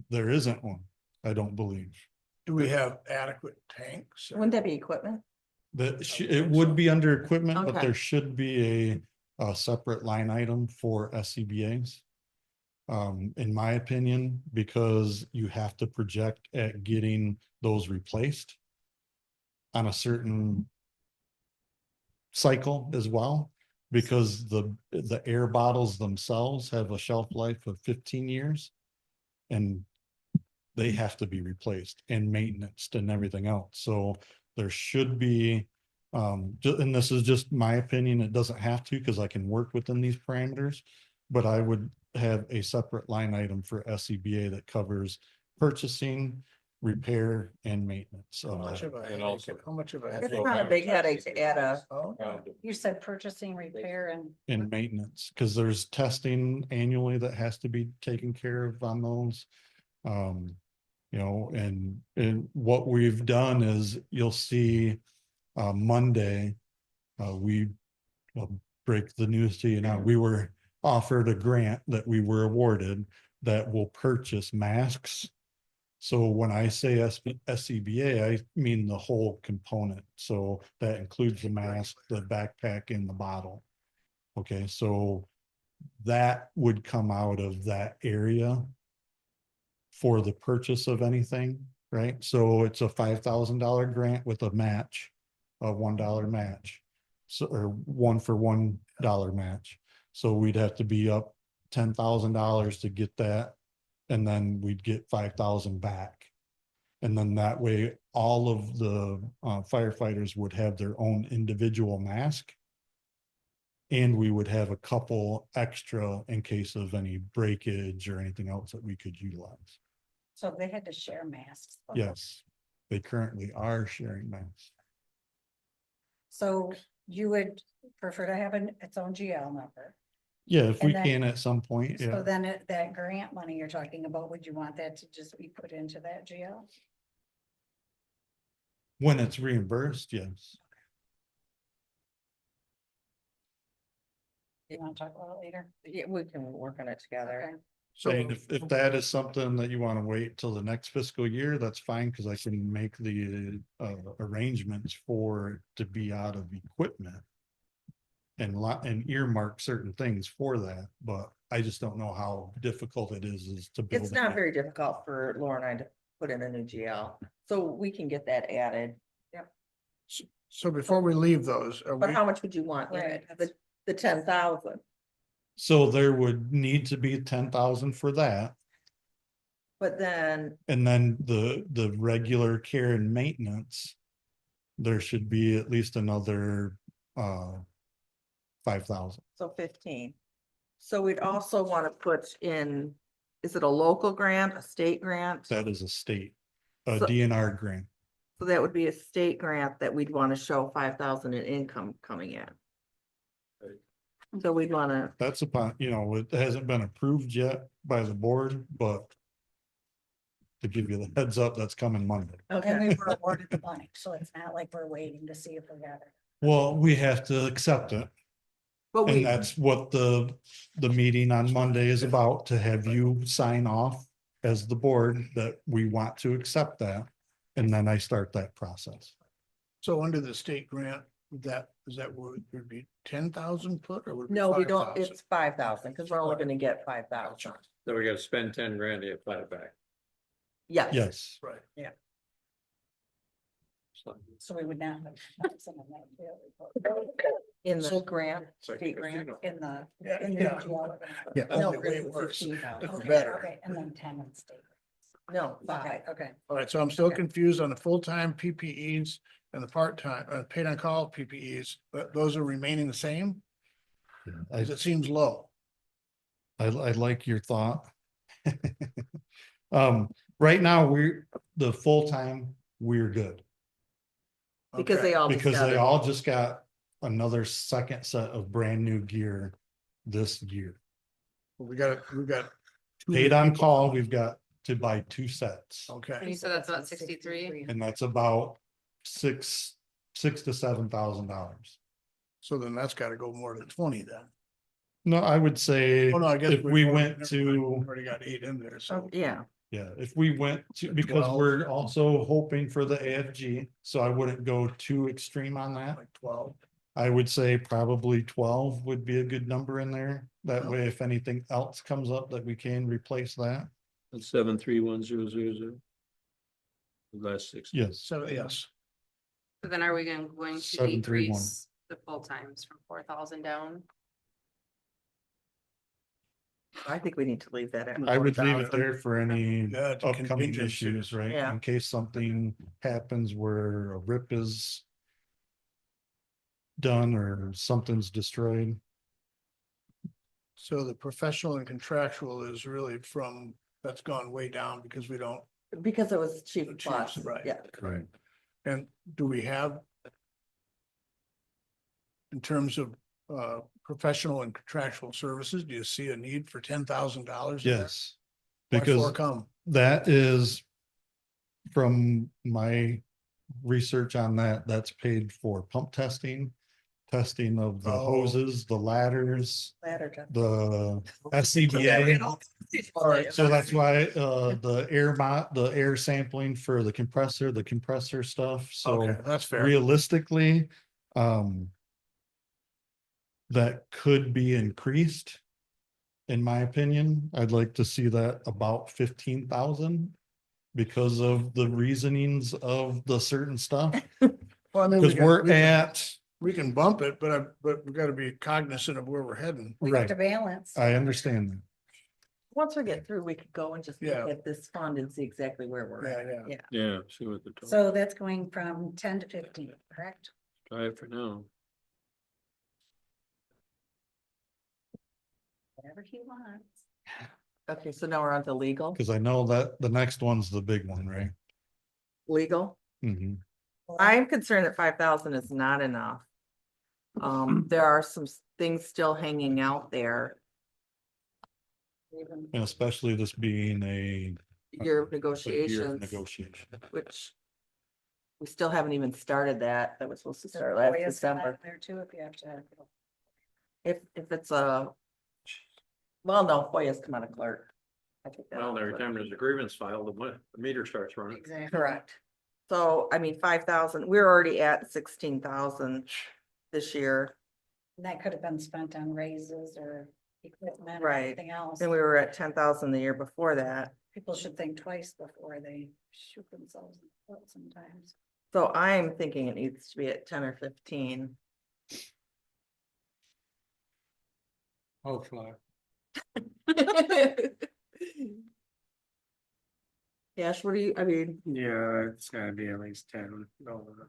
[SPEAKER 2] There isn't one, I don't believe.
[SPEAKER 8] do we have adequate tanks?
[SPEAKER 3] Wouldn't that be equipment?
[SPEAKER 2] It would be under equipment, but
[SPEAKER 3] Okay.
[SPEAKER 2] there should be a separate line item for SCBA's. In my opinion, because you have to project at getting those replaced on a certain cycle as well, because the air bottles themselves have a shelf life of 15 years. And they have to be replaced and maintenance and everything else. So there should be, and this is just my opinion, it doesn't have to, because I can work within these parameters. But I would have a separate line item for SCBA that covers purchasing, repair and maintenance
[SPEAKER 8] How
[SPEAKER 2] of
[SPEAKER 8] much
[SPEAKER 2] that.
[SPEAKER 8] of a
[SPEAKER 5] And
[SPEAKER 8] headache,
[SPEAKER 5] also-
[SPEAKER 8] how much of a
[SPEAKER 3] It's
[SPEAKER 8] headache?
[SPEAKER 3] not a big headache to add a,
[SPEAKER 8] Oh,
[SPEAKER 4] You said purchasing, repair and.
[SPEAKER 2] And maintenance, because there's testing annually that has to be taken care of on those. You know, and what we've done is you'll see, Monday, we, I'll break the news to you now, we were offered a grant that we were awarded that will purchase masks. So when I say SCBA, I mean the whole component. So that includes the mask, the backpack and the bottle. Okay, so that would come out of that area for the purchase of anything, right? So it's a $5,000 grant with a match, a $1 match. So, or one for $1 match. So we'd have to be up $10,000 to get that. And then we'd get 5,000 back. And then that way, all of the firefighters would have their own individual mask. And we would have a couple extra in case of any breakage or anything else that we could utilize.
[SPEAKER 4] So they had to share masks.
[SPEAKER 2] Yes, they currently are sharing masks.
[SPEAKER 4] So you would prefer to have its own GL number.
[SPEAKER 2] Yeah, if we
[SPEAKER 4] And then-
[SPEAKER 2] can at some point,
[SPEAKER 4] So
[SPEAKER 2] yeah.
[SPEAKER 4] then that grant money you're talking about, would you want that to just be put into that GL?
[SPEAKER 2] When it's reimbursed, yes.
[SPEAKER 4] You want to talk about it later?
[SPEAKER 3] yeah, we can work on it together.
[SPEAKER 4] Okay.
[SPEAKER 8] so
[SPEAKER 2] And if that is something that you want to wait till the next fiscal year, that's fine, because I can make the arrangements for it to be out of equipment. And earmark certain things for that, but I just don't know how difficult it is to build.
[SPEAKER 3] It's not very difficult for Laura and I to put in a new GL, so we can get that added.
[SPEAKER 8] so before we leave those, are
[SPEAKER 3] But
[SPEAKER 8] we,
[SPEAKER 3] how much would you want in
[SPEAKER 4] Right,
[SPEAKER 3] it? The 10,000,
[SPEAKER 2] So there would need to be 10,000 for that.
[SPEAKER 3] but then,
[SPEAKER 2] And then the regular care and maintenance. There should be at least another 5,000.
[SPEAKER 3] so 15. So we'd also want to put in, is it a local grant, a state grant?
[SPEAKER 2] That is a state, a
[SPEAKER 3] So-
[SPEAKER 2] DNR grant.
[SPEAKER 3] So that would be a state grant that we'd want to show 5,000 in income coming in. So we'd want to,
[SPEAKER 2] That's upon, you know, it hasn't been approved yet by the board, but. To give you the heads up, that's coming Monday.
[SPEAKER 4] And
[SPEAKER 3] okay,
[SPEAKER 4] we were awarded the money, so it's not like we're waiting to see if we got it.
[SPEAKER 2] Well, we have to accept it.
[SPEAKER 3] but
[SPEAKER 2] And
[SPEAKER 3] we,
[SPEAKER 2] that's what the meeting on Monday is about, to have you sign off as the board that we want to accept that. And then I start that process.
[SPEAKER 8] so under the state grant, would be 10,000 foot or would it be
[SPEAKER 3] no, we don't,
[SPEAKER 8] 5,000?
[SPEAKER 3] it's 5,000, because we're only going to get 5,000.
[SPEAKER 9] So we gotta spend 10 grand to get 5 back.
[SPEAKER 3] Yes,
[SPEAKER 2] Yes,
[SPEAKER 8] Right,
[SPEAKER 4] So we would not have some of that.
[SPEAKER 3] in the
[SPEAKER 8] So-
[SPEAKER 3] grant,
[SPEAKER 9] It's like
[SPEAKER 3] state
[SPEAKER 9] a
[SPEAKER 3] grant.
[SPEAKER 9] casino.
[SPEAKER 4] In the.
[SPEAKER 8] Yeah,
[SPEAKER 4] in the
[SPEAKER 8] yeah.
[SPEAKER 4] GL.
[SPEAKER 8] yeah,
[SPEAKER 3] No,
[SPEAKER 8] only way
[SPEAKER 3] it's
[SPEAKER 8] worse,
[SPEAKER 3] 15,000.
[SPEAKER 8] it's
[SPEAKER 4] Okay,
[SPEAKER 8] better.
[SPEAKER 4] okay, and then 10 in state.
[SPEAKER 3] No,
[SPEAKER 4] Okay,
[SPEAKER 3] 5.
[SPEAKER 4] okay.
[SPEAKER 8] All right, so I'm still
[SPEAKER 4] Okay.
[SPEAKER 8] confused on the full-time PPEs and the part-time, paid on call PPEs, but those are remaining the same?
[SPEAKER 2] I,
[SPEAKER 8] As it seems low.
[SPEAKER 2] I like your thought. Right now, the full-time, we're good.
[SPEAKER 3] Because
[SPEAKER 8] Okay.
[SPEAKER 3] they all. just
[SPEAKER 2] Because
[SPEAKER 3] got
[SPEAKER 2] they
[SPEAKER 3] it.
[SPEAKER 2] all just got another second set of brand new gear this year.
[SPEAKER 8] We got. two
[SPEAKER 2] Paid on
[SPEAKER 8] people.
[SPEAKER 2] call, we've got to buy 2 sets.
[SPEAKER 1] And
[SPEAKER 8] Okay,
[SPEAKER 1] you said that's about 63.
[SPEAKER 2] And that's about $6,000 to $7,000.
[SPEAKER 8] so then that's gotta go more than 20 then.
[SPEAKER 2] No, I would say
[SPEAKER 8] Oh, no, I guess.
[SPEAKER 2] if we
[SPEAKER 8] we've
[SPEAKER 2] went
[SPEAKER 8] already-
[SPEAKER 2] to,
[SPEAKER 8] we've Already got 8 in there, so.
[SPEAKER 3] Oh, yeah,
[SPEAKER 2] yeah, if we went to, because
[SPEAKER 8] 12.
[SPEAKER 2] we're also hoping for the AFG, so I wouldn't go too extreme on that.
[SPEAKER 8] Like 12.
[SPEAKER 2] I would say probably 12 would be a good number in there. That
[SPEAKER 8] Oh.
[SPEAKER 2] way, if anything else comes up, that we can replace that.
[SPEAKER 5] 731,000. Last 6.
[SPEAKER 2] Yes,
[SPEAKER 8] So, yes,
[SPEAKER 1] So then are we going to
[SPEAKER 2] 731.
[SPEAKER 1] decrease the full times from 4,000 down?
[SPEAKER 3] I think we need to leave that at.
[SPEAKER 2] I would leave it
[SPEAKER 3] 4,000.
[SPEAKER 2] there for any
[SPEAKER 8] Yeah, it's a
[SPEAKER 2] upcoming
[SPEAKER 8] contingency.
[SPEAKER 2] issues, right?
[SPEAKER 3] Yeah.
[SPEAKER 2] In case something happens where a rip is done or something's destroyed.
[SPEAKER 8] so the professional and contractual is really that's gone way down because we don't
[SPEAKER 3] Because it was chief
[SPEAKER 8] The chiefs,
[SPEAKER 3] plus,
[SPEAKER 8] right.
[SPEAKER 3] yeah.
[SPEAKER 5] Right.
[SPEAKER 8] And do we have, in terms of professional and contractual services, do you see a need for $10,000?
[SPEAKER 2] Yes.
[SPEAKER 8] Why
[SPEAKER 2] Because
[SPEAKER 8] forecome?
[SPEAKER 2] that is, from my research on that, that's paid for pump testing, testing of the
[SPEAKER 8] Oh.
[SPEAKER 2] hoses, the ladders,
[SPEAKER 3] Ladder truck.
[SPEAKER 2] the SCBA.
[SPEAKER 8] All right.
[SPEAKER 2] So that's why the air sampling for the compressor stuff, so
[SPEAKER 8] Okay, that's fair.
[SPEAKER 2] realistically, that could be increased. In my opinion, I'd like to see that about 15,000 because of the reasonings of the certain stuff.
[SPEAKER 8] Well, I mean,
[SPEAKER 2] Because
[SPEAKER 8] we can bump it, but we gotta be cognizant of where we're heading.
[SPEAKER 4] We have
[SPEAKER 2] right,
[SPEAKER 4] to balance.
[SPEAKER 2] I understand that.
[SPEAKER 3] Once we get through, we could go and just look
[SPEAKER 8] Yeah.
[SPEAKER 3] at this fund and see exactly where we're at.
[SPEAKER 8] Yeah, yeah.
[SPEAKER 5] Yeah, see what the total,
[SPEAKER 4] So that's going from 10 to 15, correct?
[SPEAKER 5] try it for now.
[SPEAKER 4] Whatever he wants.
[SPEAKER 3] Okay, so now we're on to legal.
[SPEAKER 2] Because I know that the next one's the big one, right?
[SPEAKER 3] Legal.
[SPEAKER 2] Mhm.
[SPEAKER 3] I'm concerned that 5,000 is not enough. There are some things still hanging out there. Even
[SPEAKER 2] And especially this being a
[SPEAKER 3] year of
[SPEAKER 2] year of
[SPEAKER 3] negotiations,
[SPEAKER 2] negotiation.
[SPEAKER 3] which we still haven't even started that. That was supposed to start
[SPEAKER 4] There's
[SPEAKER 3] last
[SPEAKER 4] FOIA's
[SPEAKER 3] December.
[SPEAKER 4] There too, if you have to.
[SPEAKER 3] If it's a, well, no, FOIA's come out of clerk. I think that's
[SPEAKER 9] Well, every
[SPEAKER 3] clerk.
[SPEAKER 9] time there's a grievance filed, the meter starts running.
[SPEAKER 4] Exactly.
[SPEAKER 3] Correct. So, I mean, 5,000, we're already at 16,000 this year,
[SPEAKER 4] And that could have been spent on raises or equipment or
[SPEAKER 3] Right.
[SPEAKER 4] anything else.
[SPEAKER 3] and we were at 10,000 the year before that.
[SPEAKER 4] People should think twice before they shoot themselves in the foot sometimes.
[SPEAKER 3] So I'm thinking it needs to be at 10 or 15.
[SPEAKER 10] Hopefully.
[SPEAKER 3] Yash, what do you, I mean,
[SPEAKER 10] Yeah, it's gotta be at least 10, no less.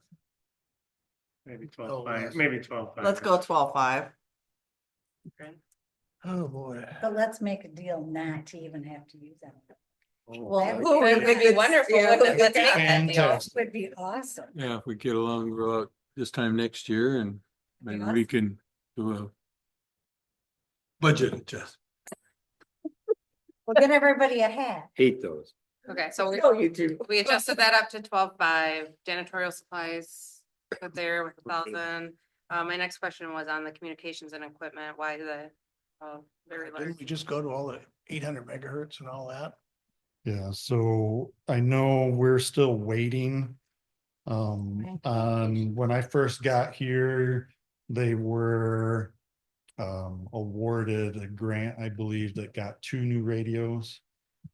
[SPEAKER 10] Maybe
[SPEAKER 8] No
[SPEAKER 10] 12,
[SPEAKER 8] less.
[SPEAKER 10] maybe 12.
[SPEAKER 3] let's go 12.5.
[SPEAKER 8] Oh, boy.
[SPEAKER 4] But let's make a deal not to even have to use that.
[SPEAKER 3] Well,
[SPEAKER 4] That
[SPEAKER 3] who
[SPEAKER 4] would
[SPEAKER 3] would
[SPEAKER 4] be
[SPEAKER 3] be
[SPEAKER 1] wonderful,
[SPEAKER 3] yeah,
[SPEAKER 1] wouldn't it? Let's make that deal.
[SPEAKER 2] Fantastic.
[SPEAKER 4] Would be awesome.
[SPEAKER 5] Yeah, if we get along, go out this time next year and maybe we can do a budget adjustment.
[SPEAKER 4] We'll get everybody a hat.
[SPEAKER 9] Hate those.
[SPEAKER 1] Okay, so
[SPEAKER 3] Oh, you do.
[SPEAKER 1] we adjusted that up to 12.5, janitorial supplies put there with 1,000. My next question was on the communications and equipment, why the, very large.
[SPEAKER 8] Didn't we just go to all the 800 megahertz and all that?
[SPEAKER 2] Yeah, so I know we're still waiting. On when I first got here, they were awarded a grant, I believe, that got 2 new radios.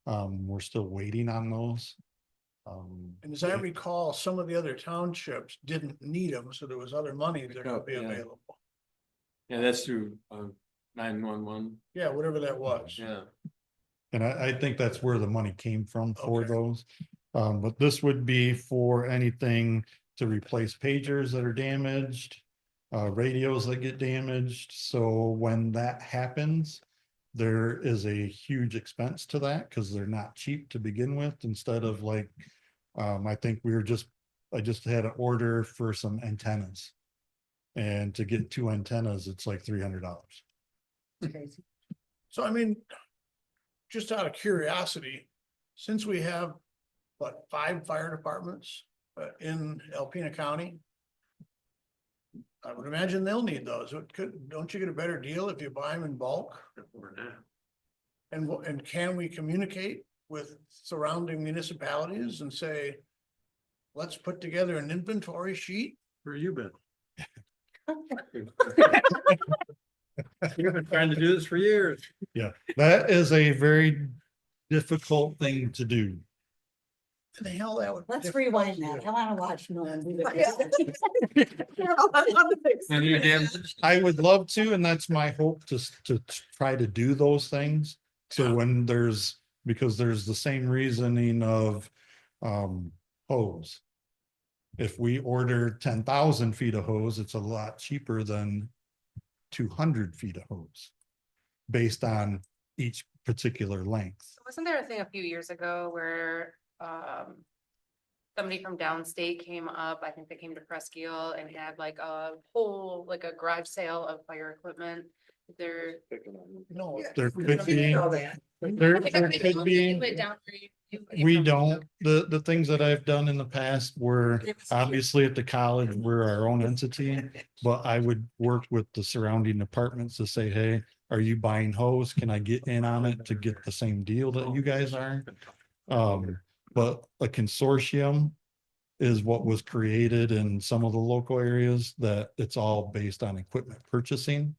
[SPEAKER 2] We're still waiting on those.
[SPEAKER 8] And as I recall, some of the other townships didn't need them, so there was other money that could be
[SPEAKER 5] Yeah.
[SPEAKER 8] available.
[SPEAKER 5] Yeah, that's through 911,
[SPEAKER 8] Yeah, whatever that was.
[SPEAKER 5] yeah.
[SPEAKER 2] And I think that's where the money came from for
[SPEAKER 8] Okay.
[SPEAKER 2] those. But this would be for anything to replace pagers that are damaged, radios that get damaged. So when that happens, there is a huge expense to that because they're not cheap to begin with. Instead of like, I think I just had an order for some antennas. And to get 2 antennas, it's like $300.
[SPEAKER 8] So I mean, just out of curiosity, since we have, what, 5 fire departments in Alpena County? I would imagine they'll need those. Don't you get a better deal if you buy them in bulk? And can we communicate with surrounding municipalities and say, let's put together an inventory sheet?
[SPEAKER 9] Where you been? You've been trying to do this for years.
[SPEAKER 2] Yeah, that is a very difficult thing to do.
[SPEAKER 8] The hell that would.
[SPEAKER 4] Let's rewind that. I wanna watch Nolan do that.
[SPEAKER 5] And you damn,
[SPEAKER 2] I would love to, and that's my hope to try to do those things. So when because there's the same reasoning of hose. If we order 10,000 feet of hose, it's a lot cheaper than 200 feet of hose. Based on each particular length.
[SPEAKER 1] Wasn't there a thing a few years ago where somebody from downstate came up, I think they came to Presque Isle and had like a whole, like a garage sale of fire equipment. They're.
[SPEAKER 8] No.
[SPEAKER 2] There could be,
[SPEAKER 3] Know that.
[SPEAKER 2] there could be.
[SPEAKER 1] Went down where you came
[SPEAKER 2] We
[SPEAKER 1] from.
[SPEAKER 2] don't, the things that I've done in the past were obviously at the college, we're our own entity. But I would work with the surrounding departments to say, hey, are you buying hose? Can I get in on it to get the same deal that you guys are? But a consortium is what was created in some of the local areas that it's all based on equipment purchasing.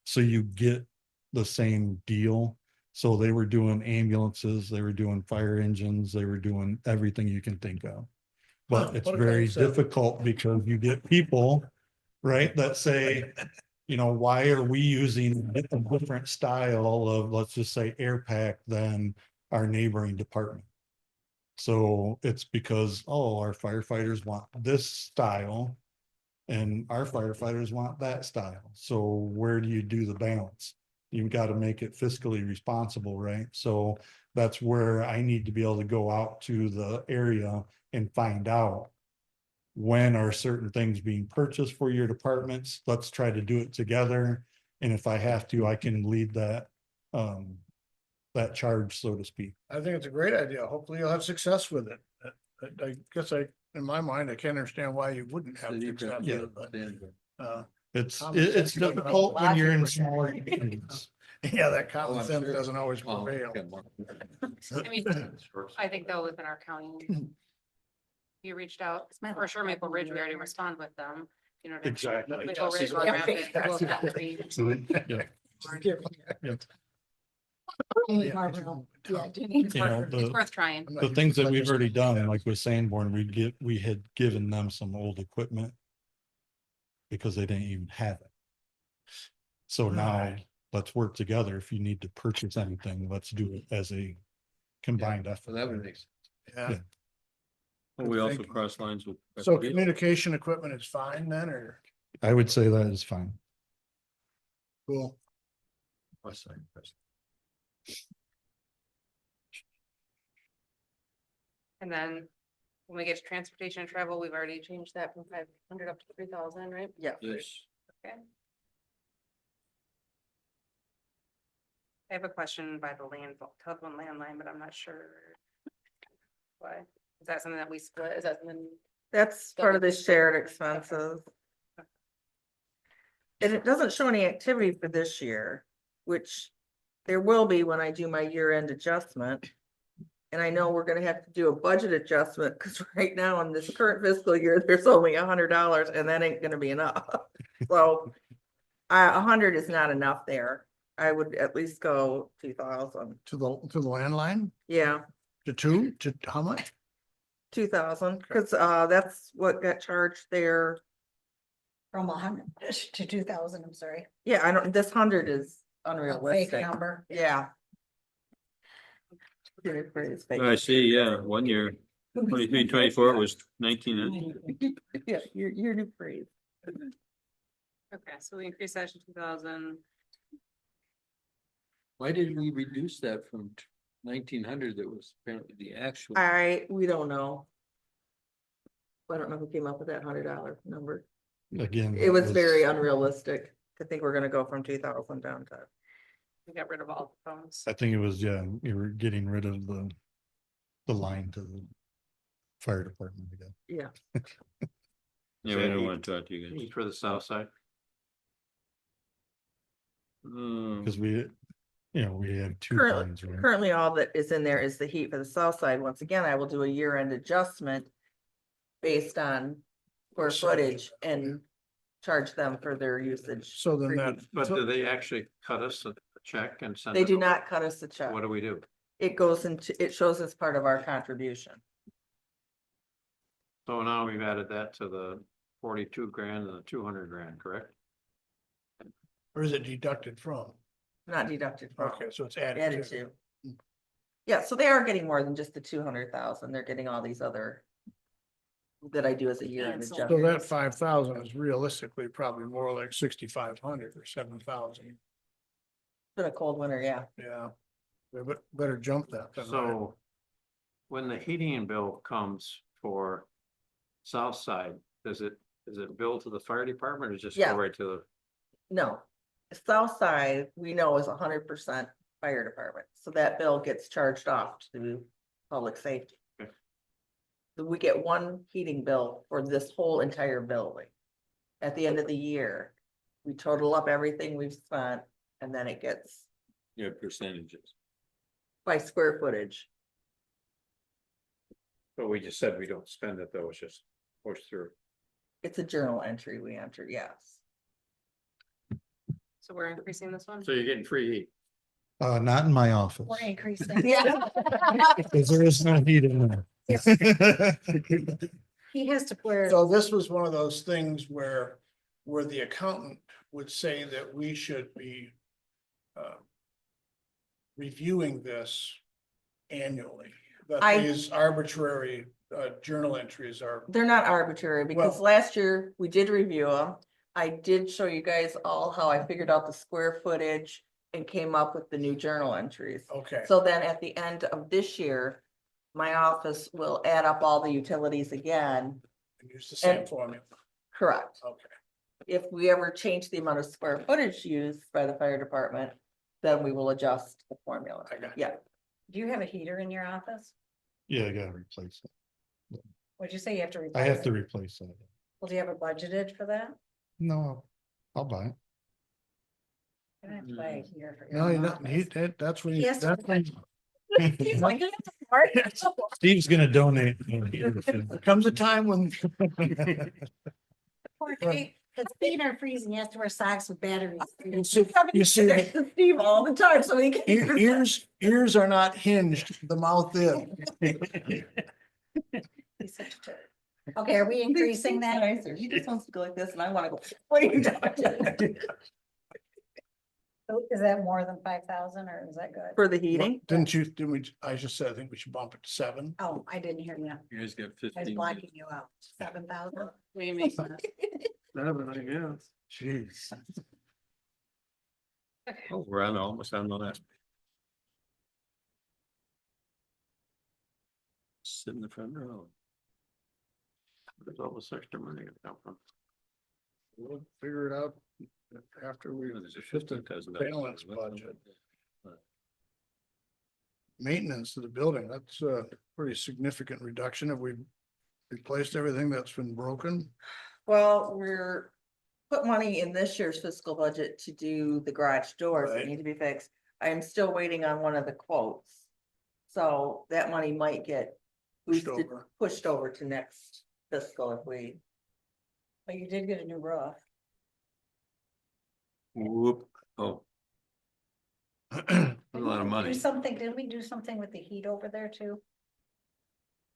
[SPEAKER 2] So you get the same deal. So they were doing ambulances, they were doing fire engines, they were doing everything you can think of. But it's
[SPEAKER 8] What a
[SPEAKER 2] very
[SPEAKER 8] concept.
[SPEAKER 2] difficult because you get people, right, that say, you know, why are we using a different style of, let's just say, air pack than our neighboring department? So it's because, oh, our firefighters want this style and our firefighters want that style. So where do you do the balance? You've got to make it fiscally responsible, right? So that's where I need to be able to go out to the area and find out when are certain things being purchased for your departments. Let's try to do it together. And if I have to, I can lead that charge, so to speak.
[SPEAKER 8] I think it's a great idea. Hopefully you'll have success with it. I guess in my mind, I can't understand why you wouldn't have success with it, but,
[SPEAKER 2] It's
[SPEAKER 8] Common sense doesn't
[SPEAKER 2] difficult when you're in
[SPEAKER 3] logic.
[SPEAKER 2] smaller communities.
[SPEAKER 8] yeah, that common sense doesn't always prevail.
[SPEAKER 1] I mean, I think though within our county. You reached out, for sure Maple Ridge, we already respond with them, you know. what I mean?
[SPEAKER 2] Exactly.
[SPEAKER 1] Maple Ridge, Grand Rapids,
[SPEAKER 2] Yeah.
[SPEAKER 8] Yeah.
[SPEAKER 1] It's
[SPEAKER 2] You know,
[SPEAKER 1] it's worth trying.
[SPEAKER 2] the things that we've already done, like with Sanborn, we had given them some old equipment because they didn't even have it. So now
[SPEAKER 8] Right.
[SPEAKER 2] let's work together. If you need to purchase anything, let's do it as a combined effort.
[SPEAKER 9] That would make sense.
[SPEAKER 8] Yeah.
[SPEAKER 2] Yeah.
[SPEAKER 5] Well, we also
[SPEAKER 8] Thank you.
[SPEAKER 5] cross lines with.
[SPEAKER 8] So communication equipment is fine then, or
[SPEAKER 2] I would say that is fine.
[SPEAKER 8] cool?
[SPEAKER 1] And then when we get to transportation and travel, we've already changed that from 500 up to 3,000, right?
[SPEAKER 3] Yeah.
[SPEAKER 5] Yes.
[SPEAKER 1] Okay. I have a question by the telephone landline, but I'm not sure. Why? Is that something that we split? Is that something?
[SPEAKER 3] That's part of the shared expenses. And it doesn't show any activity for this year, which there will be when I do my year-end adjustment. And I know we're gonna have to do a budget adjustment, because right now in this current fiscal year, there's only $100 and that ain't gonna be enough. So 100 is not enough there. I would at least go 2,000.
[SPEAKER 8] To the landline,
[SPEAKER 3] Yeah,
[SPEAKER 8] to how much?
[SPEAKER 3] 2,000, because that's what got charged there.
[SPEAKER 4] From 100 to 2,000, I'm sorry.
[SPEAKER 3] Yeah, I don't, this 100 is
[SPEAKER 4] A fake
[SPEAKER 3] unrealistic.
[SPEAKER 4] number.
[SPEAKER 3] Yeah. It's fake.
[SPEAKER 5] I see, yeah, 1 year, 23, 24 was 19.
[SPEAKER 3] Yeah, your new phrase.
[SPEAKER 1] Okay, so we increase that to 2,000.
[SPEAKER 5] Why did we reduce that from 1,900? That was apparently the actual.
[SPEAKER 3] We don't know. I don't know who came up with that $100 number.
[SPEAKER 2] Again.
[SPEAKER 3] It was very unrealistic to think we're gonna go from 2,000 down to.
[SPEAKER 1] We got rid of all the phones.
[SPEAKER 2] I think it was, yeah, you were getting rid of the line to the fire department again.
[SPEAKER 3] Yeah,
[SPEAKER 5] Yeah, we don't want to talk to you guys.
[SPEAKER 9] For the south side.
[SPEAKER 2] Because we have two
[SPEAKER 3] currently,
[SPEAKER 2] lines, right?
[SPEAKER 3] currently all that is in there is the heat for the south side. Once again, I will do a year-end adjustment based on square footage and charge them for their usage.
[SPEAKER 8] So then
[SPEAKER 3] for
[SPEAKER 8] that,
[SPEAKER 3] heat.
[SPEAKER 9] But do they actually cut us a check and send?
[SPEAKER 3] They
[SPEAKER 9] it
[SPEAKER 3] do
[SPEAKER 9] over?
[SPEAKER 3] not cut us a check.
[SPEAKER 9] What do we do?
[SPEAKER 3] It goes into, it shows as part of our contribution.
[SPEAKER 9] So now we've added that to the 42 grand and the 200 grand, correct?
[SPEAKER 8] or is it deducted from?
[SPEAKER 3] Not deducted from.
[SPEAKER 8] Okay, so it's added
[SPEAKER 3] Added
[SPEAKER 8] to.
[SPEAKER 3] to. Yeah, so they are getting more than just the 200,000. They're getting all these other. That I do as a year-end
[SPEAKER 4] So
[SPEAKER 8] So
[SPEAKER 3] adjustment.
[SPEAKER 8] that 5,000 is realistically probably more like 6,500 or 7,000.
[SPEAKER 3] It's been a cold winter, yeah.
[SPEAKER 8] Yeah. We better jump that. then, right?
[SPEAKER 9] So when the heating bill comes for south side, is it billed to the fire department or just
[SPEAKER 3] Yeah.
[SPEAKER 9] go right to the?
[SPEAKER 3] No, south side, we know is 100% fire department, so that bill gets charged off to public safety.
[SPEAKER 9] Okay.
[SPEAKER 3] So we get one heating bill for this whole entire building. At the end of the year, we total up everything we've spent, and then it gets
[SPEAKER 5] Yeah, percentages.
[SPEAKER 3] by square footage.
[SPEAKER 9] But we just said we don't spend it though, it's just pushed through.
[SPEAKER 3] It's a journal entry we enter, yes.
[SPEAKER 1] So we're increasing this one?
[SPEAKER 9] So you're getting free heat.
[SPEAKER 2] Not in my office,
[SPEAKER 4] We're increasing.
[SPEAKER 3] Yeah.
[SPEAKER 2] because there is no heat in there.
[SPEAKER 4] He has to wear,
[SPEAKER 8] So this was one of those things where the accountant would say that we should be reviewing this annually, that
[SPEAKER 3] I-
[SPEAKER 8] these arbitrary journal entries are.
[SPEAKER 3] They're not arbitrary, because
[SPEAKER 8] Well-
[SPEAKER 3] last year we did review them. I did show you guys all how I figured out the square footage and came up with the new journal entries.
[SPEAKER 8] Okay,
[SPEAKER 3] So then at the end of this year, my office will add up all the utilities again.
[SPEAKER 8] use the same
[SPEAKER 3] and-
[SPEAKER 8] formula.
[SPEAKER 3] Correct.
[SPEAKER 8] Okay.
[SPEAKER 3] If we ever change the amount of square footage used by the fire department, then we will adjust the formula.
[SPEAKER 8] I got you.
[SPEAKER 3] Yeah,
[SPEAKER 4] do you have a heater in your office?
[SPEAKER 2] Yeah, I gotta replace it.
[SPEAKER 4] What'd you say you have to replace?
[SPEAKER 2] I have to
[SPEAKER 4] it?
[SPEAKER 2] replace it.
[SPEAKER 4] Well, do you have it budgeted for that?
[SPEAKER 2] No, I'll buy it.
[SPEAKER 4] You don't have to buy a heater for your
[SPEAKER 8] No,
[SPEAKER 4] own
[SPEAKER 8] you don't,
[SPEAKER 4] office.
[SPEAKER 8] that's when,
[SPEAKER 4] Yes.
[SPEAKER 8] that's when
[SPEAKER 4] He's like, "That's smart."
[SPEAKER 2] Steve's gonna donate.
[SPEAKER 8] there comes a time when.
[SPEAKER 4] Poor Kate, it's being or freezing, he has to wear socks with batteries.
[SPEAKER 8] You see,
[SPEAKER 3] next to Steve all the time, so he can.
[SPEAKER 8] ears are not hinged, the mouth is.
[SPEAKER 4] He's such a jerk. Okay, are we increasing that?
[SPEAKER 3] Nicer. He just wants to go like this and I wanna go, what are you doing?
[SPEAKER 4] Is that more than 5,000 or is that good?
[SPEAKER 3] For the heating?
[SPEAKER 8] Didn't we, I just said, I think we should bump it to 7.
[SPEAKER 4] Oh, I didn't hear you.
[SPEAKER 5] You guys got
[SPEAKER 4] I was
[SPEAKER 5] 15.
[SPEAKER 4] blocking you out. 7,000?
[SPEAKER 1] We make that.
[SPEAKER 10] 7, I guess.
[SPEAKER 8] Jeez.
[SPEAKER 5] Oh, we're on almost on the last. Sit in the front row.
[SPEAKER 9] Where's all this extra money gonna come from?
[SPEAKER 8] We'll figure it out after we
[SPEAKER 5] There's a
[SPEAKER 8] shift the
[SPEAKER 5] $15,000
[SPEAKER 8] balance budget. Maintenance of the building, that's a pretty significant reduction. Have we replaced everything that's been broken?
[SPEAKER 3] Well, we're put money in this year's fiscal budget to do the garage doors that
[SPEAKER 8] Right.
[SPEAKER 3] need to be fixed. I am still waiting on one of the quotes. So that money might get
[SPEAKER 8] Pushed
[SPEAKER 3] boosted,
[SPEAKER 8] over.
[SPEAKER 3] pushed over to next fiscal if we,
[SPEAKER 4] But you did get a new roof.
[SPEAKER 5] Whoop, oh. A lot of
[SPEAKER 4] Do
[SPEAKER 5] money.
[SPEAKER 4] something, didn't we do something with the heat over there too?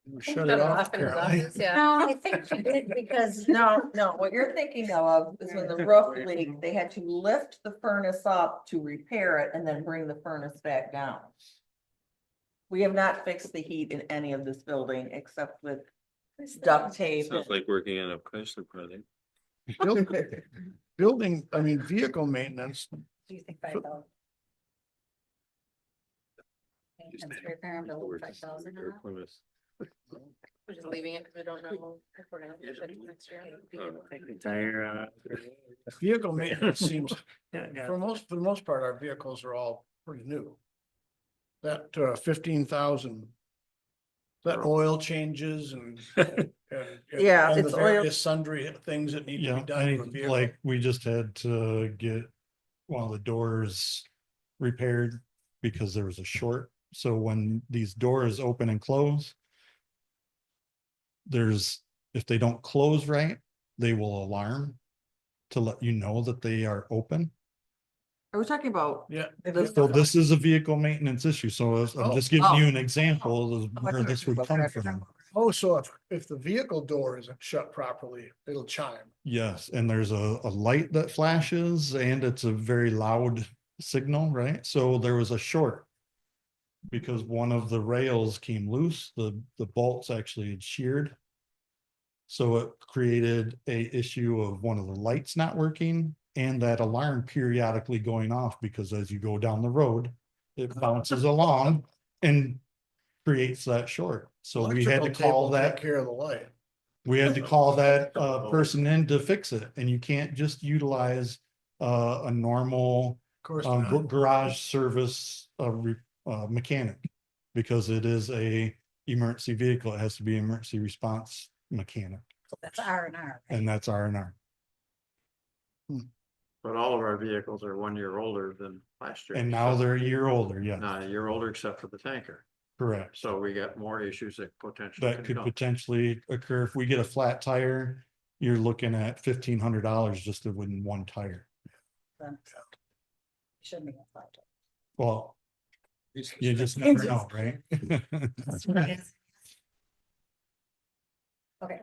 [SPEAKER 8] We shut it off,
[SPEAKER 1] in his
[SPEAKER 8] apparently.
[SPEAKER 1] office, yeah.
[SPEAKER 4] No, I think we did because
[SPEAKER 3] no, what you're thinking of is when the roof leaked, they had to lift the furnace up to repair it and then bring the furnace back down. We have not fixed the heat in any of this building except with duct tape.
[SPEAKER 5] Sounds like working on a Chrysler project.
[SPEAKER 8] Building, I mean, vehicle maintenance,
[SPEAKER 4] do you think 5,000? Maintenance, repair and build 5,000.
[SPEAKER 1] We're just leaving it because we don't know if we're gonna push it next year.
[SPEAKER 8] vehicle maintenance seems, for the most part, our vehicles are all pretty new. That 15,000. That oil changes and.
[SPEAKER 3] Yeah,
[SPEAKER 8] and the
[SPEAKER 3] it's oil.
[SPEAKER 8] various sundry things that need to
[SPEAKER 2] Yeah,
[SPEAKER 8] be done to a
[SPEAKER 2] I,
[SPEAKER 8] vehicle.
[SPEAKER 2] like, we just had to get one of the doors repaired because there was a short. So when these doors open and close, if they don't close right, they will alarm to let you know that they are open.
[SPEAKER 3] Are we talking about?
[SPEAKER 8] Yeah.
[SPEAKER 2] So this is a vehicle maintenance issue. So I'm just giving you an example of where this would come from.
[SPEAKER 8] Oh, so if the vehicle door isn't shut properly, it'll chime.
[SPEAKER 2] Yes, and there's a light that flashes and it's a very loud signal, right? So there was a short. Because one of the rails came loose, the bolts actually had sheared. So it created a issue of one of the lights not working and that alarm periodically going off because as you go down the road, it bounces along and creates that short. So we had to
[SPEAKER 8] Electrical table
[SPEAKER 2] call
[SPEAKER 8] take
[SPEAKER 2] that,
[SPEAKER 8] care of the light.
[SPEAKER 2] we had to call that person in to fix it, and you can't just utilize a normal
[SPEAKER 8] Of course
[SPEAKER 2] uh,
[SPEAKER 8] not.
[SPEAKER 2] garage service mechanic. Because it is a emergency vehicle, it has to be emergency response mechanic,
[SPEAKER 4] That's R&R.
[SPEAKER 2] and that's R&R.
[SPEAKER 9] But all of our vehicles are 1 year older than last year.
[SPEAKER 2] And now
[SPEAKER 9] so-
[SPEAKER 2] they're a year older, yeah,
[SPEAKER 9] Not a year older except for the tanker.
[SPEAKER 2] correct.
[SPEAKER 9] So we got more issues that potentially.
[SPEAKER 2] That
[SPEAKER 9] can
[SPEAKER 2] could
[SPEAKER 9] come.
[SPEAKER 2] potentially occur if we get a flat tire. You're looking at $1,500 just to win one tire.
[SPEAKER 4] Shouldn't be a fault.
[SPEAKER 2] Well, you just never know, right?
[SPEAKER 4] Okay.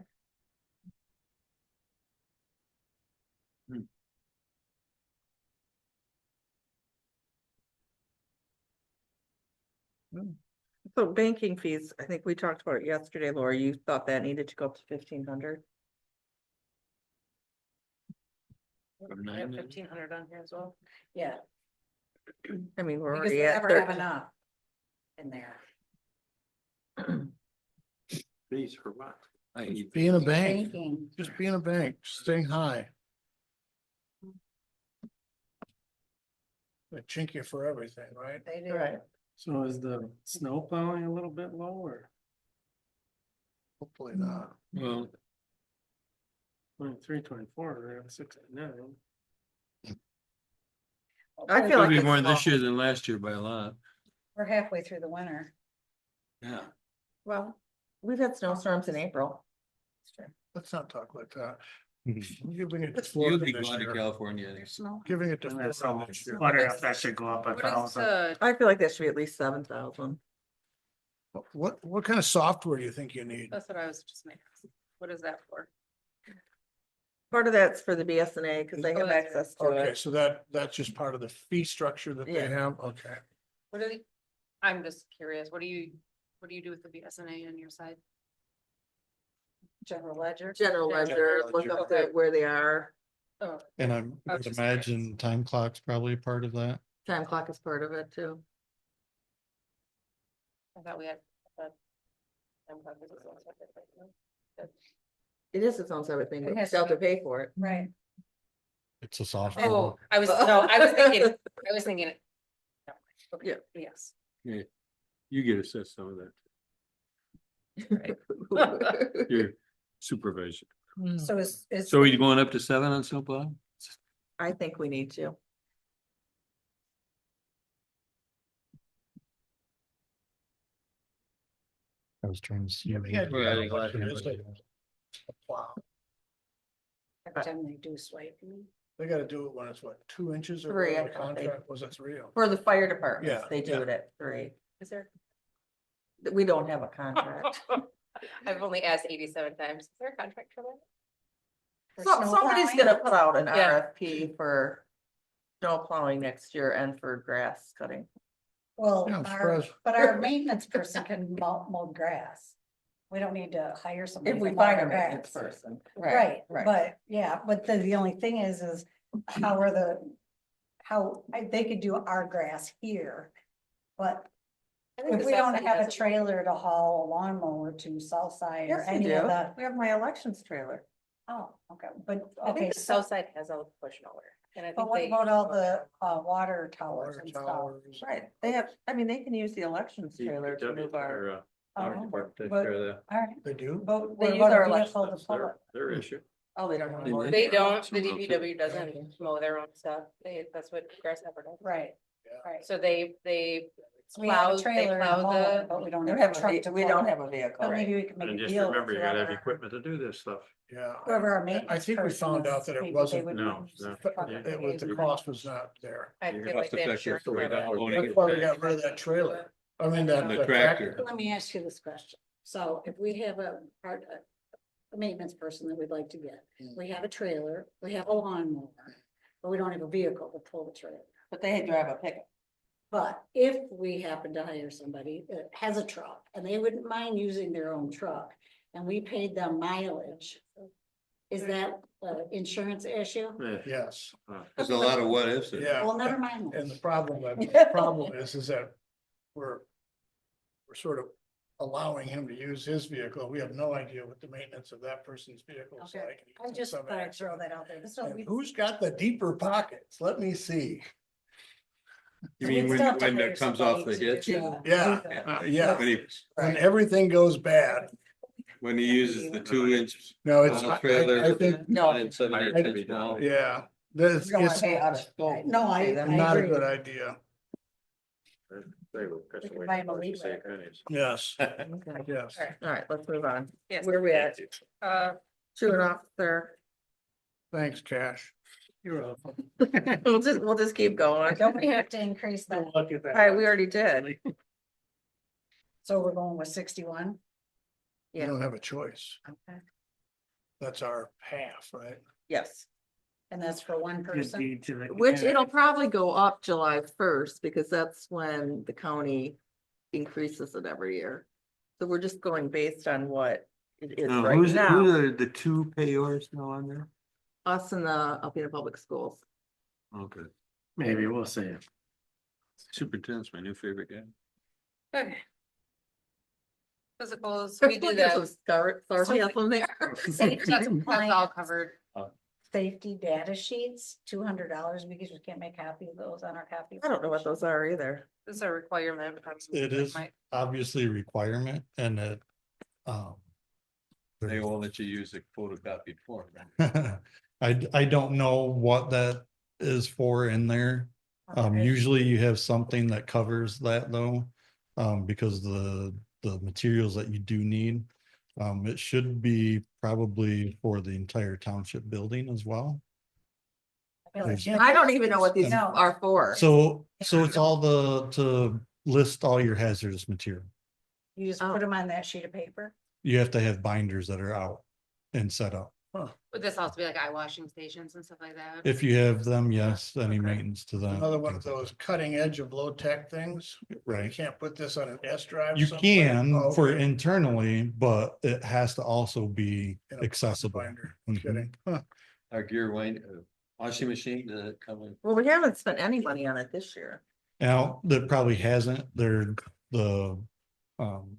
[SPEAKER 3] So banking fees, I think we talked about it yesterday, Laura, you thought that needed to go up to 1,500.
[SPEAKER 1] I have 1,500 on here as well.
[SPEAKER 4] Yeah,
[SPEAKER 3] I mean, we're
[SPEAKER 4] because
[SPEAKER 3] already
[SPEAKER 4] we
[SPEAKER 3] at
[SPEAKER 4] never have
[SPEAKER 3] 13.
[SPEAKER 4] enough in there.
[SPEAKER 9] Fees for what?
[SPEAKER 8] Being a bank,
[SPEAKER 4] Banking,
[SPEAKER 8] just being a bank, staying high. They chink you for everything, right?
[SPEAKER 4] they do.
[SPEAKER 3] Right.
[SPEAKER 10] So is the snow plowing a little bit lower?
[SPEAKER 8] Hopefully not.
[SPEAKER 5] Well,
[SPEAKER 10] 23, 24, they're at 69.
[SPEAKER 3] I feel
[SPEAKER 5] it'll
[SPEAKER 3] like
[SPEAKER 5] be
[SPEAKER 3] it's
[SPEAKER 5] more this
[SPEAKER 3] low.
[SPEAKER 5] year than last year by a lot.
[SPEAKER 4] We're halfway through the winter.
[SPEAKER 5] Yeah.
[SPEAKER 3] Well, we've had snowstorms in April.
[SPEAKER 8] Let's not talk like that.
[SPEAKER 2] Mhm.
[SPEAKER 8] Giving it to
[SPEAKER 5] You'll
[SPEAKER 8] Florida
[SPEAKER 5] be
[SPEAKER 8] this
[SPEAKER 5] going to
[SPEAKER 8] year.
[SPEAKER 5] California.
[SPEAKER 4] Snow.
[SPEAKER 8] Giving it to
[SPEAKER 10] And that's
[SPEAKER 8] Florida
[SPEAKER 10] how
[SPEAKER 8] this
[SPEAKER 10] much,
[SPEAKER 8] year.
[SPEAKER 10] wonder if that should go up
[SPEAKER 1] What is
[SPEAKER 10] 1,000.
[SPEAKER 3] I feel like that should be at least 7,000.
[SPEAKER 8] What kind of software do you think you need?
[SPEAKER 1] That's what I was just making. What is that for?
[SPEAKER 3] Part of that's for the BSNA because they
[SPEAKER 1] Oh,
[SPEAKER 3] have
[SPEAKER 1] that's
[SPEAKER 3] access to
[SPEAKER 8] Okay,
[SPEAKER 3] it.
[SPEAKER 8] so that's just part of the fee structure that
[SPEAKER 3] Yeah.
[SPEAKER 8] they have, okay.
[SPEAKER 1] What are the, I'm just curious, what do you do with the BSNA on your side?
[SPEAKER 4] General ledger.
[SPEAKER 3] General ledger, look
[SPEAKER 8] ledger.
[SPEAKER 3] up where they are.
[SPEAKER 1] Oh,
[SPEAKER 2] And I
[SPEAKER 1] I was
[SPEAKER 2] would
[SPEAKER 1] just
[SPEAKER 2] imagine time clock's probably part of that.
[SPEAKER 3] Time clock is part of it too.
[SPEAKER 1] I thought we had. I'm glad this is all separate, but no.
[SPEAKER 3] It is its own separate thing,
[SPEAKER 4] It
[SPEAKER 3] but we
[SPEAKER 4] has
[SPEAKER 3] still have
[SPEAKER 4] to
[SPEAKER 3] to pay for it.
[SPEAKER 4] Right.
[SPEAKER 2] It's a software.
[SPEAKER 1] Oh, I was thinking. No, okay,
[SPEAKER 3] Yeah.
[SPEAKER 1] yes.
[SPEAKER 5] Yeah. You get assessed some of that, your supervision.
[SPEAKER 4] So is.
[SPEAKER 5] So are you going up to 7 on snowplow?
[SPEAKER 3] I think we need to.
[SPEAKER 2] I was trying to see.
[SPEAKER 8] Yeah,
[SPEAKER 5] Well, I think last
[SPEAKER 8] yeah,
[SPEAKER 5] year
[SPEAKER 8] it's
[SPEAKER 5] was-
[SPEAKER 8] a plow.
[SPEAKER 4] Every time they do swipe.
[SPEAKER 8] They gotta do it when it's what, 2 inches or
[SPEAKER 3] 3, I
[SPEAKER 8] whatever the
[SPEAKER 3] thought they-
[SPEAKER 8] contract was, that's real.
[SPEAKER 3] For the fire departments,
[SPEAKER 8] Yeah,
[SPEAKER 3] they do
[SPEAKER 8] yeah.
[SPEAKER 3] it at 3.
[SPEAKER 1] Is there?
[SPEAKER 3] We don't have a contract.
[SPEAKER 1] I've only asked 87 times. Is there a contract for that?
[SPEAKER 4] For
[SPEAKER 3] So
[SPEAKER 4] snow
[SPEAKER 3] somebody's
[SPEAKER 4] plowing?
[SPEAKER 3] gonna put out an
[SPEAKER 1] Yeah.
[SPEAKER 3] RFP for snow plowing next year and for grass cutting.
[SPEAKER 4] Well,
[SPEAKER 8] Yeah, I'm
[SPEAKER 4] our,
[SPEAKER 8] surprised.
[SPEAKER 4] but our maintenance person can mow grass. We don't need to hire somebody.
[SPEAKER 3] If we
[SPEAKER 4] to mow
[SPEAKER 3] find a
[SPEAKER 4] our
[SPEAKER 3] maintenance
[SPEAKER 4] grass.
[SPEAKER 3] person.
[SPEAKER 4] Right, but yeah, but the only thing is how are they could do our grass here. But if we don't have a trailer to haul a lawnmower to Southside or
[SPEAKER 3] Yes, we
[SPEAKER 4] any of
[SPEAKER 3] do.
[SPEAKER 4] the,
[SPEAKER 3] We have my elections trailer.
[SPEAKER 4] oh, okay, but,
[SPEAKER 1] I
[SPEAKER 4] okay,
[SPEAKER 1] think the
[SPEAKER 4] so,
[SPEAKER 1] south side has a push mower. And I
[SPEAKER 4] but
[SPEAKER 1] think
[SPEAKER 4] what
[SPEAKER 1] they.
[SPEAKER 4] about all the water towers
[SPEAKER 8] Water
[SPEAKER 4] and stuff?
[SPEAKER 8] towers.
[SPEAKER 3] Right, they have, I mean, they can use the elections trailer to
[SPEAKER 9] DPW,
[SPEAKER 3] move our.
[SPEAKER 9] or,
[SPEAKER 4] Oh,
[SPEAKER 9] our department takes
[SPEAKER 4] but-
[SPEAKER 9] care of that.
[SPEAKER 4] All right,
[SPEAKER 8] They do?
[SPEAKER 4] but
[SPEAKER 3] They
[SPEAKER 4] what
[SPEAKER 3] use
[SPEAKER 4] about
[SPEAKER 3] our
[SPEAKER 4] a vehicle
[SPEAKER 3] elections,
[SPEAKER 4] to pull it?
[SPEAKER 9] Their issue.
[SPEAKER 3] Oh, they don't have.
[SPEAKER 5] They
[SPEAKER 3] a motor.
[SPEAKER 1] They don't, the
[SPEAKER 5] Someone else
[SPEAKER 1] DPW doesn't mow their own stuff. That's what Grasshopper does.
[SPEAKER 4] Right,
[SPEAKER 8] Yeah.
[SPEAKER 4] right.
[SPEAKER 1] So they
[SPEAKER 4] So we have
[SPEAKER 1] plow,
[SPEAKER 4] a
[SPEAKER 1] they
[SPEAKER 4] trailer
[SPEAKER 1] plow
[SPEAKER 4] and mower,
[SPEAKER 1] the.
[SPEAKER 4] but we don't
[SPEAKER 3] We
[SPEAKER 4] have
[SPEAKER 3] don't
[SPEAKER 4] a
[SPEAKER 3] have
[SPEAKER 4] truck
[SPEAKER 3] a,
[SPEAKER 4] to
[SPEAKER 3] we
[SPEAKER 4] pull
[SPEAKER 3] don't
[SPEAKER 4] it.
[SPEAKER 3] have a vehicle.
[SPEAKER 4] But maybe we can make a
[SPEAKER 9] And just
[SPEAKER 4] deal.
[SPEAKER 9] remember,
[SPEAKER 4] with
[SPEAKER 9] you gotta have
[SPEAKER 4] whoever-
[SPEAKER 9] equipment to do this stuff.
[SPEAKER 8] Yeah.
[SPEAKER 4] Whoever our
[SPEAKER 8] I
[SPEAKER 4] maintenance
[SPEAKER 8] think we
[SPEAKER 4] person
[SPEAKER 8] found
[SPEAKER 4] is,
[SPEAKER 8] out that it
[SPEAKER 4] maybe
[SPEAKER 8] wasn't-
[SPEAKER 4] they would
[SPEAKER 9] No,
[SPEAKER 4] use
[SPEAKER 9] no.
[SPEAKER 4] the truck
[SPEAKER 9] Yeah.
[SPEAKER 4] that
[SPEAKER 8] It was,
[SPEAKER 4] they
[SPEAKER 8] the
[SPEAKER 4] would-
[SPEAKER 8] cost was not there.
[SPEAKER 1] I
[SPEAKER 5] You're
[SPEAKER 1] feel like they have
[SPEAKER 5] cost effective
[SPEAKER 1] insurance.
[SPEAKER 5] for
[SPEAKER 1] for
[SPEAKER 5] owning
[SPEAKER 1] it.
[SPEAKER 8] That's why we got rid of that trailer. I mean, that.
[SPEAKER 5] The
[SPEAKER 8] that
[SPEAKER 5] tractor.
[SPEAKER 4] Let me ask you this question. So if we have a maintenance person that we'd like to get, we have a trailer, we have a lawnmower, but we don't have a vehicle to pull the trailer.
[SPEAKER 3] But they drive a pickup.
[SPEAKER 4] But if we happen to hire somebody that has a truck and they wouldn't mind using their own truck and we paid them mileage, is that an insurance issue?
[SPEAKER 9] Yeah.
[SPEAKER 8] Yes,
[SPEAKER 5] There's a lot of what ifs. in it.
[SPEAKER 8] yeah.
[SPEAKER 4] Well, never mind.
[SPEAKER 8] And the problem is that we're sort of allowing him to use his vehicle. We have no idea what the maintenance of that person's vehicle is
[SPEAKER 4] Okay.
[SPEAKER 8] like.
[SPEAKER 4] I just thought I'd throw that out there. So
[SPEAKER 8] And
[SPEAKER 4] we-
[SPEAKER 8] who's got the deeper pockets? Let me see.
[SPEAKER 5] You
[SPEAKER 4] We'd
[SPEAKER 5] mean
[SPEAKER 4] still have to
[SPEAKER 5] when
[SPEAKER 4] hire
[SPEAKER 5] it comes off the
[SPEAKER 4] somebody to
[SPEAKER 5] hitch?
[SPEAKER 4] do
[SPEAKER 8] Yeah, yeah.
[SPEAKER 5] When he,
[SPEAKER 8] When everything goes bad.
[SPEAKER 5] when he uses the 2-inch.
[SPEAKER 8] No, it's,
[SPEAKER 5] Trailer.
[SPEAKER 8] I think,
[SPEAKER 3] No.
[SPEAKER 5] And suddenly it can be down.
[SPEAKER 8] yeah, this
[SPEAKER 3] We don't wanna
[SPEAKER 8] is
[SPEAKER 3] pay out of scope.
[SPEAKER 4] No, I
[SPEAKER 8] not a
[SPEAKER 4] agree.
[SPEAKER 8] good idea.
[SPEAKER 7] They will cut
[SPEAKER 4] We
[SPEAKER 7] away
[SPEAKER 4] can buy him a
[SPEAKER 7] from
[SPEAKER 4] lead
[SPEAKER 7] the same
[SPEAKER 4] ladder.
[SPEAKER 7] pennies.
[SPEAKER 8] Yes,
[SPEAKER 3] Okay.
[SPEAKER 8] yes.
[SPEAKER 3] All right, let's move on.
[SPEAKER 1] Yes.
[SPEAKER 3] Where are we at? Truant officer.
[SPEAKER 8] Thanks, Cash.
[SPEAKER 10] You're welcome.
[SPEAKER 3] We'll just keep going.
[SPEAKER 4] Don't we have to increase that?
[SPEAKER 10] Don't look at
[SPEAKER 3] All
[SPEAKER 10] that.
[SPEAKER 3] right, we already did.
[SPEAKER 4] So we're going with 61?
[SPEAKER 8] You
[SPEAKER 3] Yeah.
[SPEAKER 8] don't have a choice.
[SPEAKER 4] Okay.
[SPEAKER 8] That's our half, right?
[SPEAKER 3] Yes,
[SPEAKER 4] And that's for one
[SPEAKER 10] Good
[SPEAKER 4] person?
[SPEAKER 10] deed to the
[SPEAKER 3] which
[SPEAKER 10] community.
[SPEAKER 3] it'll probably go up July 1st because that's when the county increases it every year. So we're just going based on what it is
[SPEAKER 5] Now,
[SPEAKER 3] right
[SPEAKER 5] who
[SPEAKER 3] now,
[SPEAKER 5] are the two payors now on there?
[SPEAKER 3] us and the Alpena Public Schools.
[SPEAKER 5] Okay.
[SPEAKER 10] Maybe we'll see.
[SPEAKER 5] Superintendent's my new favorite guy.
[SPEAKER 1] Okay. Physicals, we do
[SPEAKER 3] There's
[SPEAKER 1] that.
[SPEAKER 3] some sarcasm there.
[SPEAKER 4] Safety
[SPEAKER 1] That's
[SPEAKER 4] compliance,
[SPEAKER 1] all covered.
[SPEAKER 4] safety data sheets, $200 because we can't make copy of those on our copy.
[SPEAKER 3] I don't know what those are either.
[SPEAKER 1] This is a requirement.
[SPEAKER 2] It is
[SPEAKER 1] Might-
[SPEAKER 2] obviously a requirement and it,
[SPEAKER 5] They won't let you use a photocopied form.
[SPEAKER 2] I don't know what that is for in there.
[SPEAKER 4] Okay.
[SPEAKER 2] Usually you have something that covers that though, because the materials that you do need. It should be probably for the entire township building as well.
[SPEAKER 4] I feel like-
[SPEAKER 3] I don't even know what these
[SPEAKER 4] No.
[SPEAKER 3] are for.
[SPEAKER 2] So it's all to list all your hazardous material.
[SPEAKER 4] You just
[SPEAKER 3] Oh.
[SPEAKER 4] put them on that sheet of paper?
[SPEAKER 2] You have to have binders that are out and set up.
[SPEAKER 1] Would this also be like eye washing stations and stuff like that?
[SPEAKER 2] If you have them, yes, any
[SPEAKER 1] Okay.
[SPEAKER 2] maintenance to them.
[SPEAKER 8] Another one of those cutting edge of low tech things. You
[SPEAKER 2] Right.
[SPEAKER 8] can't put this on an S drive.
[SPEAKER 2] You
[SPEAKER 8] somewhere?
[SPEAKER 2] can
[SPEAKER 8] Oh,
[SPEAKER 2] for
[SPEAKER 8] okay.
[SPEAKER 2] internally, but it has to also be
[SPEAKER 8] In a
[SPEAKER 2] accessible.
[SPEAKER 8] binder. No
[SPEAKER 2] Mhm.
[SPEAKER 8] kidding. Huh.
[SPEAKER 5] Our gear washing machine, does it come in?
[SPEAKER 3] Well, we haven't spent any money on it this year.
[SPEAKER 2] Now, that probably hasn't, um,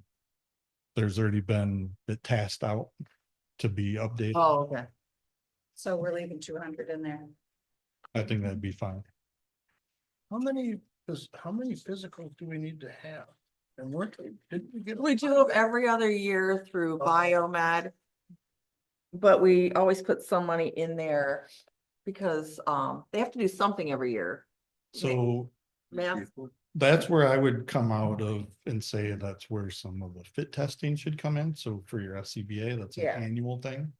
[SPEAKER 2] there's already been it tasked out to be updated.
[SPEAKER 3] Oh, okay.
[SPEAKER 4] So we're leaving 200 in there.
[SPEAKER 2] I think that'd be fine.
[SPEAKER 8] How many physicals do we need to have? And didn't we get?
[SPEAKER 3] We do them every other year through Biomed. But we always put some money in there because they have to do something every year.
[SPEAKER 2] So
[SPEAKER 3] Math,
[SPEAKER 2] that's where I would come out of and say that's where some of the fit testing should come in. So for your SCBA, that's an
[SPEAKER 3] Yeah.
[SPEAKER 2] annual thing.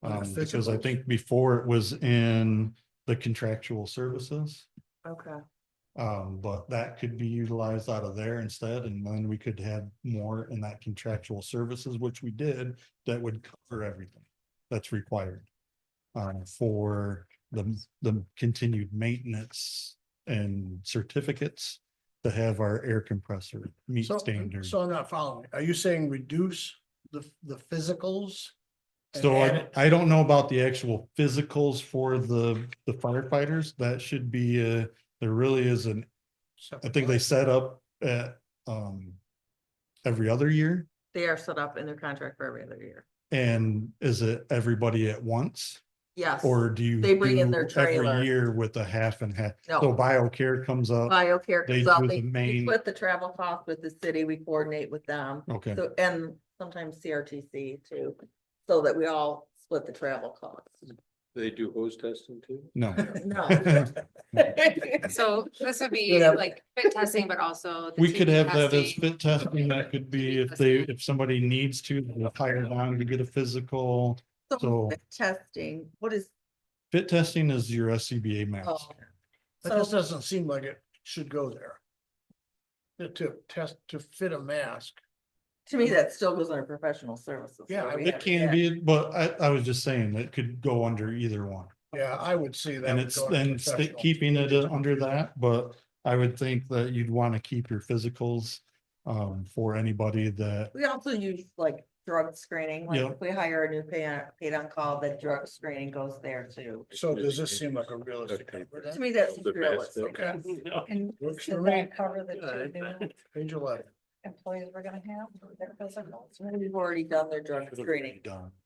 [SPEAKER 8] And the
[SPEAKER 2] Because I
[SPEAKER 8] physicals.
[SPEAKER 2] think before it was in the contractual services.
[SPEAKER 3] okay.
[SPEAKER 2] But that could be utilized out of there instead, and then we could have more in that contractual services, which we did, that would cover everything that's required. For the continued maintenance and certificates to have our air compressor meet standards.
[SPEAKER 8] So I'm not following. Are you saying reduce the physicals? and
[SPEAKER 2] So
[SPEAKER 8] add it?
[SPEAKER 2] I don't know about the actual physicals for the firefighters. That should be, there really is I think they set up at, every other year.
[SPEAKER 3] They are set up in their contract for every other year.
[SPEAKER 2] And is it everybody at once?
[SPEAKER 3] Yes.
[SPEAKER 2] Or do you?
[SPEAKER 3] They bring in
[SPEAKER 2] do
[SPEAKER 3] their trailer.
[SPEAKER 2] Every year with a half and half?
[SPEAKER 3] No.
[SPEAKER 2] So BioCare comes up.
[SPEAKER 3] BioCare
[SPEAKER 2] They
[SPEAKER 3] comes out,
[SPEAKER 2] do
[SPEAKER 3] they
[SPEAKER 2] the main-
[SPEAKER 3] split the travel cost with the city, we coordinate with them.
[SPEAKER 2] Okay,
[SPEAKER 3] So, and sometimes CRTC too, so that we all split the travel costs.
[SPEAKER 5] They do hose testing too?
[SPEAKER 2] no.
[SPEAKER 3] No.
[SPEAKER 1] So this would be
[SPEAKER 8] Yeah.
[SPEAKER 1] like fit testing, but also. the
[SPEAKER 2] We could
[SPEAKER 1] TB
[SPEAKER 2] have that as
[SPEAKER 1] testing.
[SPEAKER 2] fit testing. That could be if somebody needs to, they'll hire down to get a physical.
[SPEAKER 3] So
[SPEAKER 2] So-
[SPEAKER 3] fit testing, what is,
[SPEAKER 2] Fit testing is your SCBA max.
[SPEAKER 3] oh,
[SPEAKER 8] That just doesn't seem like it should go there. To fit a mask.
[SPEAKER 3] to me, that still goes under professional services.
[SPEAKER 8] Yeah,
[SPEAKER 3] where we
[SPEAKER 2] It
[SPEAKER 3] have-
[SPEAKER 2] can
[SPEAKER 3] yeah.
[SPEAKER 2] be, but I was just saying it could go under either one.
[SPEAKER 8] Yeah, I would see that.
[SPEAKER 2] And
[SPEAKER 8] would
[SPEAKER 2] it's
[SPEAKER 8] go into
[SPEAKER 2] then
[SPEAKER 8] professional.
[SPEAKER 2] keeping it under that, but I would think that you'd want to keep your physicals. For anybody that,
[SPEAKER 3] We also use like drug screening, like
[SPEAKER 2] Yeah.
[SPEAKER 3] if we hire a new paid on call, the drug screening goes there too.
[SPEAKER 8] So does this seem like a realistic number
[SPEAKER 3] To
[SPEAKER 8] then?
[SPEAKER 3] me, that's
[SPEAKER 5] The best,
[SPEAKER 3] realistic.
[SPEAKER 8] Okay,
[SPEAKER 4] And
[SPEAKER 8] works
[SPEAKER 4] does
[SPEAKER 8] for me.
[SPEAKER 4] that cover the two new?
[SPEAKER 8] Page 11.
[SPEAKER 4] employees we're gonna have? Their physicals?
[SPEAKER 3] We've already done their drug screening.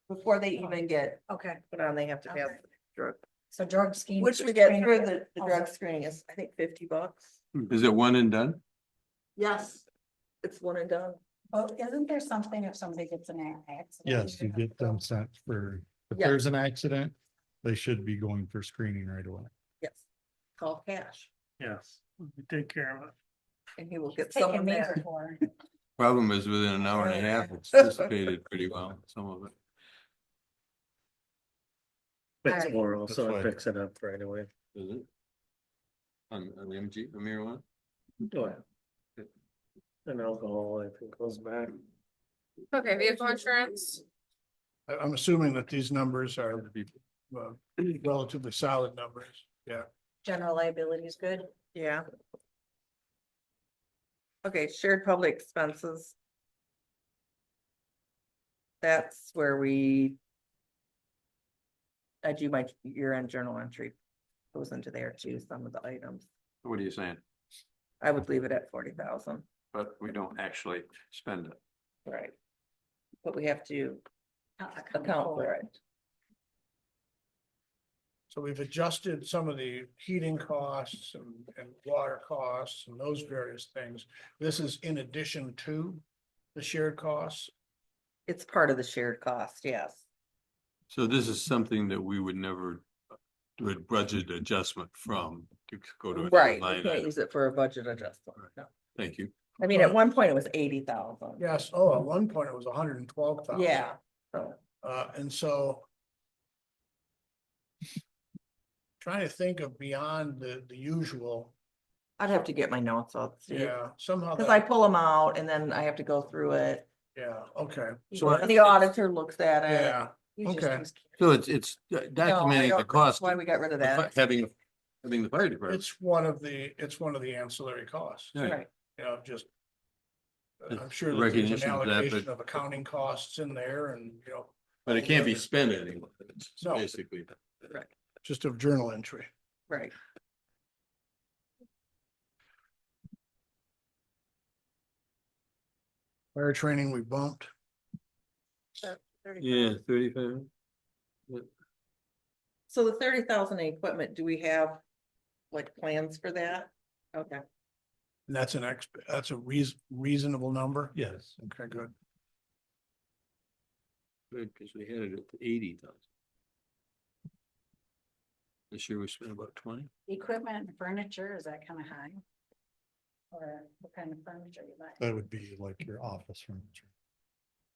[SPEAKER 3] Before they even get
[SPEAKER 4] Okay,
[SPEAKER 3] put on, they have to have
[SPEAKER 4] Okay.
[SPEAKER 3] drug.
[SPEAKER 4] so drug scheme.
[SPEAKER 3] Which we get
[SPEAKER 4] screening-
[SPEAKER 3] through the drug screening is, I think, $50.
[SPEAKER 5] Is it one and done?
[SPEAKER 3] Yes. It's one and done.
[SPEAKER 4] Oh, isn't there something if somebody gets in an accident?
[SPEAKER 2] Yes, you get them sent for, if
[SPEAKER 3] Yeah.
[SPEAKER 2] there's an accident, they should be going for screening right away.
[SPEAKER 3] Yes. Call cash
[SPEAKER 10] Yes, we take care of it.
[SPEAKER 3] and he will get some
[SPEAKER 4] Taking
[SPEAKER 3] of
[SPEAKER 4] me
[SPEAKER 3] that.
[SPEAKER 4] before.
[SPEAKER 5] Problem is within an hour and a half, it's dissipated pretty well, some of it.
[SPEAKER 10] It's
[SPEAKER 4] Alright.
[SPEAKER 10] oral, so
[SPEAKER 2] That's
[SPEAKER 10] it
[SPEAKER 2] fine.
[SPEAKER 10] picks it up right away.
[SPEAKER 5] Is it? On the MG, Amir one?
[SPEAKER 10] Oh, yeah. And alcohol, I think, goes back.
[SPEAKER 1] Okay, vehicle insurance.
[SPEAKER 8] I'm assuming that these numbers are
[SPEAKER 5] That'd be-
[SPEAKER 8] relatively solid numbers. Yeah.
[SPEAKER 4] General liability is good.
[SPEAKER 3] Yeah. Okay, shared public expenses. That's where I do my year-end journal entry. Goes into there too, some of the items.
[SPEAKER 9] What are you saying?
[SPEAKER 3] I would leave it at 40,000,
[SPEAKER 9] But we don't actually spend it.
[SPEAKER 3] right? But we have to account for it.
[SPEAKER 8] So we've adjusted some of the heating costs and water costs and those various things. This is in addition to the shared costs.
[SPEAKER 3] It's part of the shared cost, yes.
[SPEAKER 5] So this is something that we would never do a budget adjustment from to go to. a
[SPEAKER 3] Right,
[SPEAKER 5] line
[SPEAKER 3] we can't
[SPEAKER 5] item.
[SPEAKER 3] use it for a budget adjustment. No.
[SPEAKER 5] Thank you.
[SPEAKER 3] I mean, at one point it was 80,000.
[SPEAKER 8] Yes, oh, at one point it was 112,000.
[SPEAKER 3] Yeah, so,
[SPEAKER 8] And so. Trying to think of beyond the usual,
[SPEAKER 3] I'd have to get my notes out, Steve.
[SPEAKER 8] yeah, somehow.
[SPEAKER 3] Cause
[SPEAKER 8] that-
[SPEAKER 3] I pull them out and then I have to go through it.
[SPEAKER 8] Yeah, okay,
[SPEAKER 3] So the auditor looks at it.
[SPEAKER 8] yeah, okay.
[SPEAKER 5] So it's
[SPEAKER 3] No, I
[SPEAKER 5] documenting the
[SPEAKER 3] don't-
[SPEAKER 5] cost.
[SPEAKER 3] That's why we got rid of
[SPEAKER 5] of
[SPEAKER 3] that.
[SPEAKER 5] Having the fire department.
[SPEAKER 8] It's one of the ancillary costs,
[SPEAKER 5] Right.
[SPEAKER 3] Right.
[SPEAKER 8] you know, just.
[SPEAKER 5] The
[SPEAKER 8] I'm sure that there's an
[SPEAKER 5] recognition of that,
[SPEAKER 8] allocation
[SPEAKER 5] but-
[SPEAKER 8] of accounting costs in there and, you know.
[SPEAKER 5] But it can't be spent anymore. It's
[SPEAKER 8] No.
[SPEAKER 5] basically.
[SPEAKER 8] Just of journal entry.
[SPEAKER 3] Right.
[SPEAKER 8] Fire training, we bumped.
[SPEAKER 5] Yeah, 35.
[SPEAKER 3] So the 30,000 in equipment, do we have like plans for that? Okay,
[SPEAKER 8] And that's that's a reasonable number.
[SPEAKER 2] Yes.
[SPEAKER 8] Okay, good.
[SPEAKER 5] Good, because we had it at 80,000. This year we spent about 20.
[SPEAKER 4] Equipment and furniture, is that kind of high? Or what kind of furniture you buy?
[SPEAKER 2] That would be like your office furniture.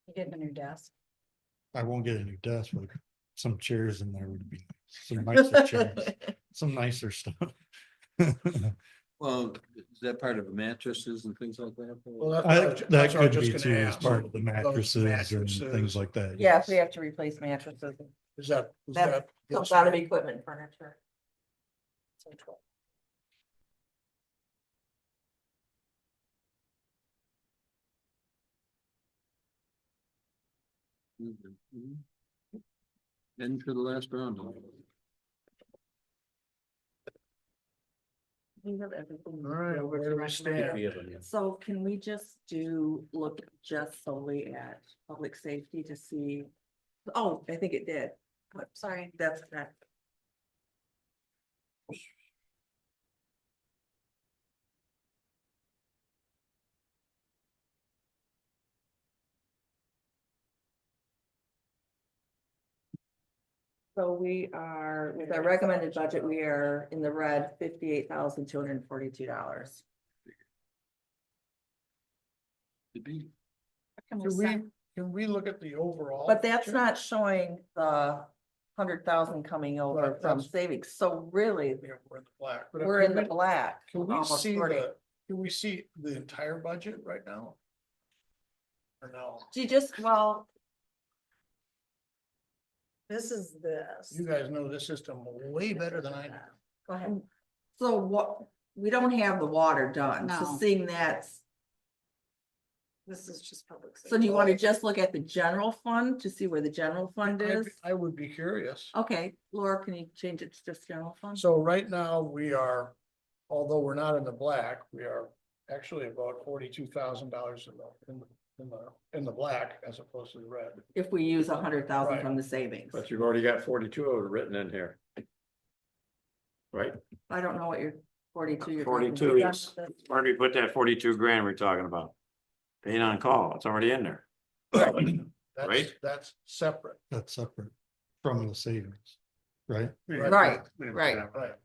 [SPEAKER 4] You get a new desk?
[SPEAKER 2] I won't get a new desk, but some chairs in there would be some nicer chairs, some nicer stuff.
[SPEAKER 5] Well, is that part of the mattresses and things like that?
[SPEAKER 8] Well,
[SPEAKER 2] That
[SPEAKER 8] that's what I
[SPEAKER 2] could
[SPEAKER 8] was
[SPEAKER 2] be
[SPEAKER 8] just
[SPEAKER 2] too,
[SPEAKER 8] gonna
[SPEAKER 2] as
[SPEAKER 8] ask.
[SPEAKER 2] part of the
[SPEAKER 8] Those
[SPEAKER 2] mattresses and things like that.
[SPEAKER 3] yeah, if we have to replace mattresses,
[SPEAKER 8] Is that?
[SPEAKER 3] that comes out of equipment and furniture.
[SPEAKER 4] So 12.
[SPEAKER 5] And for the last round.
[SPEAKER 3] We have everything.
[SPEAKER 8] All right, where do we stand?
[SPEAKER 3] So can we just look just solely at public safety to see? Oh, I think it did. What, sorry, that's that. So we are, with our recommended budget, we are in the red, $58,242.
[SPEAKER 8] Can we look at the overall?
[SPEAKER 3] But that's
[SPEAKER 8] picture?
[SPEAKER 3] not showing the 100,000 coming over
[SPEAKER 8] Right,
[SPEAKER 3] from
[SPEAKER 8] that's-
[SPEAKER 3] savings, so really,
[SPEAKER 8] Yeah, we're in the black. But
[SPEAKER 3] we're
[SPEAKER 8] can
[SPEAKER 3] in the
[SPEAKER 8] we-
[SPEAKER 3] black.
[SPEAKER 8] Can we
[SPEAKER 3] almost
[SPEAKER 8] see
[SPEAKER 3] 40.
[SPEAKER 8] can we see the entire budget right now? Or no?
[SPEAKER 3] You just, well,
[SPEAKER 4] This is this.
[SPEAKER 8] You guys know this system way better than I do.
[SPEAKER 3] go ahead. So what, we don't have the water done, so
[SPEAKER 4] No.
[SPEAKER 3] seeing that's,
[SPEAKER 4] This is just public.
[SPEAKER 3] so do you want to
[SPEAKER 4] safety.
[SPEAKER 3] just look at the general fund to see where the general fund is?
[SPEAKER 8] I would be curious.
[SPEAKER 3] Okay, Laura, can you change it to just general fund?
[SPEAKER 8] So right now we are, although we're not in the black, we are actually about $42,000 in the black as opposed to the red.
[SPEAKER 3] If we use 100,000
[SPEAKER 8] Right.
[SPEAKER 3] from the savings.
[SPEAKER 9] But you've already got 42 of it written in here. Right?
[SPEAKER 3] I don't know what your 42. you're talking
[SPEAKER 9] 42
[SPEAKER 3] about.
[SPEAKER 9] is, where do you put that 42 grand we're talking about? Paid on call, it's already in there.
[SPEAKER 8] That's,
[SPEAKER 9] Right.
[SPEAKER 8] that's separate.
[SPEAKER 2] That's separate from the savings, right?
[SPEAKER 3] Right, right.
[SPEAKER 8] Right.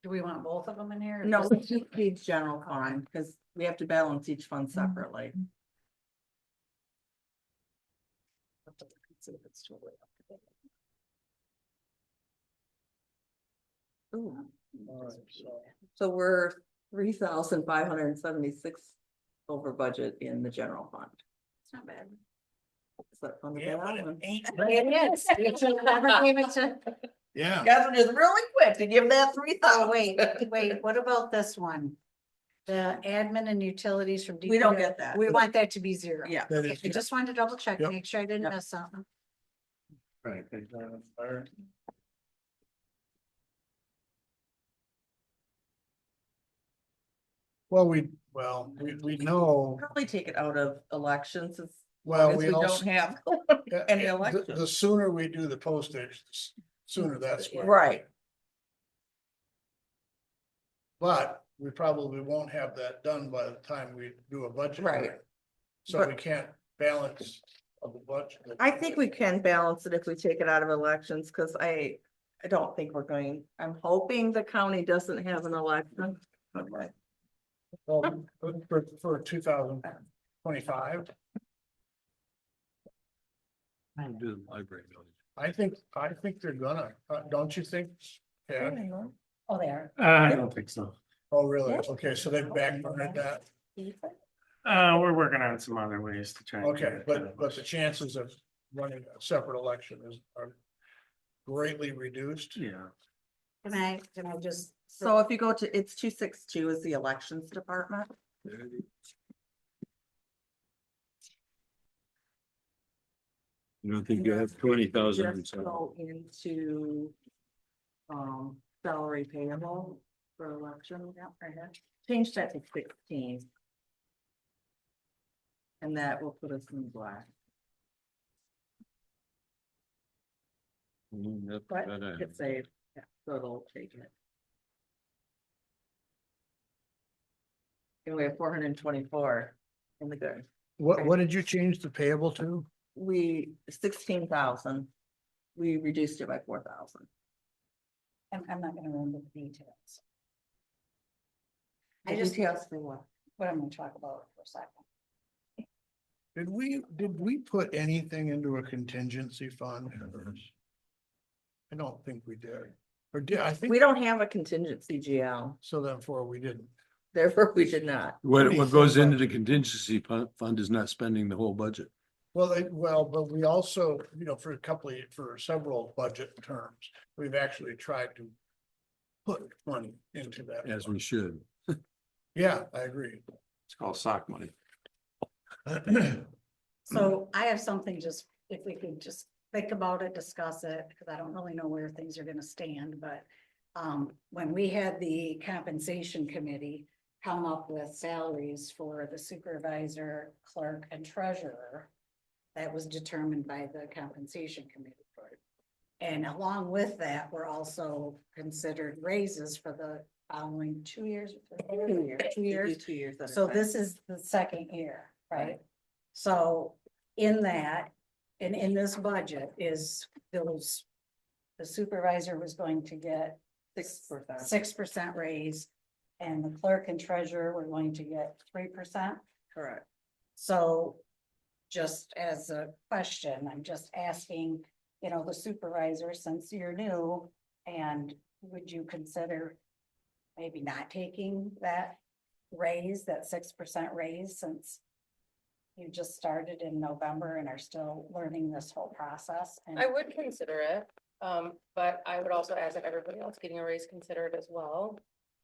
[SPEAKER 4] Do we want both of them in here? or
[SPEAKER 3] No,
[SPEAKER 4] just-
[SPEAKER 3] we keep each general fund because we have to balance each fund separately.
[SPEAKER 4] See if it's totally up to date.
[SPEAKER 3] Ooh,
[SPEAKER 8] All right, so
[SPEAKER 3] so we're 3,576 over budget in the general fund.
[SPEAKER 4] It's not bad.
[SPEAKER 3] Is that fund
[SPEAKER 8] Yeah, but it
[SPEAKER 3] available?
[SPEAKER 8] ain't.
[SPEAKER 4] It is. You should never gave it to.
[SPEAKER 8] Yeah.
[SPEAKER 3] Guys are just really quick to give that 3,000.
[SPEAKER 4] Oh, wait, what about this one? The admin and utilities from.
[SPEAKER 3] We don't
[SPEAKER 4] DPW.
[SPEAKER 3] get that.
[SPEAKER 4] We want that to be zero.
[SPEAKER 3] Yeah.
[SPEAKER 8] That
[SPEAKER 4] Okay,
[SPEAKER 8] is-
[SPEAKER 4] I just wanted to double check,
[SPEAKER 8] Yep.
[SPEAKER 4] make sure I didn't
[SPEAKER 3] Yep.
[SPEAKER 4] miss something.
[SPEAKER 8] Right. Fire. Well, we know,
[SPEAKER 3] Probably take it out of elections as
[SPEAKER 8] well,
[SPEAKER 3] long as
[SPEAKER 8] we
[SPEAKER 3] we
[SPEAKER 8] also.
[SPEAKER 3] don't have.
[SPEAKER 8] Yeah,
[SPEAKER 3] any
[SPEAKER 8] yeah,
[SPEAKER 3] elections.
[SPEAKER 8] The sooner we do the postage, sooner that's. when-
[SPEAKER 3] Right,
[SPEAKER 8] But we probably won't have that done by the time we do a budget.
[SPEAKER 3] Right.
[SPEAKER 8] hearing. So
[SPEAKER 3] But-
[SPEAKER 8] we can't balance of the budget.
[SPEAKER 3] I think we can balance it if we take it out of elections, because I don't think we're going, I'm hoping the county doesn't have an election. Okay.
[SPEAKER 8] Well, for 2025,
[SPEAKER 5] Do the library building.
[SPEAKER 8] I think they're gonna, don't you think? Yeah,
[SPEAKER 4] Oh, there.
[SPEAKER 10] I don't think so.
[SPEAKER 8] oh, really? Okay, so they backburnered that.
[SPEAKER 10] We're working on some other ways to try. and get
[SPEAKER 8] Okay,
[SPEAKER 10] it
[SPEAKER 8] but
[SPEAKER 10] done.
[SPEAKER 8] the chances of running a separate election are greatly reduced.
[SPEAKER 10] Yeah.
[SPEAKER 4] Can I just?
[SPEAKER 3] So if you go to, it's 262 is the elections department.
[SPEAKER 5] You don't think you have 20,000?
[SPEAKER 3] Just go into. Salary payable for election, yeah, right here. Change that to 16. And that will put us in black, but hit save, yeah, so it'll take it. And we have 424 in the good.
[SPEAKER 8] What did you change the payable to?
[SPEAKER 3] We, 16,000. We reduced it by 4,000.
[SPEAKER 4] I'm not gonna remember the details. I
[SPEAKER 3] The
[SPEAKER 4] just,
[SPEAKER 3] details for what?
[SPEAKER 4] what I'm gonna talk about for a second.
[SPEAKER 8] Did we put anything into a contingency fund? I don't think we did. Or did, I think,
[SPEAKER 3] We don't have a contingency GL,
[SPEAKER 8] so therefore we didn't.
[SPEAKER 3] therefore we did not.
[SPEAKER 5] What goes into the contingency fund is not spending the whole budget.
[SPEAKER 8] Well, but we also, for several budget terms, we've actually tried to put money into that.
[SPEAKER 5] As we should.
[SPEAKER 8] Yeah, I agree.
[SPEAKER 9] It's called sock money.
[SPEAKER 4] So I have something just, if we could just think about it, discuss it, because I don't really know where things are gonna stand, but. When we had the compensation committee come up with salaries for the supervisor, clerk, and treasurer. That was determined by the compensation committee. And along with that, we're also considered raises for the following 2 years. or 3 years? 2 years.
[SPEAKER 3] We do 2 years at a
[SPEAKER 4] So
[SPEAKER 3] time.
[SPEAKER 4] this is the second year, right? So in that, and in this budget is those. The supervisor was going to get
[SPEAKER 3] 6%.
[SPEAKER 4] 6% raise. And the clerk and treasurer were going to get 3%.
[SPEAKER 3] Correct.
[SPEAKER 4] So just as a question, I'm just asking, the supervisor, since you're new, and would you consider maybe not taking that raise, that 6% raise, since you just started in November and are still learning this whole process? And
[SPEAKER 1] I would consider it, but I would also ask if everybody else getting a raise consider it as well,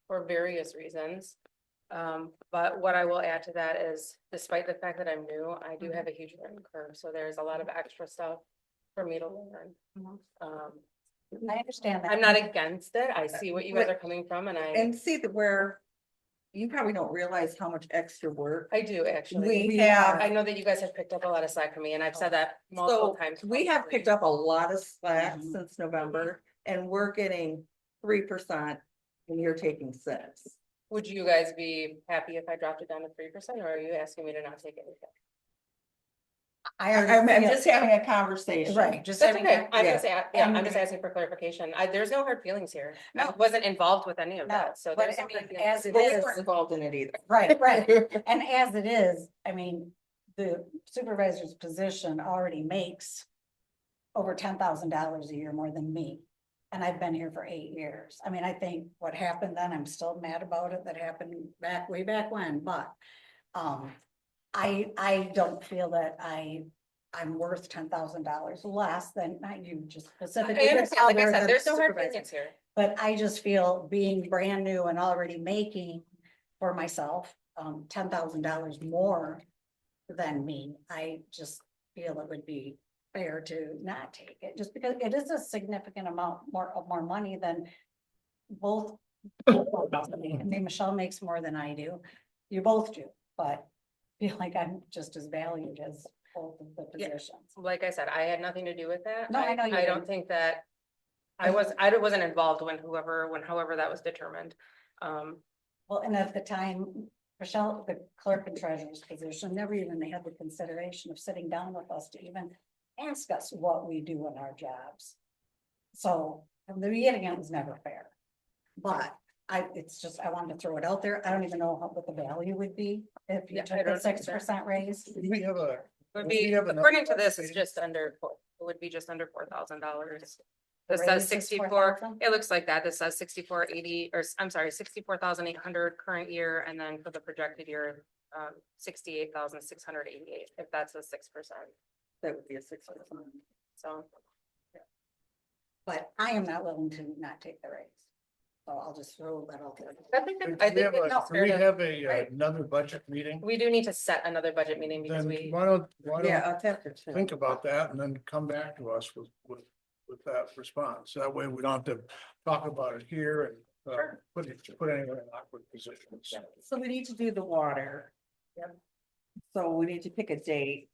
[SPEAKER 1] for various reasons. But what I will add to that is, despite the fact that I'm new, I do have a huge learning curve, so there's a lot of extra stuff for me to learn.
[SPEAKER 4] I understand that.
[SPEAKER 1] I'm not against it, I see what you guys are coming from, and
[SPEAKER 3] And see that where, you probably don't realize how much extra work.
[SPEAKER 1] I do actually.
[SPEAKER 3] We have,
[SPEAKER 1] I know that you guys have picked up a lot of slack from me and I've said that multiple
[SPEAKER 3] so
[SPEAKER 1] times.
[SPEAKER 3] we have picked up a lot of slack
[SPEAKER 4] Mhm.
[SPEAKER 3] since November and we're getting 3% and you're taking 6.
[SPEAKER 1] Would you guys be happy if I dropped it down to 3% or are you asking me to not take anything?
[SPEAKER 3] I'm just having a conversation.
[SPEAKER 4] Right, just
[SPEAKER 1] That's
[SPEAKER 4] having.
[SPEAKER 1] okay. I'm
[SPEAKER 3] yeah.
[SPEAKER 1] just, I'm just asking for clarification. There's no hard feelings here. I
[SPEAKER 4] No.
[SPEAKER 1] wasn't involved with any of
[SPEAKER 4] No,
[SPEAKER 1] that, so
[SPEAKER 4] but
[SPEAKER 1] there's
[SPEAKER 4] I
[SPEAKER 1] no
[SPEAKER 4] mean,
[SPEAKER 1] hard feelings.
[SPEAKER 4] as it
[SPEAKER 3] But we
[SPEAKER 4] is,
[SPEAKER 3] weren't involved in it either.
[SPEAKER 4] right, right. And as it is, I mean, the supervisor's position already makes over $10,000 a year more than me. And I've been here for 8 years. I mean, I think what happened then, I'm still mad about it. That happened way back when, but I don't feel that I'm worth $10,000 less than, not you just
[SPEAKER 1] I
[SPEAKER 4] specifically.
[SPEAKER 1] understand, like I
[SPEAKER 4] other
[SPEAKER 1] said,
[SPEAKER 4] than
[SPEAKER 1] there's no hard
[SPEAKER 4] supervisor.
[SPEAKER 1] feelings here.
[SPEAKER 4] But I just feel being brand new and already making for myself, $10,000 more than me, I just feel it would be fair to not take it, just because it is a significant amount more money than both. I mean, Michelle makes more than I do. You both do, but I feel like I'm just as valued as both of the
[SPEAKER 1] Yeah.
[SPEAKER 4] positions.
[SPEAKER 1] Like I said, I had nothing to do with that.
[SPEAKER 4] No, I know you
[SPEAKER 1] I don't
[SPEAKER 4] didn't.
[SPEAKER 1] think that. I wasn't involved when however that was determined.
[SPEAKER 4] Well, and at the time, Michelle, the clerk and treasurer's position, never even had the consideration of sitting down with us to even ask us what we do in our jobs. So from the beginning, it was never fair. But it's just, I wanted to throw it out there. I don't even know what the value would be if you
[SPEAKER 1] Yeah, I
[SPEAKER 4] took
[SPEAKER 1] don't
[SPEAKER 4] the
[SPEAKER 1] either.
[SPEAKER 4] 6% raise.
[SPEAKER 8] Do we have a,
[SPEAKER 1] Would
[SPEAKER 8] We
[SPEAKER 1] be,
[SPEAKER 8] have another
[SPEAKER 1] according to this, it's
[SPEAKER 8] meeting?
[SPEAKER 1] just under, it would be just under $4,000.
[SPEAKER 4] The
[SPEAKER 1] This
[SPEAKER 4] raise
[SPEAKER 1] says
[SPEAKER 4] is
[SPEAKER 1] 64,
[SPEAKER 4] 4,000?
[SPEAKER 1] it looks like that. This says 6480, or I'm sorry, 64,800 current year, and then for the projected year, 68,688, if that's a 6%.
[SPEAKER 3] That would be a 6%.
[SPEAKER 1] So,
[SPEAKER 4] But I am not willing to not take the raise. So I'll just throw that out there.
[SPEAKER 1] I think,
[SPEAKER 8] do
[SPEAKER 1] I
[SPEAKER 8] we
[SPEAKER 1] think
[SPEAKER 8] have
[SPEAKER 1] it's
[SPEAKER 8] a,
[SPEAKER 1] fair
[SPEAKER 8] we
[SPEAKER 1] to-
[SPEAKER 8] have
[SPEAKER 1] right.
[SPEAKER 8] another budget meeting?
[SPEAKER 1] we do need to set another budget meeting because
[SPEAKER 8] Then
[SPEAKER 1] we,
[SPEAKER 8] why don't
[SPEAKER 3] Yeah, I'll have to.
[SPEAKER 8] think about that and then come back to us with that response. That way we don't have to talk about it here and
[SPEAKER 1] Sure.
[SPEAKER 8] put anyone in awkward positions.
[SPEAKER 3] So we need to do the water.
[SPEAKER 1] Yep.
[SPEAKER 3] So we need to pick a date.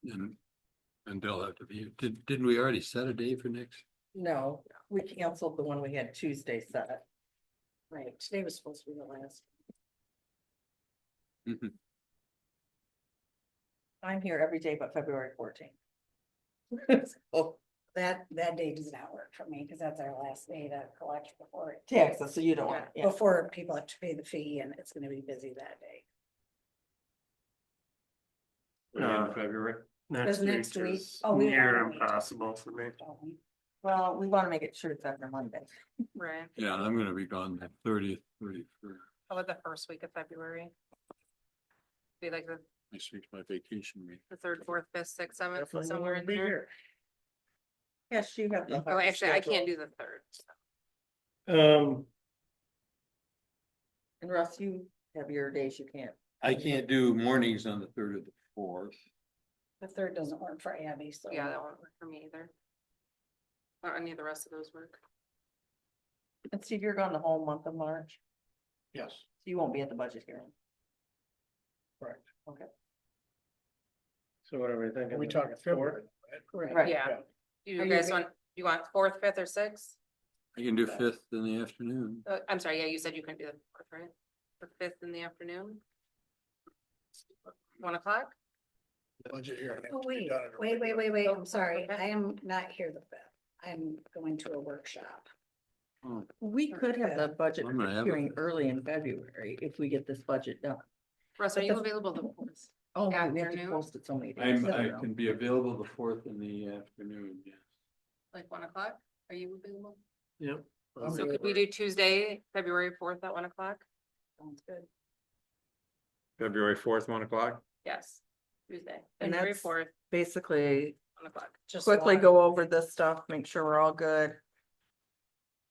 [SPEAKER 5] And they'll have to be, didn't we already set a day for next?
[SPEAKER 3] No, we canceled the one we had Tuesday set.
[SPEAKER 4] Right, today was supposed to be the last.
[SPEAKER 5] Mhm.
[SPEAKER 3] I'm here every day but February 14th. Oh,
[SPEAKER 4] That day does not work for me because that's our last day to collect before
[SPEAKER 3] taxes, so you don't want, yeah.
[SPEAKER 4] before people have to pay the fee and it's gonna be busy that day.
[SPEAKER 5] In February?
[SPEAKER 4] Does next week-
[SPEAKER 10] is
[SPEAKER 4] oh, we
[SPEAKER 10] near
[SPEAKER 4] want to wait.
[SPEAKER 10] impossible for me.
[SPEAKER 4] Don't we?
[SPEAKER 3] Well, we want to make it sure it's every Monday.
[SPEAKER 1] right,
[SPEAKER 5] Yeah, I'm gonna be gone the 30th, 31st.
[SPEAKER 1] how about the first week of February? Be like
[SPEAKER 5] This week's my vacation week.
[SPEAKER 1] the 3rd, 4th, 5th, 6th, 7th,
[SPEAKER 8] Definitely
[SPEAKER 1] somewhere
[SPEAKER 8] wanna
[SPEAKER 1] in
[SPEAKER 8] be
[SPEAKER 1] there.
[SPEAKER 8] here.
[SPEAKER 3] Yes, you have. the
[SPEAKER 1] Oh, actually, I can't do the 3rd.
[SPEAKER 3] And Russ, you have your days you can't.
[SPEAKER 5] I can't do mornings on the 3rd or the 4th.
[SPEAKER 4] The 3rd doesn't work for Abby, so.
[SPEAKER 1] Yeah, that won't work for me either. Or any of the rest of those work.
[SPEAKER 3] And Steve, you're gone the whole month of March,
[SPEAKER 8] Yes,
[SPEAKER 3] so you won't be at the budget hearing.
[SPEAKER 8] correct.
[SPEAKER 10] So what are we thinking?
[SPEAKER 8] Are we talking February?
[SPEAKER 4] Correct.
[SPEAKER 3] Right.
[SPEAKER 1] Yeah.
[SPEAKER 8] Yeah.
[SPEAKER 1] Do
[SPEAKER 4] Are
[SPEAKER 1] you
[SPEAKER 4] you
[SPEAKER 1] guys
[SPEAKER 4] re-
[SPEAKER 1] want, you want 4th, 5th, or 6th?
[SPEAKER 5] I can do 5th in the afternoon.
[SPEAKER 1] I'm sorry, yeah, you said you couldn't do the 4th, right? The 5th in the afternoon? 1 o'clock?
[SPEAKER 8] Budget hearing.
[SPEAKER 4] Oh, wait, I'm sorry. I am not here the 5th. I'm going to a workshop.
[SPEAKER 5] Oh,
[SPEAKER 3] We could have the budget
[SPEAKER 5] I'm gonna have
[SPEAKER 3] hearing early in February if we get this budget done.
[SPEAKER 1] Russ, are you available the 4th?
[SPEAKER 3] Oh, we have to
[SPEAKER 1] Afternoon?
[SPEAKER 3] post it so many days.
[SPEAKER 5] I can be available the 4th in the afternoon, yes.
[SPEAKER 1] Like 1 o'clock? Are you available?
[SPEAKER 10] Yep.
[SPEAKER 8] I'm
[SPEAKER 1] So
[SPEAKER 8] good.
[SPEAKER 1] could we do Tuesday, February 4th at 1 o'clock?
[SPEAKER 4] Sounds good.
[SPEAKER 7] February 4th, 1 o'clock.
[SPEAKER 1] Yes, Tuesday,
[SPEAKER 3] And
[SPEAKER 1] February
[SPEAKER 3] that's
[SPEAKER 1] 4th,
[SPEAKER 3] Basically,
[SPEAKER 1] 1 o'clock.
[SPEAKER 4] Just
[SPEAKER 3] quickly
[SPEAKER 4] water.
[SPEAKER 3] go over this stuff, make sure we're all good.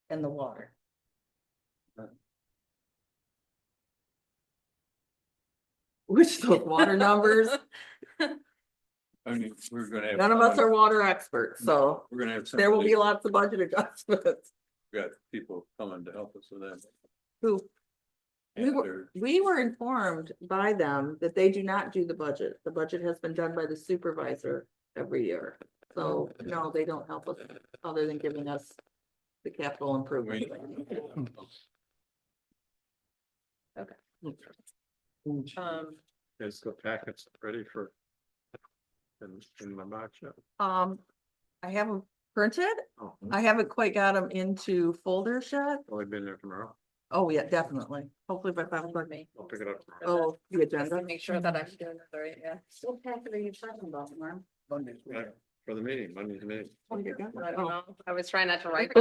[SPEAKER 3] And the water. Which those water numbers,
[SPEAKER 5] I mean, we're gonna have.
[SPEAKER 3] none of us are water experts, so
[SPEAKER 5] We're gonna have.
[SPEAKER 3] there will be
[SPEAKER 5] somebody-
[SPEAKER 3] lots of budget adjustments.
[SPEAKER 5] got people coming to help us with that.
[SPEAKER 3] Who, we were,
[SPEAKER 5] After-
[SPEAKER 3] we were informed by them that they do not do the budget. The budget has been done by the supervisor every year. So, no, they don't help us other than giving us the capital improvement.
[SPEAKER 9] Is the packets ready for? In my box yet?
[SPEAKER 3] I have them printed.
[SPEAKER 9] Oh,
[SPEAKER 3] I haven't quite got them into folders yet.
[SPEAKER 9] only been there tomorrow.
[SPEAKER 3] Oh, yeah, definitely. Hopefully by 5 o'clock.
[SPEAKER 9] I'll pick it up tomorrow.
[SPEAKER 3] Oh, the agenda.
[SPEAKER 1] Make sure that I'm doing it right, yeah.
[SPEAKER 4] What packet are you talking about, Norm?
[SPEAKER 8] Mondays.
[SPEAKER 9] Right, For the meeting, Monday's meeting.
[SPEAKER 1] I don't
[SPEAKER 3] Oh.
[SPEAKER 1] know. I was trying not to write.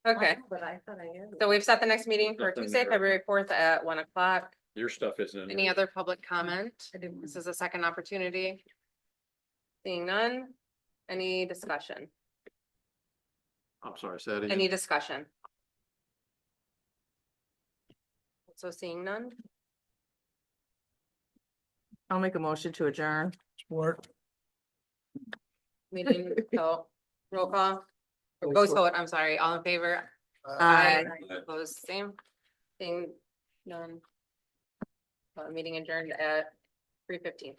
[SPEAKER 1] Okay,
[SPEAKER 4] But I thought I had.
[SPEAKER 1] so we've set the next meeting for
[SPEAKER 9] Nothing
[SPEAKER 1] Tuesday,
[SPEAKER 9] there.
[SPEAKER 1] February 4th at 1 o'clock.
[SPEAKER 9] Your stuff isn't in.
[SPEAKER 1] Any
[SPEAKER 9] there.
[SPEAKER 1] other public comment?
[SPEAKER 4] I didn't.
[SPEAKER 1] This is a second opportunity. Seeing none, any discussion?
[SPEAKER 9] I'm sorry, say that again.
[SPEAKER 1] Any discussion? So seeing none,
[SPEAKER 3] I'll make a motion to adjourn.
[SPEAKER 8] Sport.
[SPEAKER 1] meeting, so roll call. Or vote, I'm sorry, all in favor?
[SPEAKER 3] Aye.
[SPEAKER 1] Opposed, same. Seeing none. Meeting adjourned at 3:15.